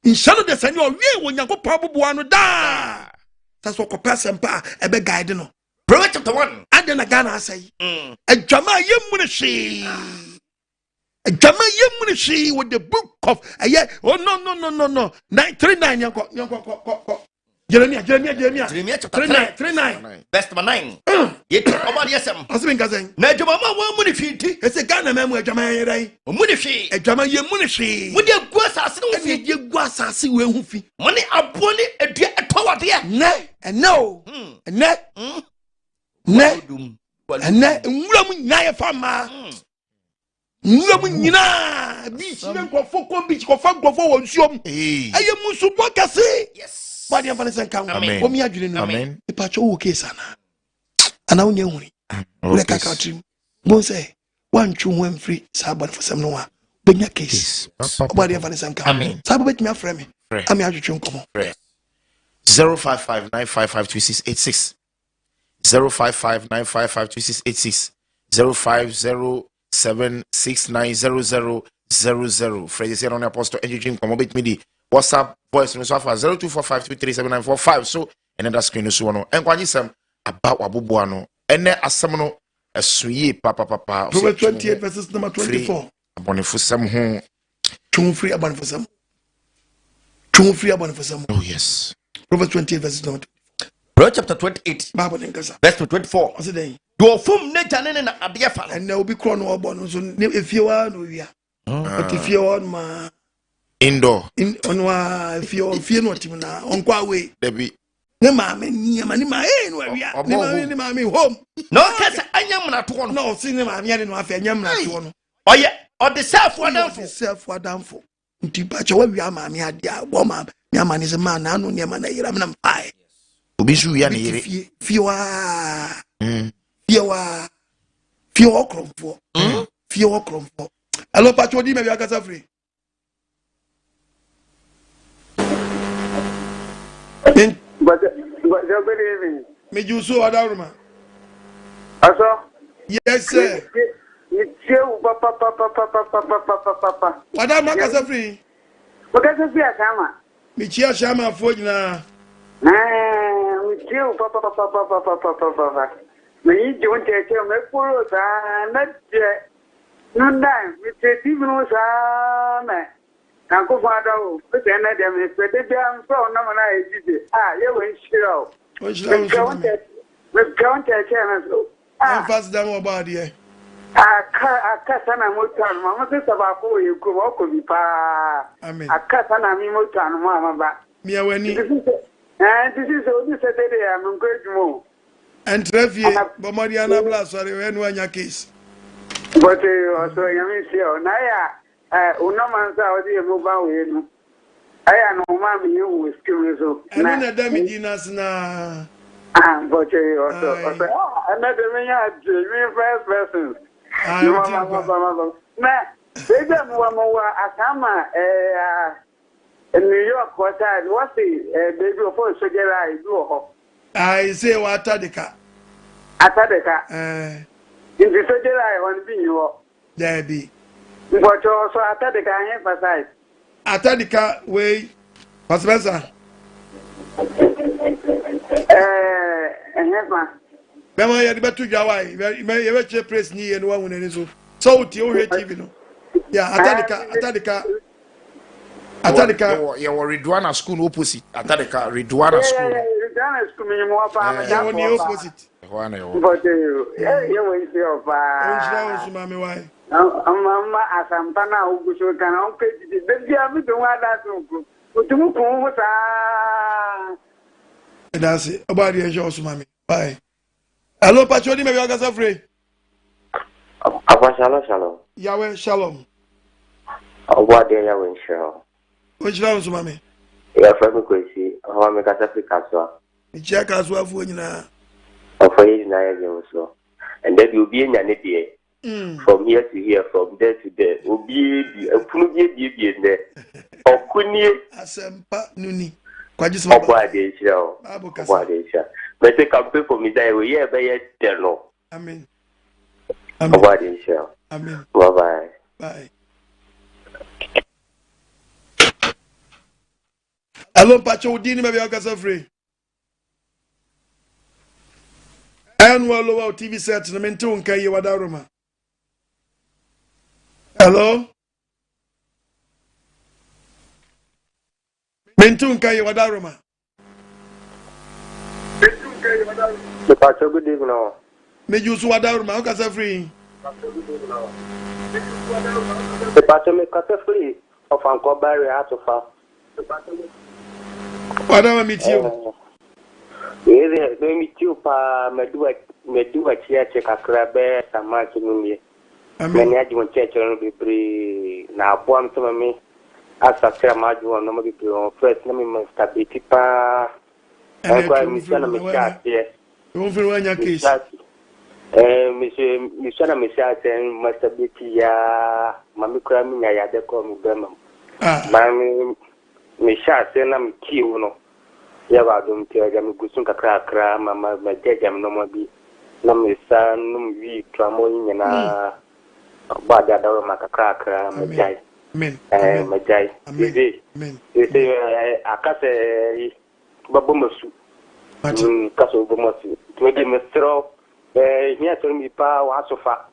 Inshalo de sani o wie wo Yakopot boboa no da. That's what person pa ebe guide no. Proverbs chapter 1. Ade na Ghana asai. Adwama yemmu ne hwe. Adwama yemmu ne hwe with the book of oh no 939 yanko. Jeremiah chapter 39 verse 9. Yet obadi asem. Asibin gazen. Na adwama wa mu ne hwiti. Ese Ghana memu adwama yerai. Mu ne hwe. Adwama yemmu ne hwe. Mu de gu asase no fi. Ene gu asase we hu fi. Mo ne abo ne adua etowade. Ne nwura mu nyaye fama Nzamu nyina beach men ko foko beach ko fa go for wonsuom. Aye musu bokase. Yes. Body amfani senka. Amen. Omi adwene no. Amen. E pa cho wo case ana. Ana wonya huri. Le kaka trim. Bon say one chu when free sabon for some no one. Benya case. Body amfani senka. Amen. Sabo bet me afrɛ me. Ami adwetwe nkomo. 05595552686 05595552686 05076900000 Freddy said on the apostle engine come bit me the WhatsApp voice no so far 0245237945 so another screen so no enkwaji sem about wabubu ano ene asem no esuye papa Proverbs 28 verses number 24 abonefo sem ho tun free abonefo sem tun free abonefo sem. Oh yes. Proverbs 28 verses number 24. Proverbs chapter 28 Bible nkasa verse 24. ose den Do fum nature ne na ade fa no. and obi kro no obo no so efie wa no wia but efie wa ma Indoor onwa efie no tim na onko awe debi ne ma me ni ma no wia ne ma me home No kasa anyam na to no. no si ne ma me no afa anyam na to no Oye ode self adamfo. Self adamfo nti ba che wa wia ma me ade a bo ma me ama ne se ma na anu ne ma na yira me na mpai obi su ya ne yire fie wa kromfo Hello pacho di me bia kasa free But good evening. me juso adaruma Also, yes sir it's you, papa. adaruma kasa free Because of your camera. me chia shama fo nyina With you, papa. Me, you don't take your mepuro, not yet. No, with the even Uncle Father, but then I am a pretty damn so no one I did it. You went sure. With counter channels. fast down about here I can't motan, Mamma says about who you could walk with me, pa. amen I can't motan, Mamma. me aweni This is only Saturday. I'm going to move. and traffic but mariana bla sorry when anya case But also, you mean, Naya, Unamansa, or the mobile. I am no mammy, you will skill so. and then the damages na But also, another me had first person. They don't want Asama, in New York, what I was the baby of all Sogera, I do. I say watadika Atadeka. In the Sogera, I want to be you. there be But also, Atadeka, I emphasize. atadika way paspensa bema ya de betu jawai me we che press ni ye no wa hunani so ti o hwe tv no ya atadika you were Ridwana school opposite atadeka Ridwana school Ridwana school me mo pa me ya woni opposite but you wait your pa onjira osuma me wai amma asampana uguso kana on page de bia mi do wa da so otumu kun ta that's it about the show osuma me bye hello patroni me ga sa free Abba shalom. Yahweh shalom Abba de Yahweh shalom. onjira osuma me Ya frame kwesi, hawa me kasa Africa so. mi chia ka so afu nyina Ofoye na ya je so. And then you be nya ne de. From here to here, from there to there. Obi punu bi ne. Okunie asempa nuni kwaji so Abba de shalom. Abba de shalom. But say campaign for me that we here be there no. amen Abba de shalom. amen Bye. bye hello pacho udini me bia kasa free annual lower TV set na mento nka ye wadaroma hello mento nka ye wadaroma The pacho good evening. me jusu wadaroma o kasa free The pacho me kasa free of Uncle Barry out of far. wadaroma mitio Me meet you pa me do a chia check a crab samaki mummy. Many adjun church will be free. Now, one to me as a Maju no be first name must be Tipa. And quite Mishana Mishat, yes. Over one case. Mishana Mishat and must be Tia, Mammy Cramming, I had to call me Berman. Mammy Mishat, and I'm Kiuno. Yawa don't tell them Gusunka crack, Mamma, my dead, I'm no more be. No, my son, no, we tramoing and but that don't make a crack, my Amen. My guy. Amen. You say, I can't say, Babumasu. Castle Bumasu. Maybe Mr. Here to me, power, Asofa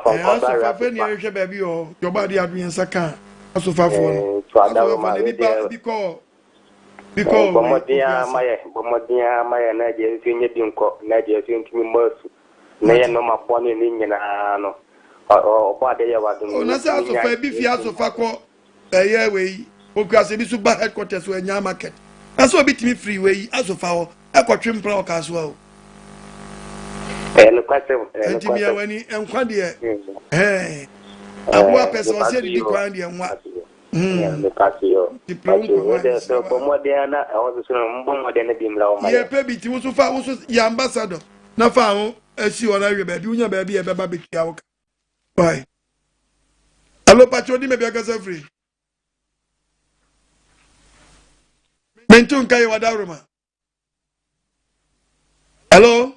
from baby, or your body had been Saka. Asofa for because Bomodia, my Nadia, Nadia, Mercy. Nay, no, my pony in or body. Oh, Nasa Sofa, Biffy, Asofa, a year way, because it is super headquarters where Nya market. That's what beat me freeway, Asofa, a quatrim proc as well. And question, and to me, when he and Quandia, hey, I want person was here to be Quandia and what? The Pomodiana, I was more than a beam low. Yeah, baby, it was so far, was your ambassador. Now, found as you and I, baby, you baby, a baby. Bye. Hello, Patroni, maybe I got free. Mentun Kayawadaruma. Hello?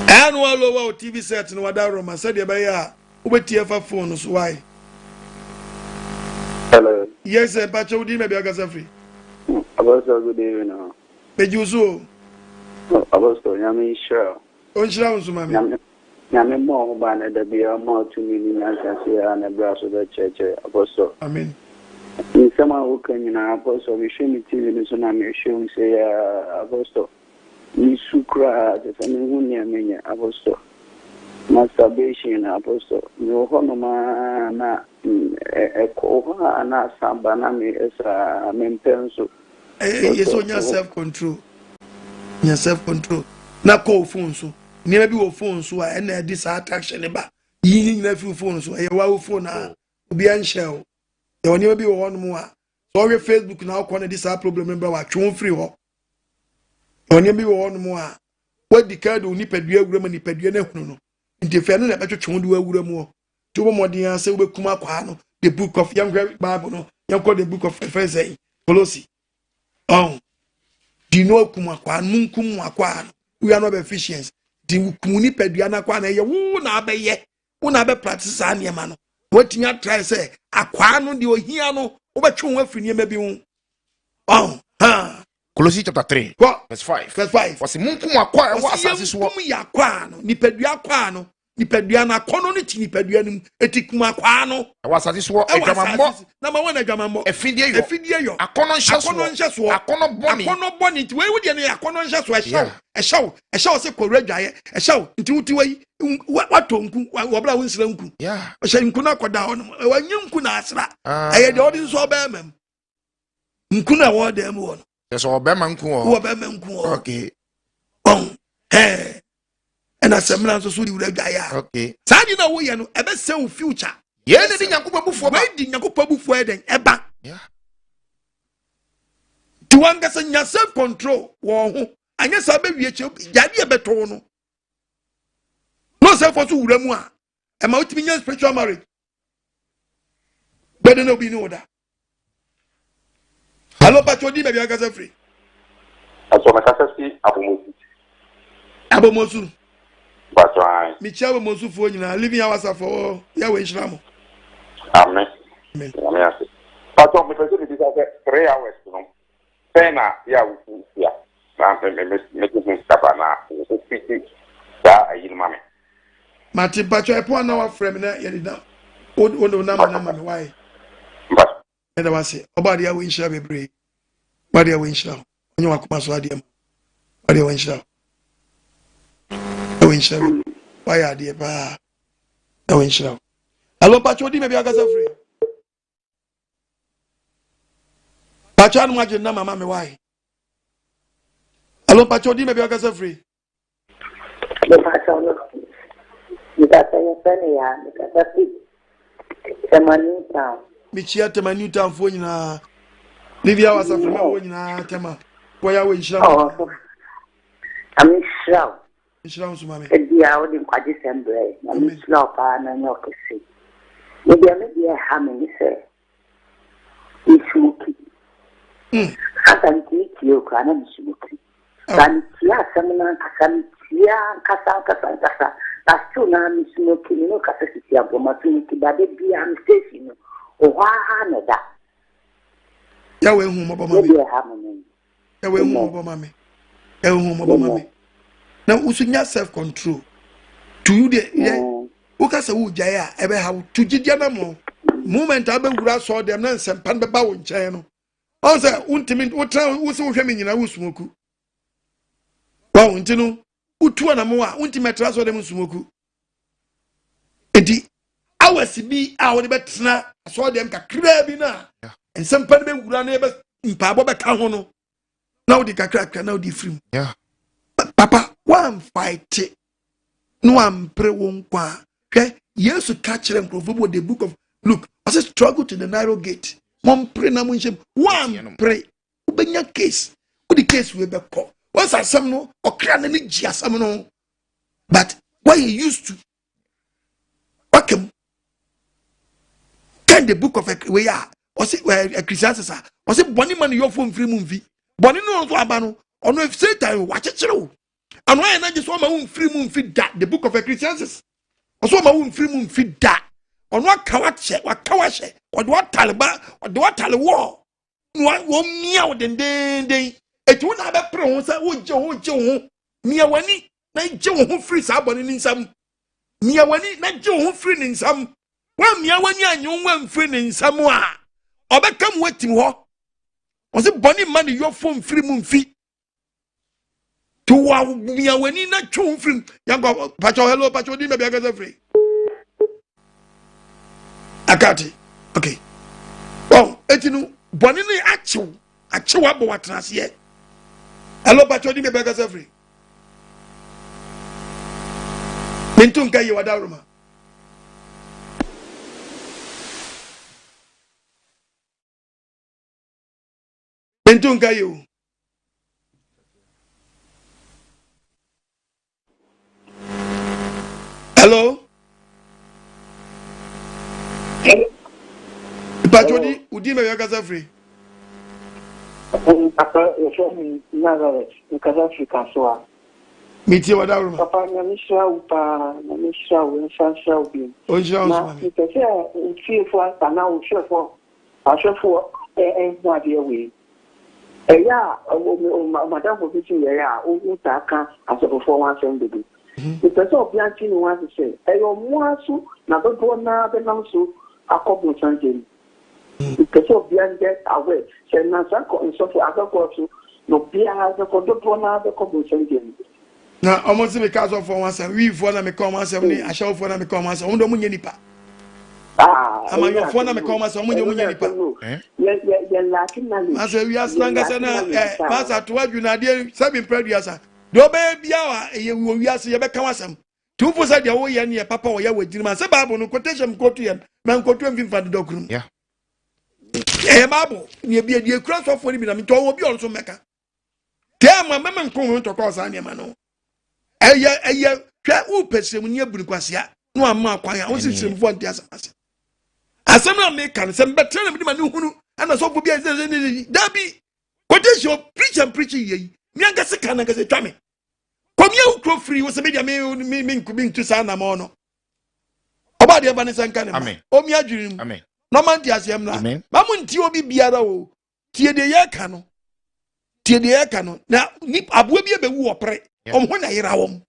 Annual lower TV set in Wadaruma said, "Yabaya, wait here for phones. Why?" Hello. Yes, Patroni, maybe I got free. About so good evening. Mejuso. About so, Yami sure. On Shrounds, mammy. Yami more than there be a more 2 million and a brass of the church. Apostle. Amen. In someone who can in our apostle, we show me TV in Tsunami, show say, Apostle. We sukra, the family who near me, Apostle. Masturbation, Apostle. No honor, a coha, and a sambanami as a main pencil. Yes, on your self control. Your self control. Na call phone so. Never be your phone so and this attraction about. Ying a few phones so a wow phone be unshell. There will never be one more. Sorry, Facebook now corner this problem member what you free ho. There will never be one more. What the card will nip a dear woman nip a dear no. In the family that better chon do a wood more. Two more dear say we kuma quano, the book of young Bible no, young call the book of Efesai, Colossi. Oh. Do you know Kumakwan, Munkum Wakwan? We are not efficient. The Kuni Pediana Kwana, you won't have ye, won't have a practice on your man. What you try to say? Aquano, the Ohiano, over 2 weeks in your baby. Oh, ha. Colossians chapter 3, verse 5. Verse 5. Was Munkum Aqua, was this one? Yaquano, Nipeduaquano, Nipediana, Cononity, Nipedianum, Etikumaquano. I was at this one, a Gamamo, number 1 a Gamamo, a Fidia, a conscious war, a bonnet, where would you a conscious a show, say Corregia, a show, into way, what tongue, what Blowins Lunku. Yeah, a shame could not go down, when you could answer. I had the audience of Berman. Nkuna word them one. There's all Berman. Okay. Oh, hey. And as a man, so you would die. Okay. Sadi na we no ebe se future. Yeah, the Yakuba before. Why did Yakuba before then? Eba. Yeah. To understand your self control. Wo anya sabe wiache jadi ebeto no. No self for so wuramu a. E ma utimi nya spiritual marriage. Better no be no that. Hello Patroni maybe I got free. Aso makasasi Abomosu. That's right. Michael Mosufu nyina living hours for ya we Israel. Amen. Amen. But on the facility is 3 hours, you know. Pena ya ufuya. Na me stapa na so speaking da ayin mame. Mati Pacho e po na wa frame na ye da. O na me why. But and I say obadi ya we Israel bebre. Obadi ya we Israel. Onye wa kuma so ade am. Obadi ya we Israel. Why are they? Hello, Patroni, maybe I got free. Patron, what you know, Mamma, why? Hello, Patroni, maybe I got free. Michia tema new town for na Livia was a friend of Tema. Why are we shall? I'm sure. Shall, mammy. The out in quite December. I'm slow and no see. Maybe a hamming, sir. It's smoky. I can teach you, can smoky. Can ya seminar, can ya Cassanca. That's true now, Miss Smoky, no capacity of Bomatuki, but it be a mistake. Oh, why that? Yahweh, whom about mammy. Yahweh, whom about mammy. Whom about mammy. Now, we should not self control. To you, the Ukasa Ujaya, ever how to Gidianamo. Moment I be saw them, and some Panda in China. Also, ultimate, what town was so feminine, I was smoke. Well, Untino, Utuana Moa, ultimate trust of them smoke. I was be our better. I saw them crabina, and some Panda would run ever in Pababa Kahono. Now the crack, now the free. Yeah. Papa, one fight. No one pray one qua. Okay, yes, to catch them from the book of Luke. I said, struggle to the narrow gate. One pray, one pray. Open your case. What the case will be called. Once I some no, or cran any just no. But what you used to. Welcome. Can the book of we are, or say where a Christian says, or say, Bonnie man, your phone free movie. Bonnie no, Abano, or no, if Satan, watch it through. And why I just want my own free moon feed that the book of Ecclesiastes. I saw my own free moon feed that. On what kawache, what kawache, or what Taliban, or what Taliban. What meow then day. It won't have a promise. Would Joe, Mia Wani, not Joe who free somebody in some. Mia Wani, not Joe who free in some. Well, Mia Wani and you went free in somewhere. Or become waiting war. Was it Bonnie money your phone free moon feet? To wow, me a winning not true from young Pacho, hello, Pacho, dinner, because free. I got it. Okay. Oh, it's no Bonini actual what trans yet. Hello, Pacho, dinner, because free. Mintunga, you are down. Mintunga, you. Hello? Patroni, Udi me yakaza free. Papa, you show me Nazareth, because Africa so. Miti wa daru. Papa, na misha upa, na misha u nsha ubi. Onja na nipese uchi fo sana uchi fo. Ashofo na dia we. Eya, madam for teaching ya, o ta kan asofo wan sem bebe. The person of Bianchi wants to say, Ayo Muasu, Nabona, Benamsu, Akobu Sanjin. The person of Bianchi away, said Nasako and Sophia Agakosu, no Pia has a Kodopona, the Kobu Sanjin. Now, almost because of once, and we for them come as I shall for them come as Ondo Munipa. I'm on your phone, I'm a come as Ondo Munipa. I said, we are strong as an Master to what you now, dear, 7 previous. Do baby, we are see a becawasam. 2 for said your way and your papa or your way, Jim, Sababo, no quotation, quotian, man, quotian for the dog room. Yeah. Eh, Babo, you be a dear cross of 40 minutes, to be also Mecca. Tell my mamma come to cause Animano. A year, try who person when you're Bruquasia. No, I'm not quite, I was in 40 as some American, some better than Manu, and a so for be as Dabby. What is your preaching ye? Mianga Sakana as a tummy. Come you crow free was a media mean to Sana Mono. About the Abanesan Canada. Amen. Oh, me a dream. Amen. No man, dear Siamna. Amen. Mamun Tio be Biaro. Tia de Yakano. Tia de Yakano. Now, nip Abubi be woo pre. When I hear our home.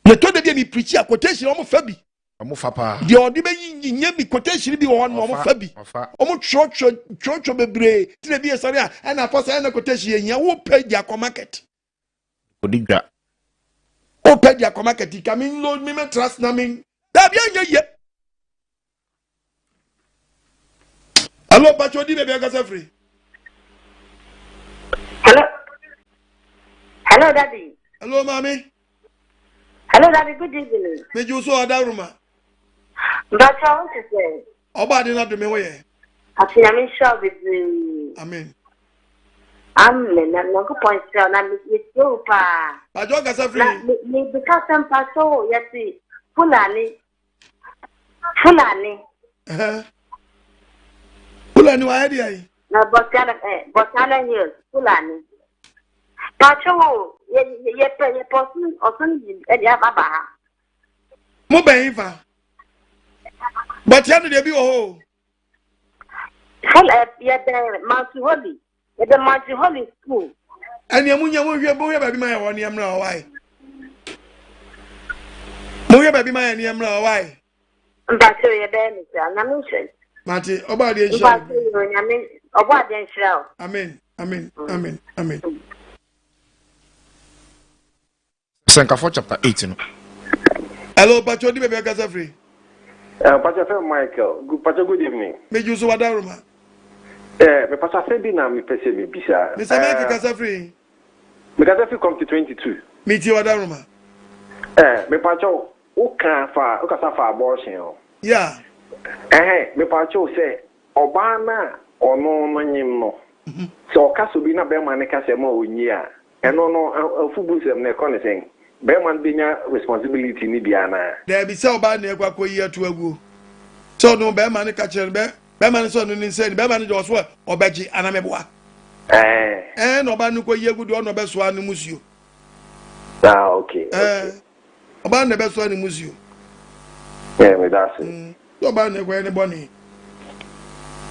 The told me preach a quotation on Fabi. The Odibe Yemi quotation be one more Fabi. Almost church of a bray, to be a saria, and a first and a quotation, you will pay their market. Odiga. Oh, pay their market, he come in, Lord, me trust naming. That yet. Hello, Pacho, did be free. Hello. Hello, Daddy. Hello, Mommy. Hello, Daddy. Good evening. May you so adaruma. But I want to say. Oba did not do me way. I think I'm sure with you. Amen. Amen. I'm not going to point out. I'm with you, Pa. But you guys are free. Me because I'm paso. Yes, Fulani. Fulani. Fulani, why are you? No, Botana Hills. Fulani. Pacho, ye person or something. Yeah, Baba. Mobile. But you did be oh. Hell, yeah, the Mount Holy. The Mount Holy School. And your boy, baby, my one yam now. Why? Moya, baby, my yam now. Why? But you're there, I'm Mati, about the show. Amen. Amen. Sanctification chapter 18. Hello, Pacho, the baby got free. Pastor Michael, good evening. May you so adaruma. Pastor Sebina, me pese me bisa. Mr. Michael got free. Me got free come to 22. Me you adaruma. Me Pacho, uka fa abortion. Yeah. Me Pacho say obana ono manyim no. So kaso bi na be man ka se ma onyi a. Eno no fubu sem na ekọ ne sen. Be man be nya responsibility ni bia na. There be say oba na ekwa koyi atu agu. So no be man ka chere be man so no ni say be man jo so obaji anameboa. No oba nu koyi agu do no be so anu musuo. Ah, okay. Oba na be so anu musuo. Yeah, me that's it. Oba na ekwa ni boni.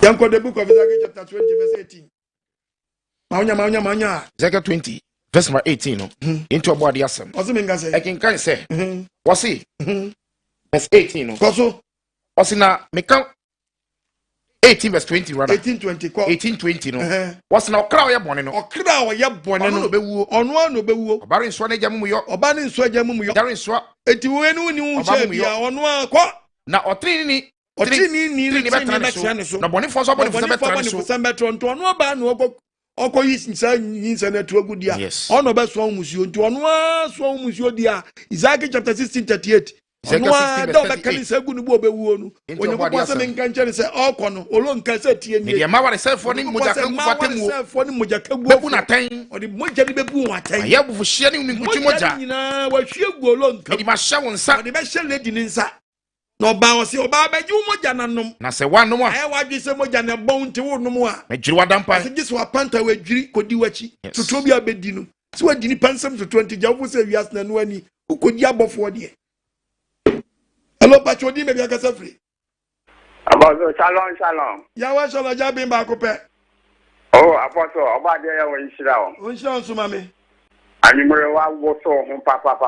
Yanko the book of Ezekiel chapter 20 verse 18. Maunya. Ezekiel 20 verse number 18 no. Into a body asem. Oziminga say. I can say. What's it? Verse 18 no. Koso. What's na me count 18 verse 20 rather. 18:20 no. What's na okra oye bone no. Okra oye bone no be wuo. Ono no be wuo. Obare nso na jamu yo. Oba ne nso jamu mu yo. Dare nso. Eti we nu ni wu che bia ono akọ. Na otri ni so. Na bone fo so bone fo betro nto ono ba na okọ yinsa na tu agu dia. Ono be so musio nto ono so musio dia. Isaiah chapter 16:38. Ono da ba kan se gu ni bo be wuo nu. Onye ko se men kan chere se okọ no olo nka se tie ni. Media ma ware se fo ni moja ka gu fatemu. Se fo ni moja ka gu. Bebu na tan. Odi moja ni bebu watan. Aya bu fo hye ni nkuti moja. Nyina wa hwie gu olo nka. Edi ma hye won sa. Odi be hye lady ni nsa. No ba o se oba ba ju moja na nom na se wa nom a e wa dwi se moja na bon te wo nom a me jiri wa dampa se gisi wa panta wa jiri kodi wachi tutu bi abedi no se wa dini pansam to 20 jawu se wias na no ani ukodi abofo de hello pacho di me bi aka safri abazo shalom ya wa shalom ja bi ba ko pe apostle oba de ya won shira on so mame animure wa wo so ho papa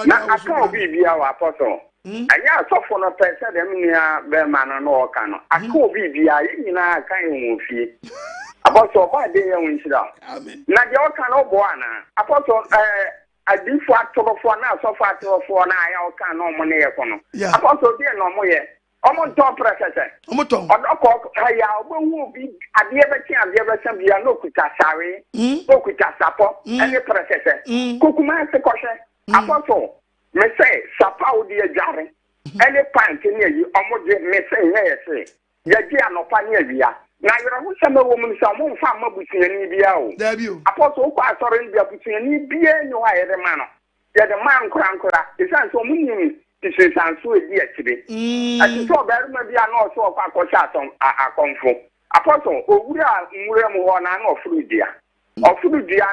na aka obi bia wa apostle anya asofo no pese dem nia be man no oka no aka obi bia yina kan wo fie apostle oba de ya won shira na je oka no bo ana apostle adifu atorofo na asofo atorofo na aya oka no mo ne ye kono apostle de no mo ye omo ton presese omo ton odoko ya ogbo bi ade be bia no kuta sare no kuta sapo ene presese kokuma se koshe apostle me say sapa odi ajare ene pant ni yi omo de me say ye ya ji anopa ni awia na yoro hu sama wo mu sa mo mfa mabutuani bia o apostle ko asore ni bia butuani bia nyo ha yede ma no yede man nkura isan so munim tise sanso edi akire ati so beruma bia na so kwa akosha atom akonfo apostle owura nwura mu ho na ofurudia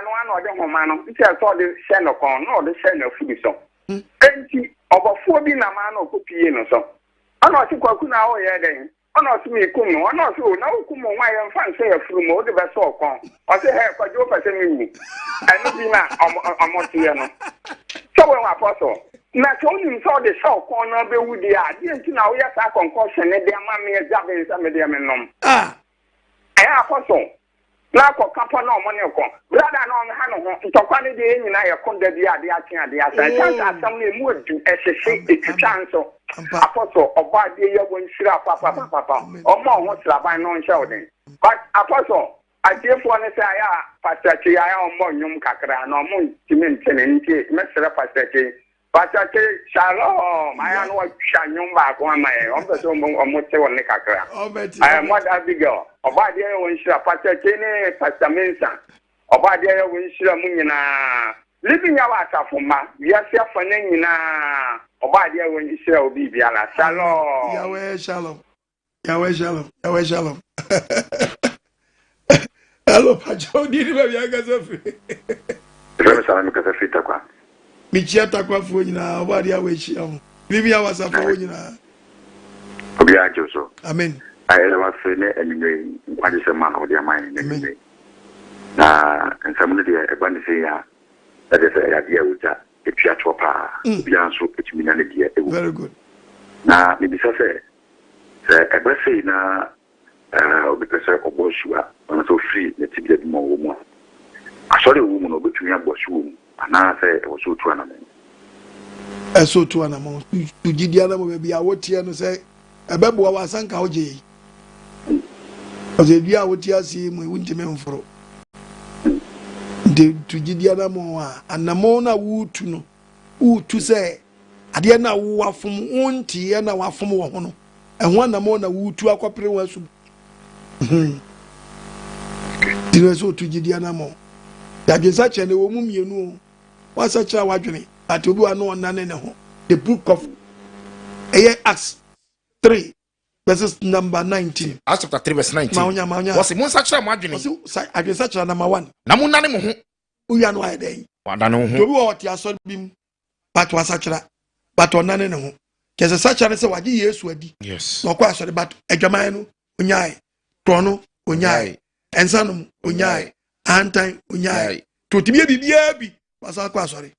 no ana ode homa no ite so de hye no kon no de hye na furu so enti obofo bi na ma na okopie no so ana oti kwaku na o ye den ana oti mi kum no ana oti o na kum nwa ye mfa nse ya furu mo o de be so kon o se he kwajo pese mi ni eno bi na amoti ye no so we apostle na so ni so de so kon na be wudi a di enti na wo ya sa concussion ne de ama me ezabe nsa me de me nom apostle na ko kampo na omo ne ko brother na on ha no ho ntokwa ne de nyina ye kon da bi ade asa chance asam ne mu adu ehhehye etitwanso apostle oba de ye won shira papa omo ho traban no nche odin but apostle adiefo ne say aya pastor che aya omo nyum kakra na omo timen tene ntie mesere pastor che Pastor Shalom. I know what Shanyum back on my own, but almost say one Nikakra. I am what Abigail. About the when she a Pastor Kenny, Pastor Minson. About the when she a Munina. Living our Safuma, yes, your Fanina. About the when you shall be Biala. Shalom. Yahweh Shalom. Yahweh Shalom. Yahweh Shalom. Hello, Pacho. Did you have your Gazafi? Michia takwa funyina obadi awechia bibi awasa funyina obi ajoso amen ayele wa fene enwe kwaje se ma odi amai ne na nsamu de ebani se ya ade se ya dia uja etwa chopa bi anso etumi na ne dia ewu very good na bibi se ebese na obi pese oboshua ona so free ne tibia bi mo wo mo asori wo mo no betumi aboshu ana say e so tu anamo e so tu anamo tu gidi anamo be bia wotie no say ebebo wa wasanka oje oje bia wotie asi mu wuntime mforo de tu gidi anamo a anamo na wutu no wutu say ade na wo afom wontie na wafom wo ho no ehwo anamo na wutu akopere wasu dire so tu gidi anamo ya gesa chene wo mu mienu what's a child wadwene at obi wa no onane ne ho the book of Acts 3 verses number 19 Acts chapter 3 verse 19 what's mun sacha wadwene agesa child number 1 na mun nane mo ho uya no ay den wada no ho obi wa oti asori bim but wasacha but onane ne ho kese sacha ne se waje Yesu adi yes no kwa asori but adwaman no onyae krono onyae ensanum onyae antan onyae totibia bibia bi wasa kwa asori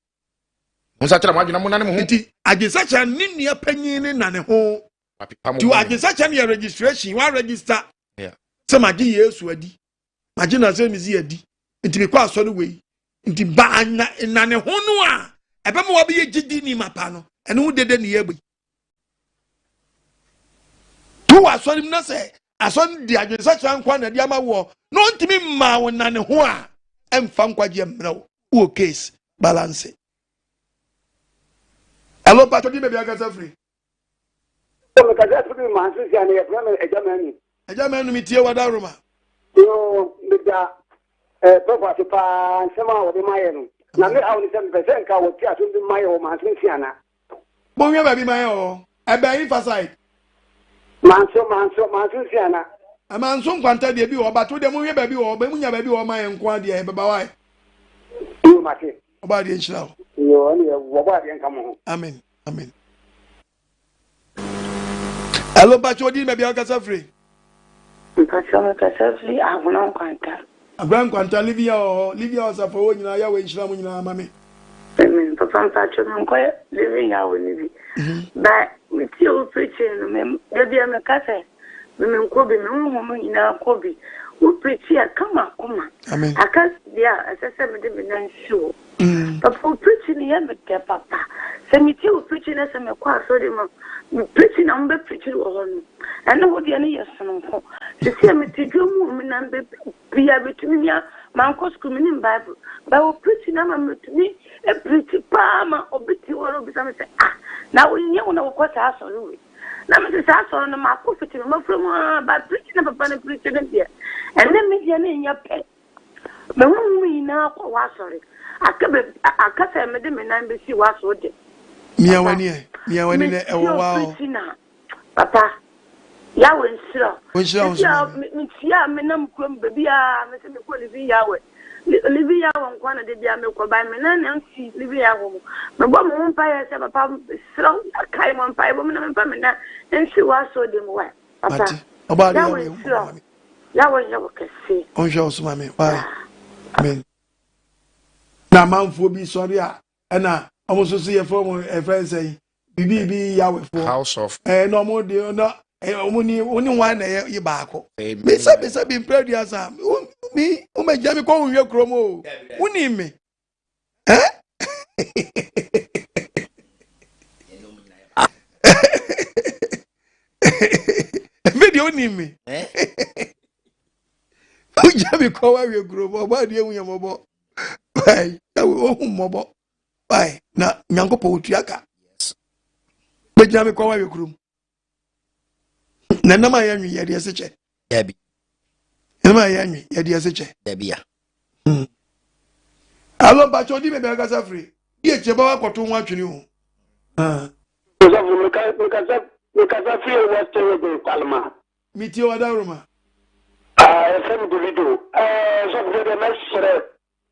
Musa chira mwadwina mu nane mu ho nti agisacha ninnia panyin ne nane ho tu agisacha ne registration wa register se magi Yesu adi magi na se mizi adi nti be kwa asori we nti ba nane ho no a ebe mo obi ye gidi ni mapa no ene hu dede ne yegbe tu asori na se asori di agisacha nkwa na di amawo no ntimi ma wo nane ho a emfa nkwaje mrewo wo case balance. Hello, Pacho, di maybe I got free. So, because that's what my sister and a Germany. A German meet you with Aroma. You, with the property and some of the Mayan. Now, I only 7% I will catch in my home, my sister. Moya, baby, my own. I buy it for sight. Manso, my sister. A man soon quanta debut, but to the movie baby or Bemunia baby or my inquiry, Baba. You, Matty. About the inch. You only have come home. Amen. Amen. Hello, Pacho, di maybe I got free. Pacho, free. I will not quanta. A grand quanta, Livia was a for when I wish Ramuna, mammy. Amen. Papa, Pacho, I'm quite living out with me. But with you preaching, maybe I'm a cafe. Women could be no woman in our Kobe. Who preach here, come on. Amen. I can't, as I said, I'm sure. But for preaching here, Papa, send me to preaching as I'm a quite sorry, preaching on the preaching on. And nobody any yes, no. To see me to do woman and be able to me, my uncle's coming in Bible. But preaching, I'm to me a pretty palmer or bitty or something. Now we knew when I was quite asked on Louis. Now, Mrs. Asson, my prophet, from by preaching of a preaching here. And then me in your pet. But when we now was sorry. I can't say, Madame, and I see what's what it. Mia when you, wow. Papa, Yahweh, sir. Which shows Menam Crum, baby, Mr. Quality Yahweh. Livia on one of the Yamako by Menan and see Livia home. My woman won't buy us a pump, slow, a kind one pie woman and permanent, and she was so dim well. Papa, about Yahweh, can see. On shows, mammy. Why? Amen. Now, Mount Phoebe, sorry, and I almost see a former a friend say, BB Yahweh for house of no more dear, no, only one a back. Miss I've been proud as me, oh my jammy call your chromo. Who need me? Eh? Video need me. Who jammy call your chromo? Why do you mobile? Why? Mobile. Why? Na nyankopo utuaka. Bejina me kwa wawe kurum. Na nama yanyu yadi aseche. Debi. Nama yanyu yadi aseche. Debi ya. Alo bacho di bebe agasa free. Die cheba wa koto nwa twini ho. Mekasa free was terrible Palma. Miti wada roma. Some video. So the message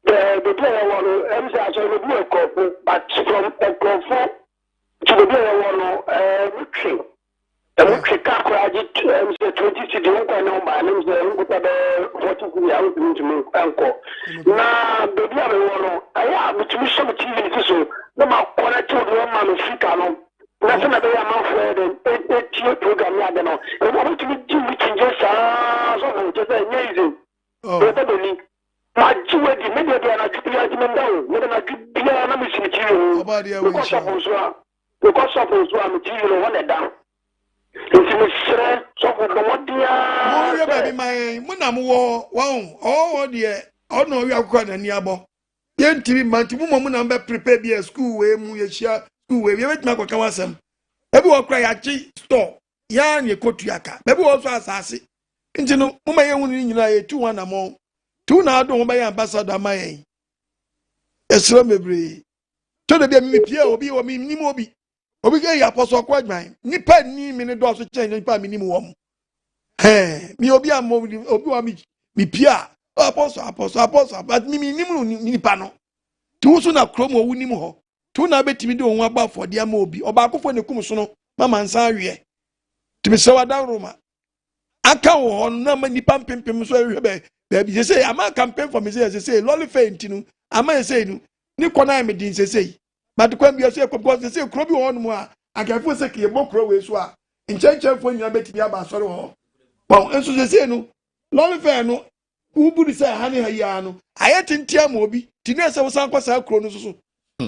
the player one MC actually be a couple, but from a couple to the player one victory. The victory calculated MC 20 city one number and MC 40 years to me uncle. Now the other one I have to some TV so no ma connect to the man Africa. Nothing about my friend and 8 program ya no. And I want to do it just so just amazing. Probably Akyiwade me dey na Jupiter di mendao me na Jupiter na me simichi because of am TV no one down nti me sere so for modia mo ye baby my mo na mo wo o de o no wi akwa na ni abo ye ntimi manti mo na be prepare be school we mu ye hia school we ye betima kwa wasam ebi wo kra ya chi store ya ne kotu aka bebi wo so asase nti no mo ma ye hu ni nyina ye 2 na mo tu na ado ho ba ya ambassador mayen esro mebre to de mi pie obi o mi nim obi ge ya apostle kwa dwan nipa ni mi ne do so chen nipa mi nim wo mo mi obi amo obi wa mi pie apostle but mi nim nipa no tu so na krom owu nim ho tu na betimi de ohun agba afode ama obi oba akofo ne kum so no mama nsa awie timi se wada roma aka wo na ma nipa pempem so awie be baby say am a campaign for me say lolly faint no am I say no ni kona me din say but kwam bi say because say kro bi wo no a akafo say ke bo kro we so a nchenchen fo nyina betimi aba sori ho bon enso say no lolly faint no uburi say ha ne ha ya no ayetintia ma obi tinu say wo san kwasa kro no so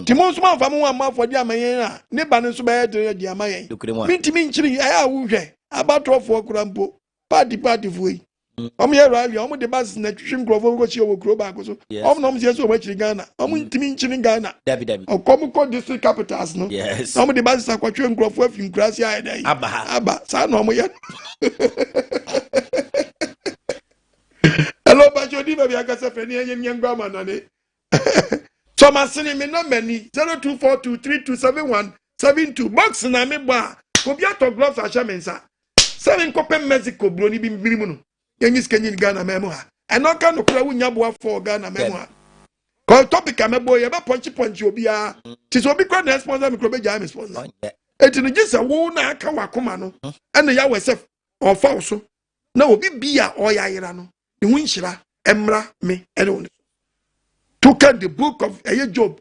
Timon suma fa mo amma fo di amayen a ne ba ne so ba ye di amayen mintimi nchiri aya wo hwe abatrofo kurampo party fo yi omo ye rally omo de bas na twim grofo go chi owo kro ba ko so omo no mo se so mo chiri Ghana omo ntimi nchiri Ghana David okom ko district capitals no omo de bas sa kwatwe grofo afin krasi aye dai aba sa no omo ye hello ba jodi ba bi aka se fe ni enye nyangwa manane so masini me number ni 0242327172 box na me ba obi ato gloves a shamensa 7 kope Mexico bro ni bi mu no yenyi skenyi Ghana memo ha eno ka no kura wunya boa for Ghana memo ha ko topic amebo ye ba ponchi obi a ti so obi kwa na sponsor me krobe ja me sponsor eti no gisa wo na aka wakoma no ene ya wesef ofa so na obi bia oya yira no ne hu nhira emra me ene woni took the book of Job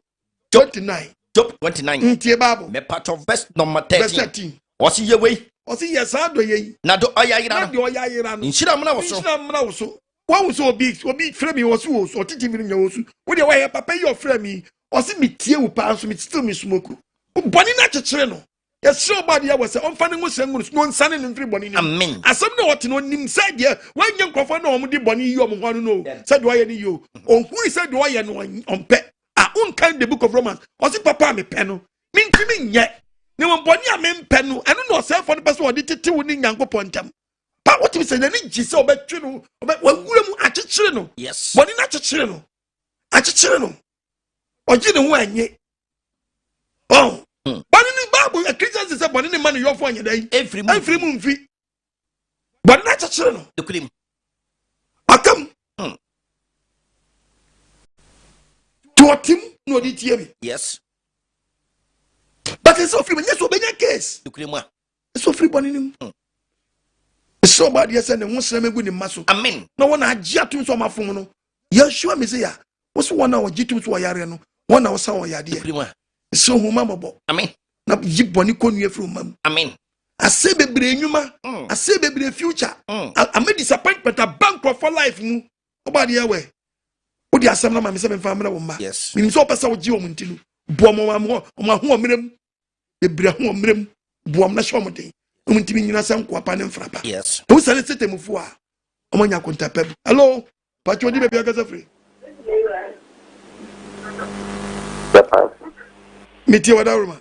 29. Job 29. Ntie Bible. Me part of verse number 13. Verse 13. Osi ye we. Osi yes ado ye. Na do oya yira no. Na do oya yira no. Nshira mna woso. Nshira mna woso. Wa woso obi frame woso woso. Otiti mi nya woso. Wo de wa ye papa your frame. Osi mi tie wo pa so mi still mi smoke. Boni na chechire no. Yes so bad ya wose on fa ne ngo sengu no nsane ne mfiri boni ni. Amen. Asem na wote no nim said ye wan nya nkofo na omo di boni yi omo hwanu no. Said wo ye ni yo. On who said wo ye no on pe. Kind the book of Romans. Osi papa me peno. Mintimi nye. Ne won boni a me peno. Eno no se for the person odi tete woni Nyankopon ntam. Pa what me say na ni gise obetwe no. Wagura mu akyekere no. Yes. Boni na akyekere no. Akyekere no. Oji ne ho anye. Oh. Boni ni Bible Christians say boni ni man yo fo anye dai. Every mu mfi. Boni na akyekere no. Dokulim. Akam. Tuotim no di tie bi. Yes. But it's so free, yes, so benya case. It's so free boni nim. So bad yes and won sema gu ni maso. Amen. No one agya tum so mafom no. Yeshua me say ya. Wo so one na ogitum so yare no. One na wo sa wo yade. So huma mobo. Amen. Na yi boni konu afri umam. Amen. Ase bebre enwuma, ase bebre future. Am disappointment a bankrupt for life mu. Oba de we. Odi asem na ma me se me fa me na wo ma. Yes. Minim so opesa wo gi wo ntinu. Buom ho ho omrem. Bebre ho omrem. Buom na hwe omden. Ntimi nyina se nko apa ne mfrapa. Yes. Wo sale setemufu a omanya konta peb. Hello. Pacho di bebi agasa free. Metie wadaruma.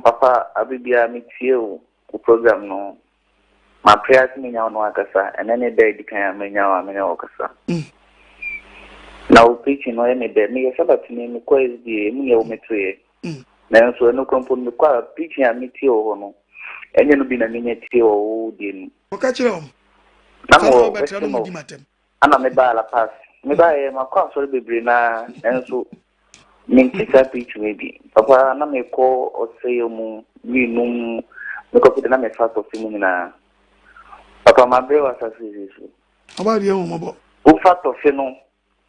Papa, Abibia metie o program no. My prayers menya ono akasa, and any day di kan menya okasa. Now preaching no any day me Sabbath ni me kwa SDA me ye o metre. Na so no kompo me kwa preaching a metie o no. Enye no bi na menya tie o di. Oka kire o. Na mo betra no di matem. Ana me ba la pass. Me ba e makwa so bebre na enso Mintika pitch maybe. Papa na me ko oseyo mu winum me ko pide na me fa to simu na. Papa ma bre was asisi. Abari e mo bo. O fa to fe no.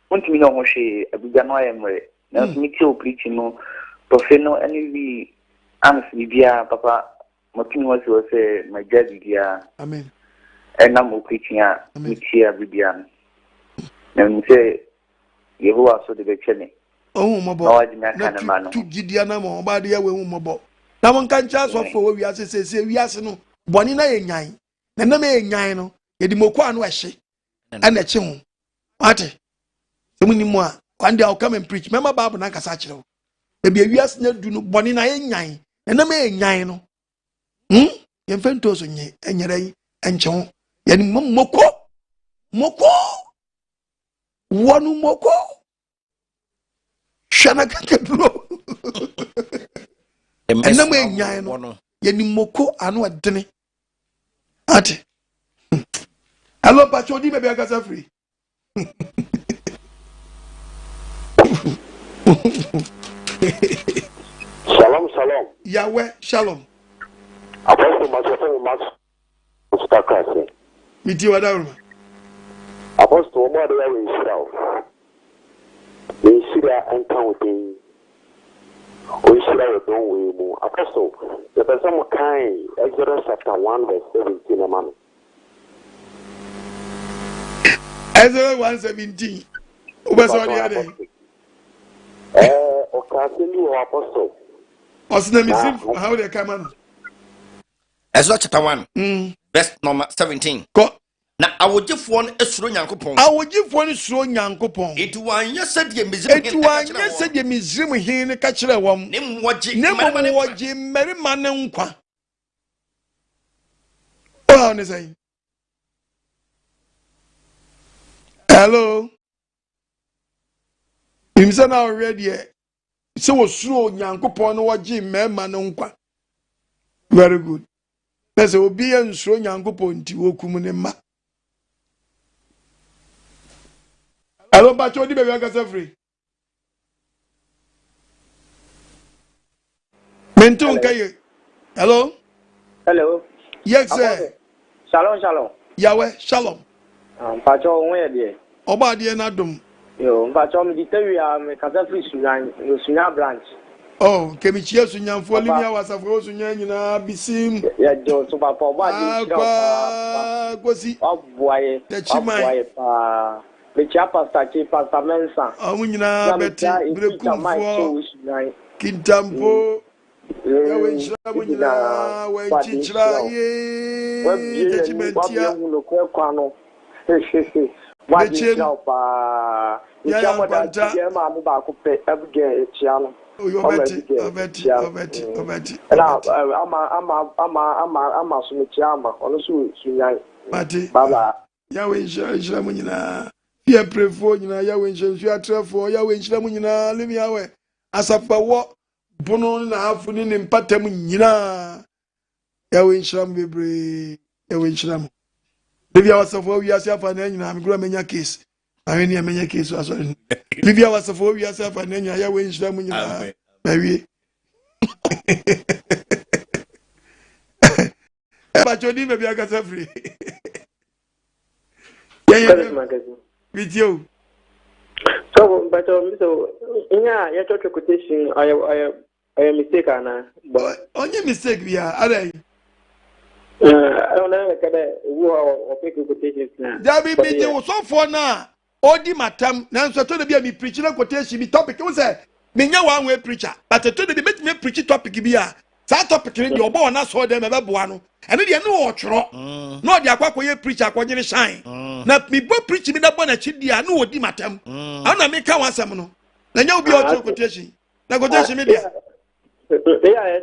Untimi no ho hwe abuga no ayemre. Na me ti o preach no to fe no any wi am bibia papa mo timi wasi o se ma jadi dia. Amen. E na mo preaching a me ti a bibia. Na me say Yehovah so de be chene. Oh, mobo. Na tu gidia na mo ba de we mobo. Na won kan cha so fo wi ase se wi ase no. Boni na yenyan. Na na me yenyan no. Ye di moko anu ehye. Ana eche ho. Ate. So muni mo a kwande I will come and preach. Remember Bible na kasa kire wo. E bi wi ase na du no boni na yenyan. Na na me yenyan no. Ye mfento so nye enyere yi enche ho. Ye ni moko. Wonu moko. Shana kakebro. Ena mo enyan no. Ye ni moko anu adene. Ate. Hello pacho di bebe agasa free. Shalom. Yahweh, shalom. Apostle Master Stakase. Miti wadaruma. Apostle Omar de Israel. Israel and counting. Israel don't we move. Apostle, the person kind Exodus chapter 1 verse 17 man. Exodus 1:17. Ubeso di ade. Okaselu apostle. Osina misim how they come on. Exodus chapter 1 verse number 17. Ko na awogifo no esuro nyankopon suro nyankopon etu anya sede mizrim hin ne ka kire wom ne mwoji merima ne nkwa oh ne say hello imsa na already se wo suro nyankopon no woji merima ne nkwa very good pese obi ye nsuro nyankopon ti wokum ne ma. Hello, Bacho, di baby agasa free. Mentu nkaye. Hello? Hello. Yes, sir. Shalom. Yahweh, shalom. Bacho, where de? Oba de na dum. Yo, Bacho me ditewia me kasa free sunya branch. Oh, kemichia sunya fo limia wasafo sunya nyina bisim. Ya jo so papa oba de shira. Kosi. Oboaye. Oboaye pa. Mecha pastor Mensa. Amunyina beti brekumfo. Kintampo. Ya wenchira munyina wenchichira ye. Techimentia. Beche pa. Ya kwanta. Ma mu ba ko pe abge echiano. Obeti. Na ama so mechiama. Ono so sunyai. Mati. Baba. Ya wenchira munyina. Ya prefo nyina ya wenchira atrefo ya wenchira munyina lemi yawe. Asafa wo bono na hafu ni mpatam nyina. Ya wenchira bebre. Ya wenchira mu. Livia wasafo wi ase afa na nyina amigura menya case. Ahwe ni menya case aso. Livia wasafo wi ase afa na nyina ya wenchira mu nyina. Bawie. Ba chodi be bia kasa free. Yeah. With you. So, but yeah, your church quotation, I am mistake, Anna. But only mistake, we are. Are they? I don't know who pick quotations now. There be meeting so for now. Odi matam, now so to be a preaching quotation, be topic. You say, Minya one way preacher, but to the make me preach topic be a that topic in your born, that's what them ever buano. And then you know what, no, the aqua preacher, when you shine. Na me bo preach me na bona chidi anu odi matam ana me ka wasam no na nya obi o quotation Na quotation media. Yeah,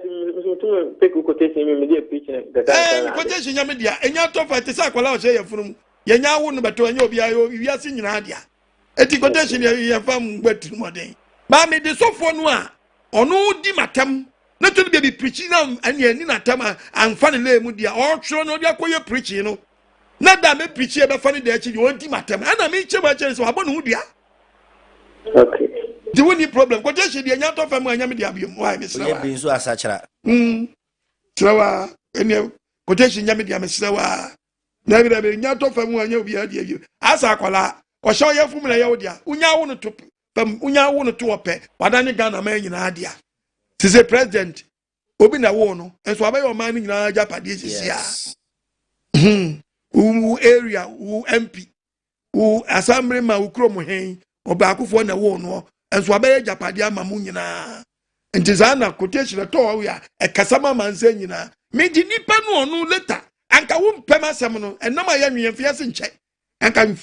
to take quotation media preaching. Quotation media. Enya to fa te sa kwala o she yefunu. Yenya wo no beto enya obi ayo wiase nyina dia. Eti quotation ye fam gbatu moden. Ba me de sofo no a ono di matam. Na to be preaching na ani na tam amfa ne le mu dia. O twro no dia koye preaching no. Na da me preach e be fa ne da chi o di matam. Ana me chema chere so abo no dia. Okay. The only problem quotation the enya to fa mu anya me dia biom. Why me sra. We be so asachara. Srawa ene quotation nya me dia me srawa. Na bi da be nya to fa mu anya obi a dia biom. Asa akwala. O sho ye fu mu na ye wo dia. Unya wo no to pam unya wo no to ope. Wadane Ghana man nyina dia. Ti say president obi na wo no. Enso abaye o man nyina japade sisia. Who area, who MP, who assemblyman, who krom hen, or bakufo na wo no, and swabe japadia mamunina. And Tizana quotation at all, we are a Casama man saying, me di nipa no letter, and ka wum pema semono, and no my young and fiasin check. And can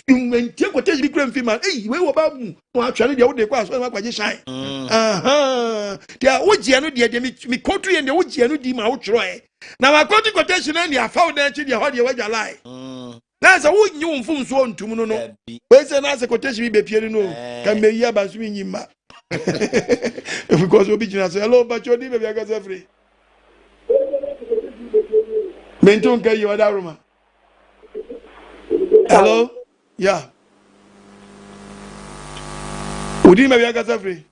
take quotation become female. Hey, we were about no actually the old class when I shine. They are Ujiano, dear, me country and the Ujiano di my outroy. Now I got the quotation and I found that you how you lie. That's a wood new phone sworn to Muno. Where's another quotation be appearing? No, can be here by swinging him. Because we'll be just hello, but your name I got every. Menton, can you are room? Hello? Yeah. Would you maybe I got every?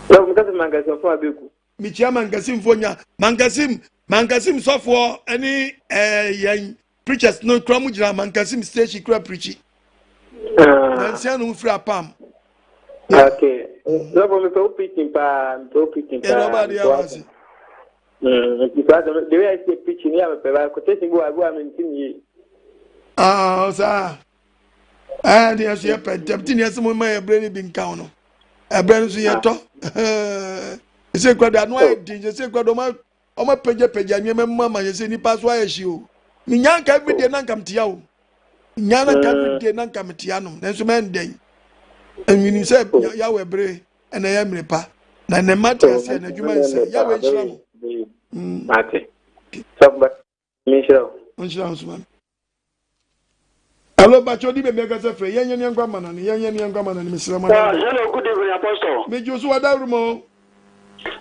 No, because Mangasim for Abiku. Michia Mangasim for ya. Mangasim software any young preachers no Cramujra Mangasim station crab preaching. Nancy Free Palm. Okay. No, preaching, nobody else. Because the way I say preaching, you have a quotation go, I mean, sir. And yes, you have 10 years of my brain being counted. A brand new year. You say, God, I know I did. You say, God, oh my page, and your mamma, you say, pass why you. Minyanka every day, none come to you. Nyana every day, none come to Yanum. There's a man day. And when you say, Yahweh Bray, and I am Repa, then the matter is, and you may say, Yahweh Slam. Mate. Somebody, Michelle. Hello, but you didn't make us a free young grandman and young grandman and Miss Ramon. Hello, good evening, Apostle. Make you so a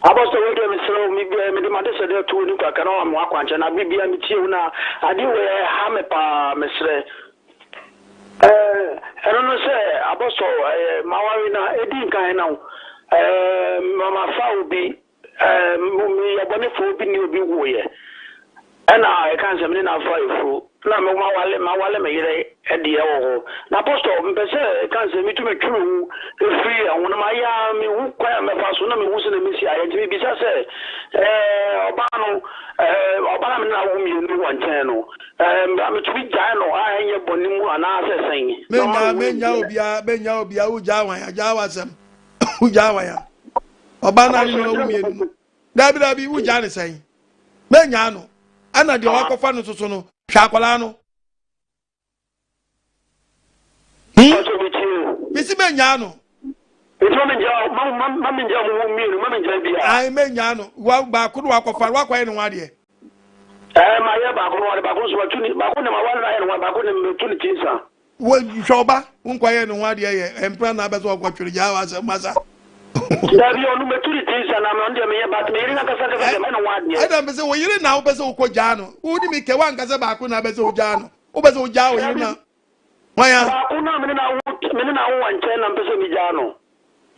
Apostle, me made said to Nuka Cano, Mwakwanch, and I be a Michiuna. I do Hamepa, Mr. I don't know, say, Apostle, Mawarina, Edin now. Mama Faubi, me a bonnet be new be way. And I can't say, I'm 5 na mawale me yere ede wo na apostle mpese kan se mi to me true free and wona maya me hu kwa me fa so na me hu se na me si aye ti bi sa se oba me na wo mi ni won chen no me to bi ja no aye bonimu ana se sen menya obia uja wasem uja wa ya oba na ni wo mi enu dabi uja ne sen menya no ana de wakofa no soso no Shakwala no. Missy Menyano. It's I Menyano. Well, Baku walk of Walk in one year. My Baku, well, you shoba, Unquire in 1 year, and plan numbers of what you as a massa. I don't say, well, you now, Bezo Cojano. Who do make one Gazabacuna Bezo Jano? Obezo Jao, you know. Why,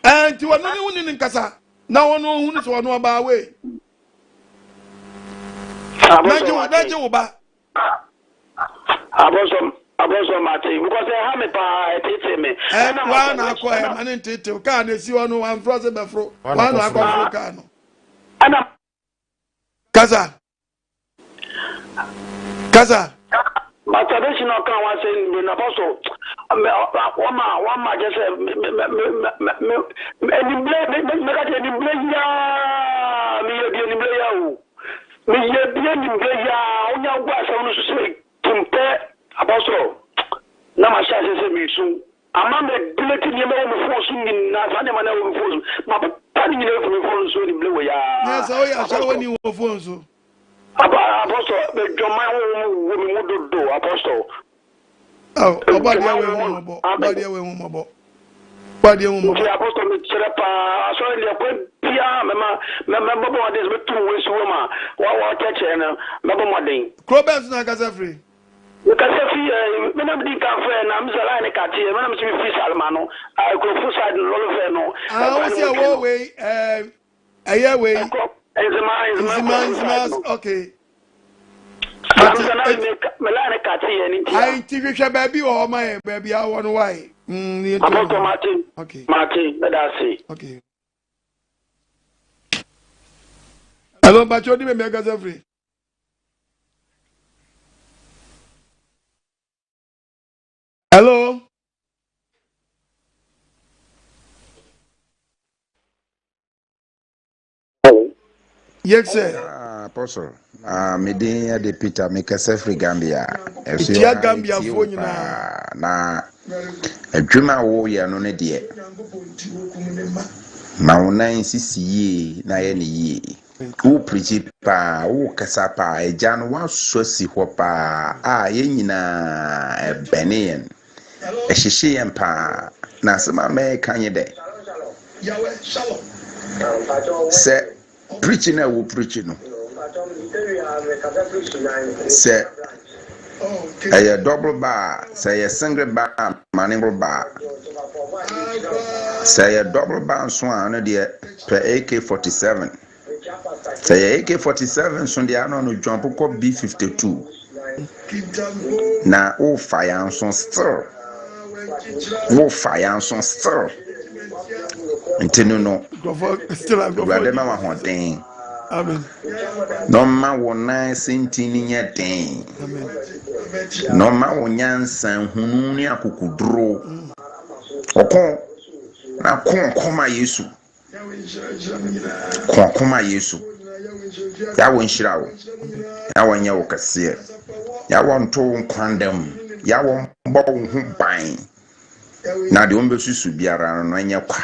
and to another one in Casa. No one knows one about way. Apostle Martin, because I have a teacher me. And one I call him an into can see one frozen before. One I call Cano. Casa. My traditional can was saying, the Apostle, one just said, Apostle, now my chance is me soon. ama me delete ni me mo phone so ni na sa ne ma na wo phone ma pa ni na wo phone so ni ble ya yes oh ya sha woni wo phone so apostle me joma wo mi do apostle oh obadi we hu mo obadi we hu mo bo obadi hu mo bo apostle me chere pa so le ko bia me bo des me tu we so ma wa cheche na me bo modern Crobens na kasa free kasa free me na di ka fe na mzala ne ka tie me na me free salma no ko fu side no lo fe no we see wo we aye we Zima, okay. I think we should baby or my baby. I want why. Martin. Okay. Martin, let us see. Okay. Hello, but you didn't make us free. Hello. Yes, sir. Apostle. Medin de Peter Mikasa free Gambia. Etia Gambia phone na adwuma wo ya no ne de. Ma wonan sisi na ye ne yi. Wo preach pa, wo kasa pa, eja no wa so si ho pa. Ye nyina ebeneyen. Ehihye yen pa. Na sema me kanye de. Yahweh shalom. Se preaching na wo preaching no. Say a double bar, say a single bar, manable bar. Say a double bar swan per AK-47. Say AK-47 Sundiano no jump up B-52. Now, oh, fire and son still. Oh, fire and son still. Until you know, still a go for thing. Amen. No man won 9 centini yet. No man won yansan huni akukudro. Okon na koma Yesu. Koma Yesu. Ya won shirawo. Ya won ye okase. Ya won to kwandam. Ya won bo hu ban. Na de on besusu biara no anya kwa.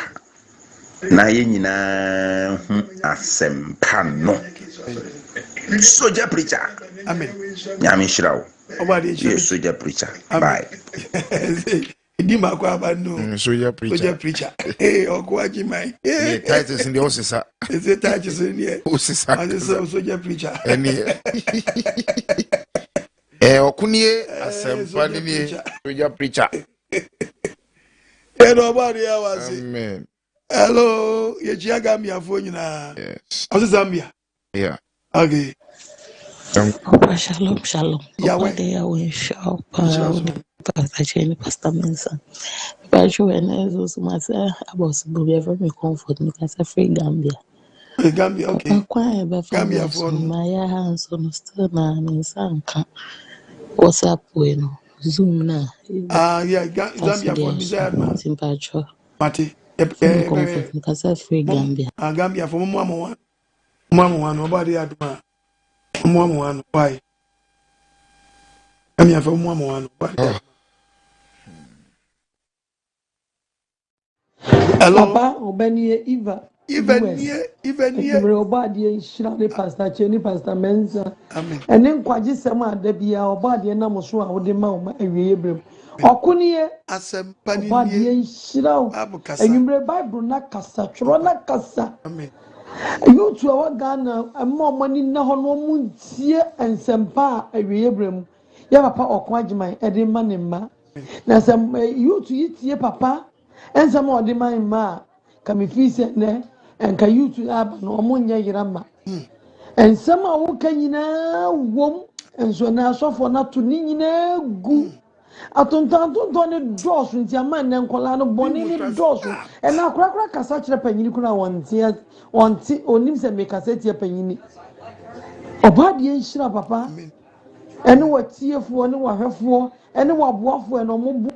Na ye nyina hu asempa no. Soldier preacher. Amen. Nyame shirawo. Yes, soldier preacher. Bye. Dima kwa bano. Soldier preacher. Hey, okwaji mai. Yeah, titles in the osisa. Is it titles in the osisa? And it's soldier preacher. Okunie asempa ni soldier preacher. Nobody else. Amen. Hello, Yechia Gambia phone na. Yes. How's Zambia? Yeah. Okay. Shalom. Yahweh shop. Pastor Jenny, Pastor Mensa. But you and I was myself about to be very comfort because I free Gambia. Gambia, okay. Gambia phone. My hands on still na Mensa. What's up, bueno? Zoom na. Yeah, Gambia phone. Simpatro. Mati. Comfort because I free Gambia. Gambia for Mama nobody had Mama why? I'm here for Mama nobody. Hello, Papa Obenie Eva. Even near. Obadi Shirley Pastor Chenny Pastor Mensa. Amen. And then Quajisama Debia Obadi and Namosua or the Mama Abraham. Okunie Asem Obadi Shirao. And you read Bible Nakasa, Trona Kasa. Amen. You to our Ghana and more money now no moon tear and Sempa Abraham. Papa Okwajima, Eddie Manima. Now some you to eat ye papa. And some more demand ma can be ne and can you to have no monya yirama. And some are na wom and so now so for not to nina goo. Atontanto don't draws with your man and colano bonny draws and now crack a such a penny one tear on nims and make a set your penny. A body and shira papa and what tear for no one have for and what waffle and no more.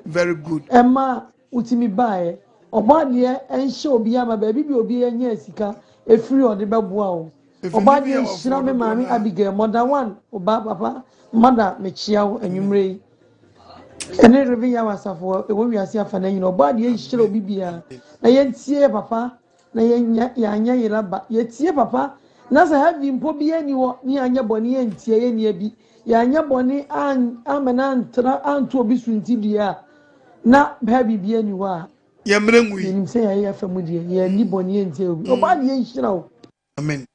Very good. Emma, utimi bae. Obadie enshe obi ama baby bi obi enye sika efiri ode beboa o. Obadie nshira me mami Abigail mother one oba papa mother me chiawo enwumre. ene rebe ya wasafo e wo wiase afa na nyino ba de ye hyire obi bia na ye tie papa na ye anya yiraba ye tie papa na sa heavy mpo bi ani wo ni anya boni ye ntie ye ni abi ya anya boni an amena antra anto obi sunti bia na heavy bi ani wa ye mrengui nim se ya fa mu die ye ni boni ye ntie obi oba de ye hyire wo amen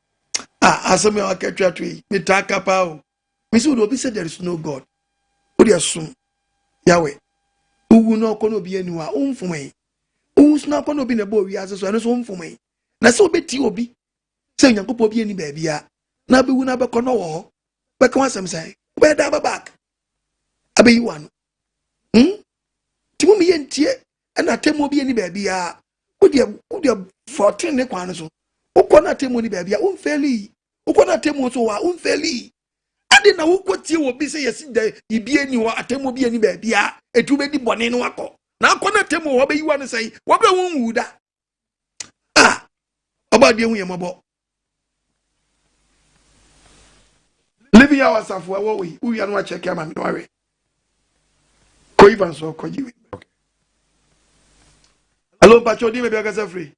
asem ya wakatwatwe ni taka pa o mi so do obi say there is no god o de asum Yahweh uwu no kono obi ani wa umfumai uwu sna kono obi na bo wi ase so eno so umfumai na se obeti obi se nyankopɔ bi ani ba bia na be wu na be kono wo be kan asem sai be da back abeyi wano ti mo mi yentie na temo bi ani ba bia wo de 14 ne kwan so wo kona temo ni ba bia umfeli wo kona temo so wa umfeli ade na wo kotie wo bi se yesi da ibi ani wo atemo bi ani ba bia etu be di bone no akọ na akona temo wo be yi wano sai wo be wonwu da oba de hu ye mobo living hours of what we are not check am no worry ko even so ko jiwe hello pacho di me be ga free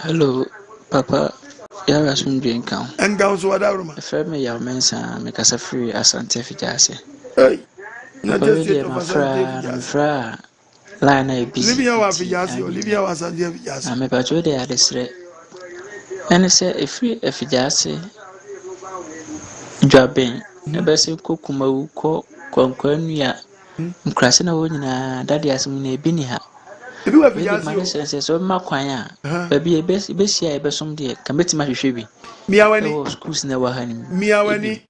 hello papa yara sun dream kan anga so wada ruma fe me ya mensa me kasa free asante fijase na just it of asante line na busy living hours fijase living hours asante fijase me pacho de adesre ene se free fijase dwaben ebe se kokuma wu ko kwankwanu nkrase na wo nyina dade asem na ebi ni ha ebi wa fijase so ma kwan a baby ebesia ebesom de ka metima hwehwe bi miawani schools na wa hanim miawani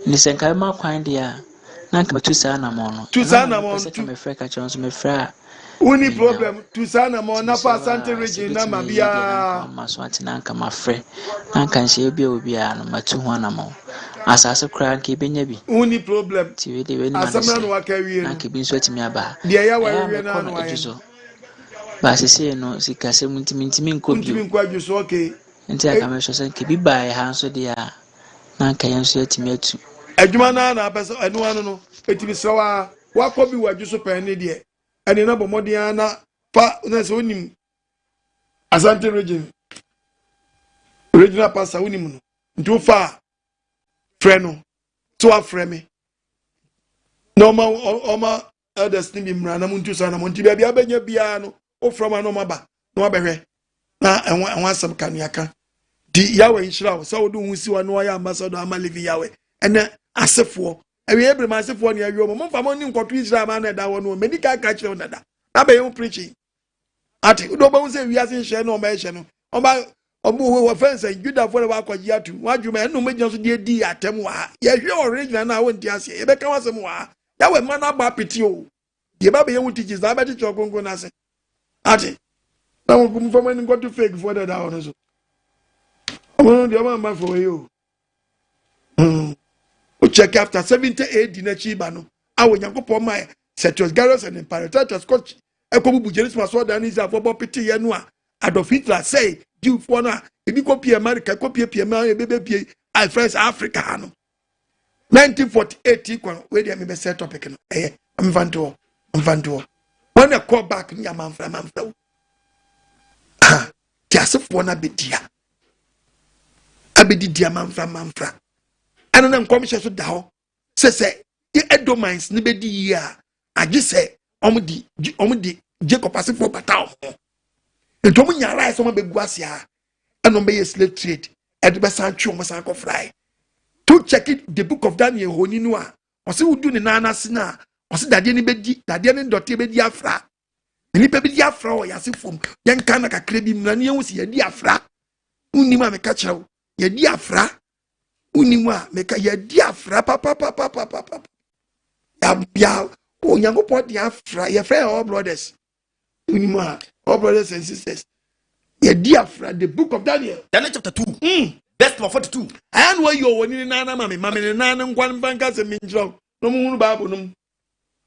ni senka ma kwan de a na ka tu sa na mo no tu sa na mo tu me frɛ ka chonso me frɛ uni problem tu sa na mo na fa Asante region na mabia ma so atina nka ma frɛ na nka nhye bi obi a no matu ho na mo asase kra nka benya bi uni problem ti we de we ni ma asamna no wakawie na nka bi nso atimi aba de ya wa wie na no ayi ba sese no sikase muntimi nkobio adwuso okay nti aka me so nka bi ba ya nso de a na nka yen so atimi atu adwuma na abeso enu anu no etimi srawa wakobi wadwuso pan ne de ene na bomodian na fa na se onim Asante regional pastor onim no nti fa freno to afreme normal elders ni bi mra na muntu sa na muntu bia abenya bia no o from anoma ba no abehwe na enwa asem kan yaka di Yahweh Israel so do hu si wa no ya ambassador ama live Yahweh ene asefo ewe ebrem asefo ne ayo mo mfa mo ni nkoto Israel ma na da wo no medical ka kire na da na be you preaching ati do ba hu se wiase nhye no ma ehye no oba obu wo fence Judah for wa kwaji atu wadwuma enu megya so de di atem wa ye hwe original na won ti ase ye be ka wasem wa Yahweh man na ba piti o ye ba be you teach za ba teach ogongo na se ati na mo kum fama ni got to fake for that one so omo de o ma for you o check after 70 AD na chi ba no awo Nyankopon mai Settlers Garros and Imperator Scotch ekobubu Jerusalem so da ni za for bo piti ye no a Adolf Hitler say Jew for na ebi copy America copy PMA ebebe I France Africa no 1948 kon we dey me set topic no I'm vanto when I call back ni amamfra tiasefo na bedia abedi dia mamfra ana na nkomhye so da ho se edomines ni bedi yi a age se omdi Jacob asefo bata ho entom nyara so ma begu ase a eno be slave trade ed be san twu mo san ko fry to check it the book of Daniel honi no a ose wudu ni nana se na ose dade ni bedi dade ni ndote bedi afra ni pe bedi afra o yasefom yenka na kakra bi mna ni hu se yedi afra unima me ka chew yedi afra unima me ka yedi afra papa ya Onyankopon di afra ye friend all brothers unima all brothers and sisters yedi afra the book of Daniel chapter 2 verse 42 and where you woni nana mame nana nkwan banka se minjro no mu hunu bible no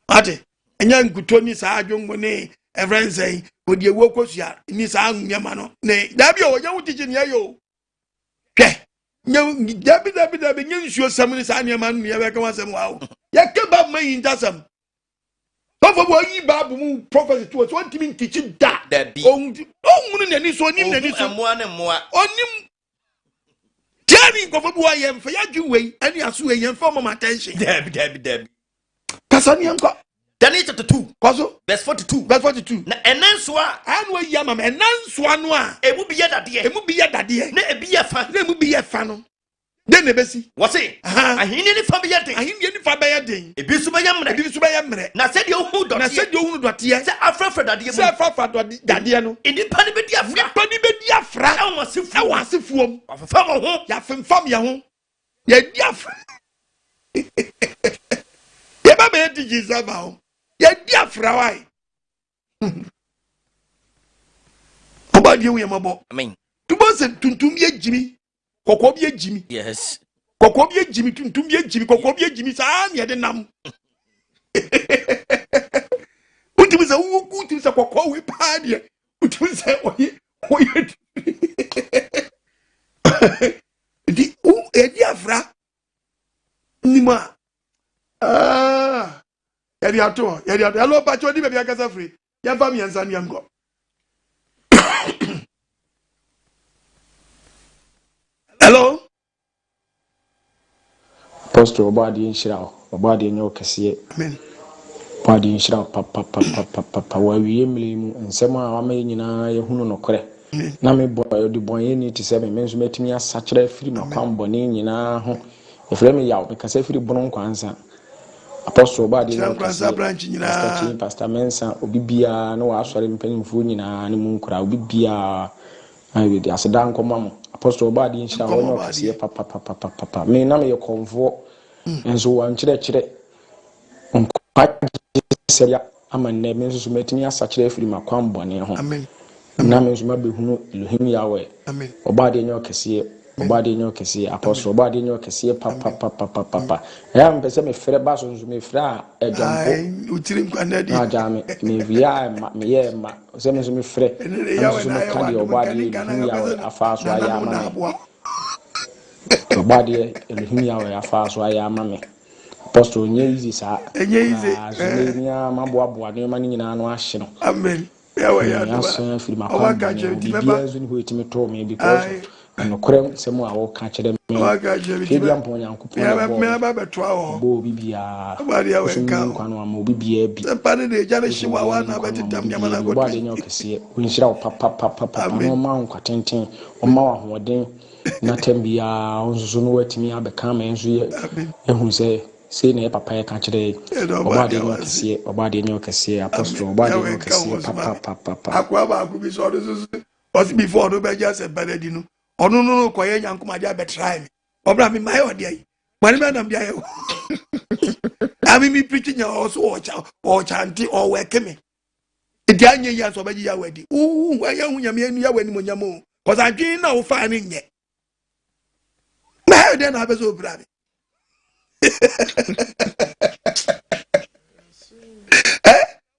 ate enya nkuto ni sa adwongo ne everyone say odi ewo kosua ni sa anwema no ne da bia onya wutiji ne ayo hwe Dabi nsuo samni sa nneɛma no ya bɛka wasɛm wow ya keba mayin dasam Papa boy yi babu mu prophecy to so ntimi ntichi da ohunu nani so onim nani so onim Jani go for boy yem fa yadwi wei ani aso wei yem fa mama attention Dabi kasani amko Daniel chapter 2 kwaso verse 42 na enanso a anu yi amam enanso anu a emu bi ye dade na ebi ye fa no den nebesi wose ahini ni fa be ye den ebi so be ye mre na said you hu dote se afrafra dade no inipa ni be di afra e wasifuom afafa mo ho ya femfam ye ho ya di afra ye ba be di Jesus ba ho ya di afra wai oba di ye mabo amen tubo se tuntum ye jimi Koko bi ejimi. Yes. Koko bi ejimi tuntum bi ejimi koko bi ejimi saa ne de nam. Utimi se utimi se koko we pa de. Utimi se oye. Di edi afra. Nima. Yadi ato. Hello pacho di be akasa free. Ya fam yansa ni ango. Hello. Pastor Obadi Nshira, Obadi Nyo Kasiye. Amen. Obadi Nshira, papa, wa wiye mlimu, nsema wame nyina yehunu nokore. Na me boy di bonye ni ti se me nso metimi asakire firi makwambo ni nyina ho. Efre me yawo me kasa firi bonon kwansa. Apostle Obadi Nyo Kasiye. Pastor Mensa obibia na wa asore mpanimfu nyina ne mu nkura obibia ayi di aseda nkomam. Apostle Obadi Nshira wonyo kasiye papa me na me yekonvo enzo wankyerɛkyerɛ nkwagyesɛya ama nne me nso metimi asakyerɛ afiri makwambɔne ho amen na me nso mabehunu Elohim Yahweh amen Obadi nyo kasiye Apostle Obadi nyo kasiye papa ya mpese me frɛ ba so nso me frɛ a ejampo utiri nkwanadi ajame me via me ye ma se me nso me frɛ nso me kadi Obadi Elohim Yahweh afa so aya ama Obadi Elohim Yahweh afa so aya ama me Apostle nye easy sa nya maboaboa ne ma nyina no ahye no amen Yahweh ya do firi makwamba bibia nso ni ho etimi to me because no korem semu a wo ka kire me bibia mpo nyankopon me ba betwa ho bo bibia Obadi ya wenka kwano ama bibia bi pade de jare shiwa wa na betitam nyamana go Obadi nyo kese winshira papa no ma nkwa o ma wa hoden na tambia onso no watimi abeka ma enso ehun se na papa ya ka kire Obadi nyo kese Apostle Obadi nyo kese papa akwa ba ku bi so do before no be just bad di no onu no ko ye nyankoma dia be try me obra me mai ode ai mani me nam dia ye ami mi preaching ya also o chanti o weke me idi anye ya so be ya wadi wa ya hu nyame anu ya wani mo nyamo cause adwin na wo fa ne nye mai ode na be so obra me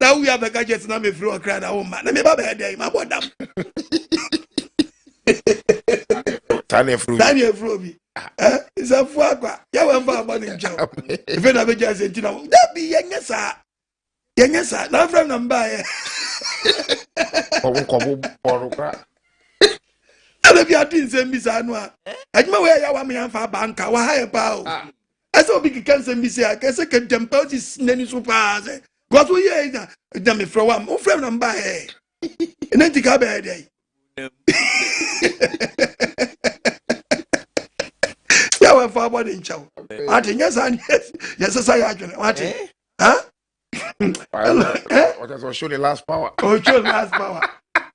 na we have a gadget na me free o cry na wo ma na me ba be dey ma bodam Tanya Frubi. Is a fuaka. Ya wa mba ba ni nja. Ife na be just entina. Da bi yenyesa. Yenyesa. Na from na mba ye. Kobo boruka. Ala bi ati nsem sa anu a. Adwuma we ya wa me amfa banka wa ha ye pa o. Asa obi kikan nsem bi se a kese ke tempa ti nani so pa se. Because we ye na me from am. O from na mba ye. Enti ka be dey. Ya wa fa body nchaw ati nyasa say adwene ati what was show the last power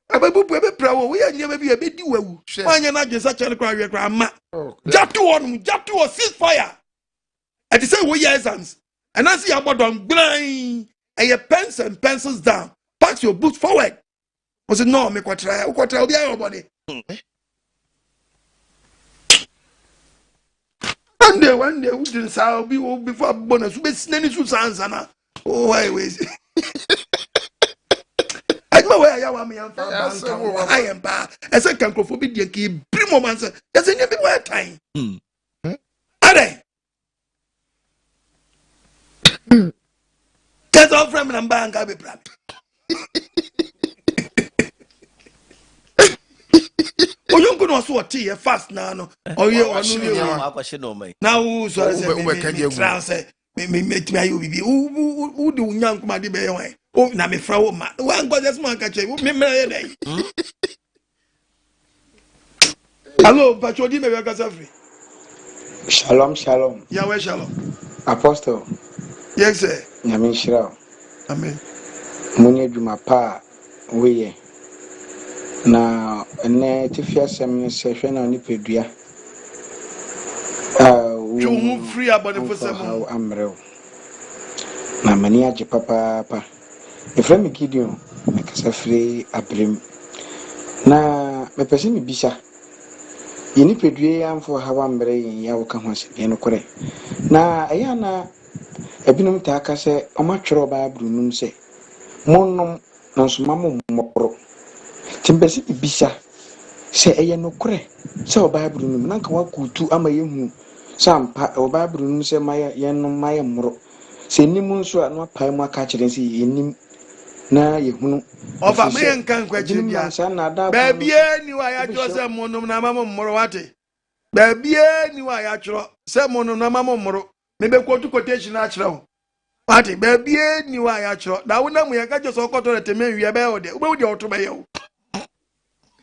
ababu ebe prawo we anya ba bi di wawu anya na adwesa chele kwa we kwa ma jatu o ceasefire ati say we year exams and I see abodon blind and your pens and pencils down pass your books forward was it no me kwatra obi ayo body one day we didn't say be before bonus we sneni su sansana oh why we I know where I am bank I am ba ese kan krofo bi de ki brim moment say yes in be where time are get off from number and ga be plan oyunku no so tea fast na no oye onu ye now so say trans me me ayo bibi u de unyanku ma de be yan o na me fra wo ma wan go just man ka che me me dey hello pachodi me we ka safri Shalom, shalom. Yahweh shalom. Apostle. Yes, sir. Nyame shira. Amen. Munye dwuma pa weye. Na ene tifia sem se hwe na nipedua. Wo free abone for sem. Amrew. Na mani age papa pa. Efrem Gideon na kasa free abrem. Na me pese mi bisa. Yini pedue yamfo hawa mbre yin ya woka ho se no kore na eya na ebinom ta aka se omatwero Bible num se monnom no so mamo mmopro timbesi bisa se eya no kore se o Bible num nanka wakutu ama yehu sampa o Bible num se maya yennom maya mmoro se nimu nso no apai mu aka kire se yenim na yehunu ofa me yankan kwachi bia baabie ni wa ya tro se monum na mamo mmoro wate baabie ni wa ya tro se monum na mamo mmoro me be quote quotation na kire ho wate baabie ni wa ya tro da wona mu yanka je so koto na teme wi be ode ube udi oto be ye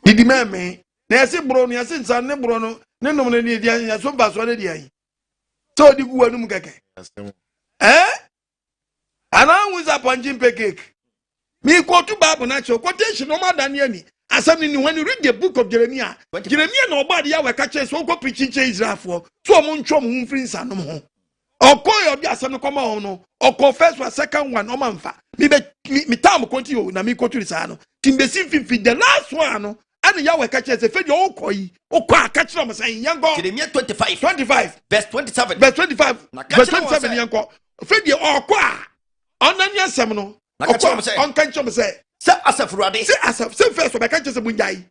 didi meme na yesi bro no yesi nsan ne bro no ne nom ne di ya so ba so ne di ayi so di gu anum keke ana wuza ponjin cake. Me quote Bible natural quotation no more than any. As something when you read the book of Jeremiah, Jeremiah nobody ya catch so go preaching Israel for so mon free san no. Or call your biasa come on no. Or confess was second one no manfa. Me time continue na me quote this ano. Timbesi fi the last one no. And ya catch say fe your koi. O kwa catch them saying young go. Jeremiah 25 verse 27 verse 27 young go. Fe the or kwa. Onanya sem no. On can't say, Sir Asafurade, say Asaf, say first, I can't just a munyai.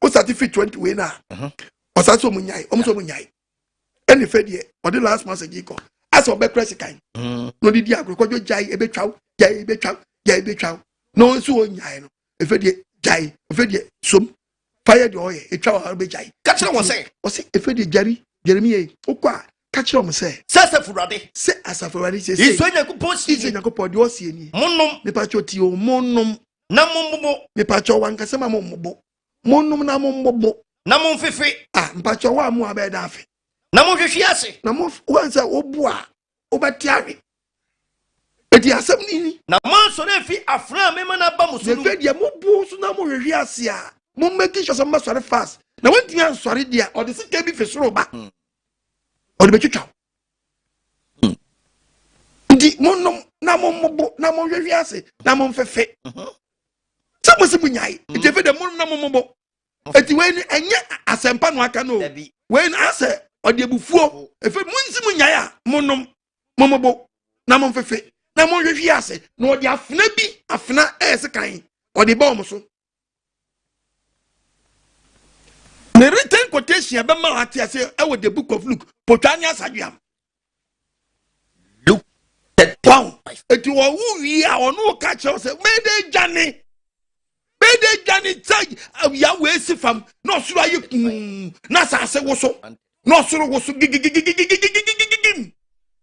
O certificate 20 winner. O Sasso Munyai, almost Munyai. Any fed or the last month a geeko. As for Beckressy kind. No, did the agriculture jay a bit chow, jay a bit chow, jay a bit chow. No, so nyai. If it jay, if it sum, fire the oil, a chow, I'll be jay. Catch them one say, or say, if it Jeremy, o qua. Catch them say, Sasafurade, say Asafurade, say, he's when you could post he's in a couple of your scene. Monum, the patio, monum, Namumo, the patio one casama mobo, monum namobo, Namum Fifi, patio one more bed afi. Namu Shiasi, Namu once a obua, obatiari. But ya something. Naman so nefi afra memana bamus, the fed ya mobo, so namu riasia, mum making some muscle fast. Now when you are sorry, dear, or the sick can be for roba. Or the bechucha. Di monum namobo, namon riase, namon fefe. Some se munyai. It ever the monum namobo. Eti when enya asempa no aka no. When ase or the bufuo, if munsi munyai monum momobo, namon fefe. Namon riase, no the afna bi, afna se kan. Or the bomb so. The written quotation about Malachi say, I would the book of Luke, Potania Sadiam. Luke, pound. It was who we are on no catch us. Made Johnny. Tag of Yahweh Sifam. No, so are you. Nasa say was so. No, so was so.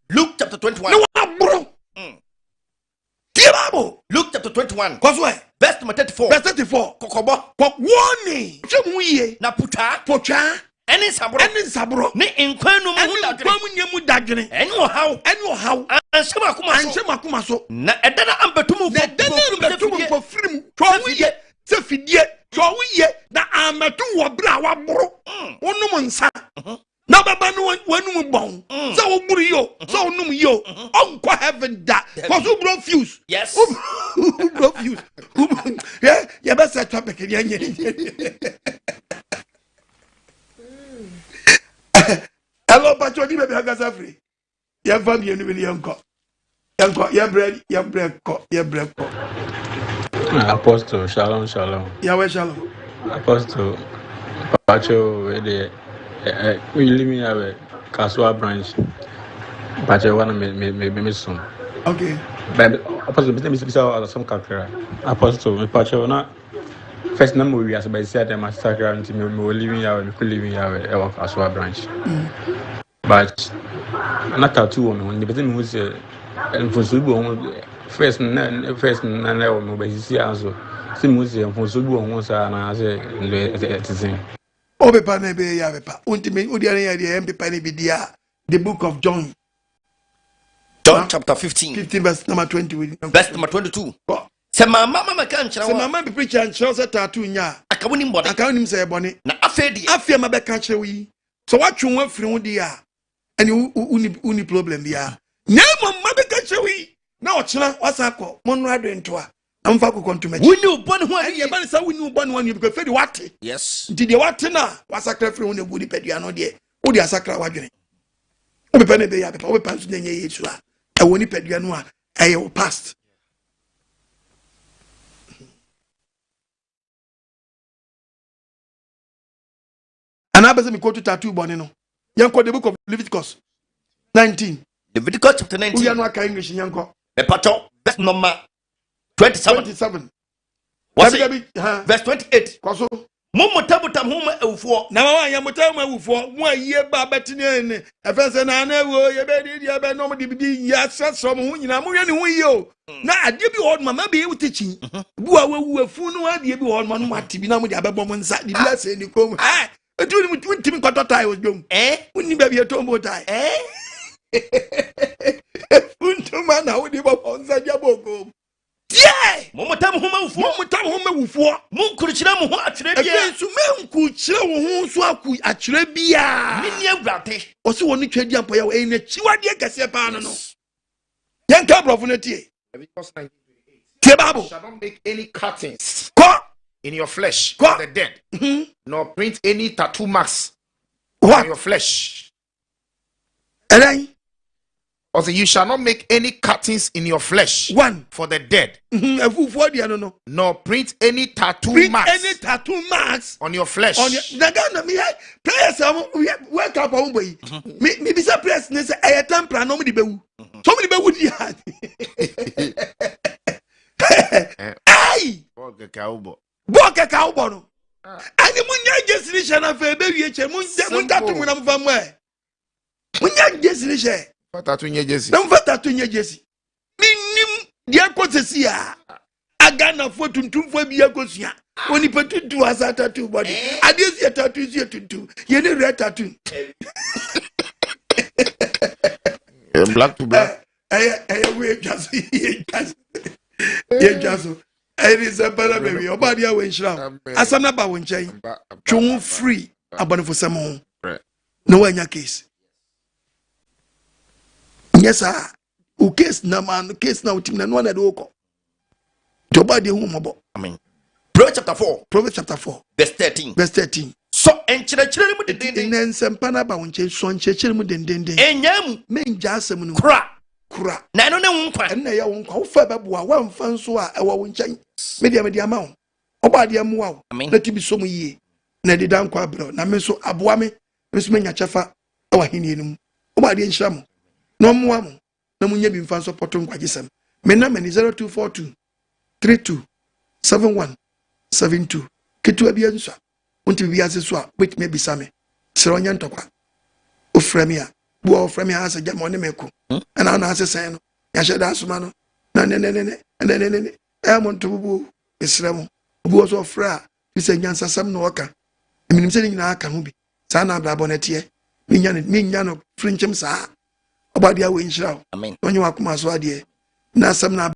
Luke chapter 21. No, bro. Luke chapter 21. Cause why? Verse number 34. Verse 34. Kokobo. Warning. Chemuye. Na puta. Pocha. Any sabro. Ne inkwenu mu dadwene. Eno how. Anshema kuma so. Na edana ambetumu for film. Twawiye. Se fidie. Twawiye na ametu wo bra wa boro. Wonum nsa. Na baba no wanu bon. So wo buru yo. So num yo. Onko heaven da. Cause who bro fuse. Yes. Who bro fuse. Yeah, you better set up again. Hello, Patroni, baby, I got free. Your family, and really uncle. Your bread, your bread. Apostle, shalom. Yahweh shalom. Apostle, Pacho, we live in a Kasua branch. Pacho, one me soon. Okay. But Apostle, some kakra. Apostle, me Pacho, not first number we as by said them as sakra until me living out, we could live in our Kasua branch. But not tattoo on when the person who's and for Subu first and now, but you see also. Simusi and for Subu on one side, and I say, Obepa nebe ya bepa. Untime udiane ya die mpepa ne bidia. The book of John. John chapter 15. 15 verse number 20. Verse number 22. Se mama kan chira wa. Se mama be preach and chira se tattoo nya. Akawunim body. Akawunim se bone. Na afedi. Afia ma be kan chira wi. So watwe won afiri ho dia. Ani uni problem bia. Nya mama be kan chira wi. Na o chira wasako. Monu adwento a. Amfa ko kontumachi. Wuni ubon ho ayi ba sa wuni ubon ho ni because fedi wate. Yes. Nti de wate na wasakra firi ho na budi pedua no de. Wo de asakra wadwene. Obe pa ne be ya be pa obe pa nso nye Yesu a. E woni pedua no a e your past. And I me quote tattoo bone no. Yanko the book of Leviticus 19. Leviticus chapter 19. We are no aka English yanko. E pato verse number 27. What's it? Verse 28. Koso. Mumutabutam huma ewufo. Na mama ya mutam ewufo. Mu aye ba betine ne. Efense na na wo ye be di be no de bi ya sasom hu nyina mu hwe ne hu yi o. Na ade bi ho mama be wu techi. Bu a wawu afu no ade bi ho no mate bi na mu de abebo mo nsa de bi ase ni kom. Etu ni mutim kwato tai o dwom. Unni ba bi etombo tai. Funtuma na wo de bo nsa jabo kom. Yeah! Momotam homa wufo. Munkuruchira mu ho akyere bia. Efe su menkuruchira wo ho so aku akyere bia. Mini awrate. Osi woni twadi ampa ya wo ene chiwade kase pa no no. Yen ka brofo na tie. Leviticus 19:28. Tie Bible. Shall not make any cuttings Ko in your flesh for the dead. Nor print any tattoo marks on your flesh. And then also, you shall not make any cuttings in your flesh. One for the dead. Nor print any tattoo marks on your flesh. On your Nagana me prayers wake up on boy. Me be prayers nese aye tempra no me di bewu. So me di bewu di ha. Ai! Boka kaubo no. Ani munya jesiri she na fe be wie che mun tatu mu na mfa mo e. Munya jesiri she. Tattoo nye jesi. Don't fat tattoo nye jesi. Minim dia kosesi a. Agana fo tuntum fo bia kosia. Oni petutu asa tattoo body. Adesi tattoo si tuntu. Ye ne red tattoo. Black to black. We just ye just. Is a better baby. Obadi a wenshra. Asana ba wenchen. Chun free abone for some. No way in your case. Yes, sir. O case na man, case na utim na no na do ko. Joba de hu mobo. Amen. Proverbs chapter 4. Proverbs chapter 4. Verse 13. Verse 13. So enchirechire mu dendenden. Nensempa na ba wonche so enchirechire mu dendenden. Enyam menja asem no. Kura. Na no ne wonkwa. Na ya wonkwa. Wo fa beboa, wa mfa nso a ewo wonchen. Media ma wo. Oba de amu wo. Na tibi so mu yie. Na de dan kwa bro. Na me so aboa me. Me so menya chefa e wa henie no mu. Oba de nhira mo. No mo mo na munye bi mfa so poto nkwagisem me na mani 0242 32 71 72 kitu bia nso unti bia so a wait me bisa me sere onya ntokwa oframi a bu oframi a se jama ne meko ana na asese no ya sheda asuma no na ne e mo ntobu esre mo bu so ofra bisa nyansasam no oka eminim se nyina aka ho bi sa na abra bonete me nya no frinchem sa Obadi awe nshira. Amen. Onye wakuma so ade na asem na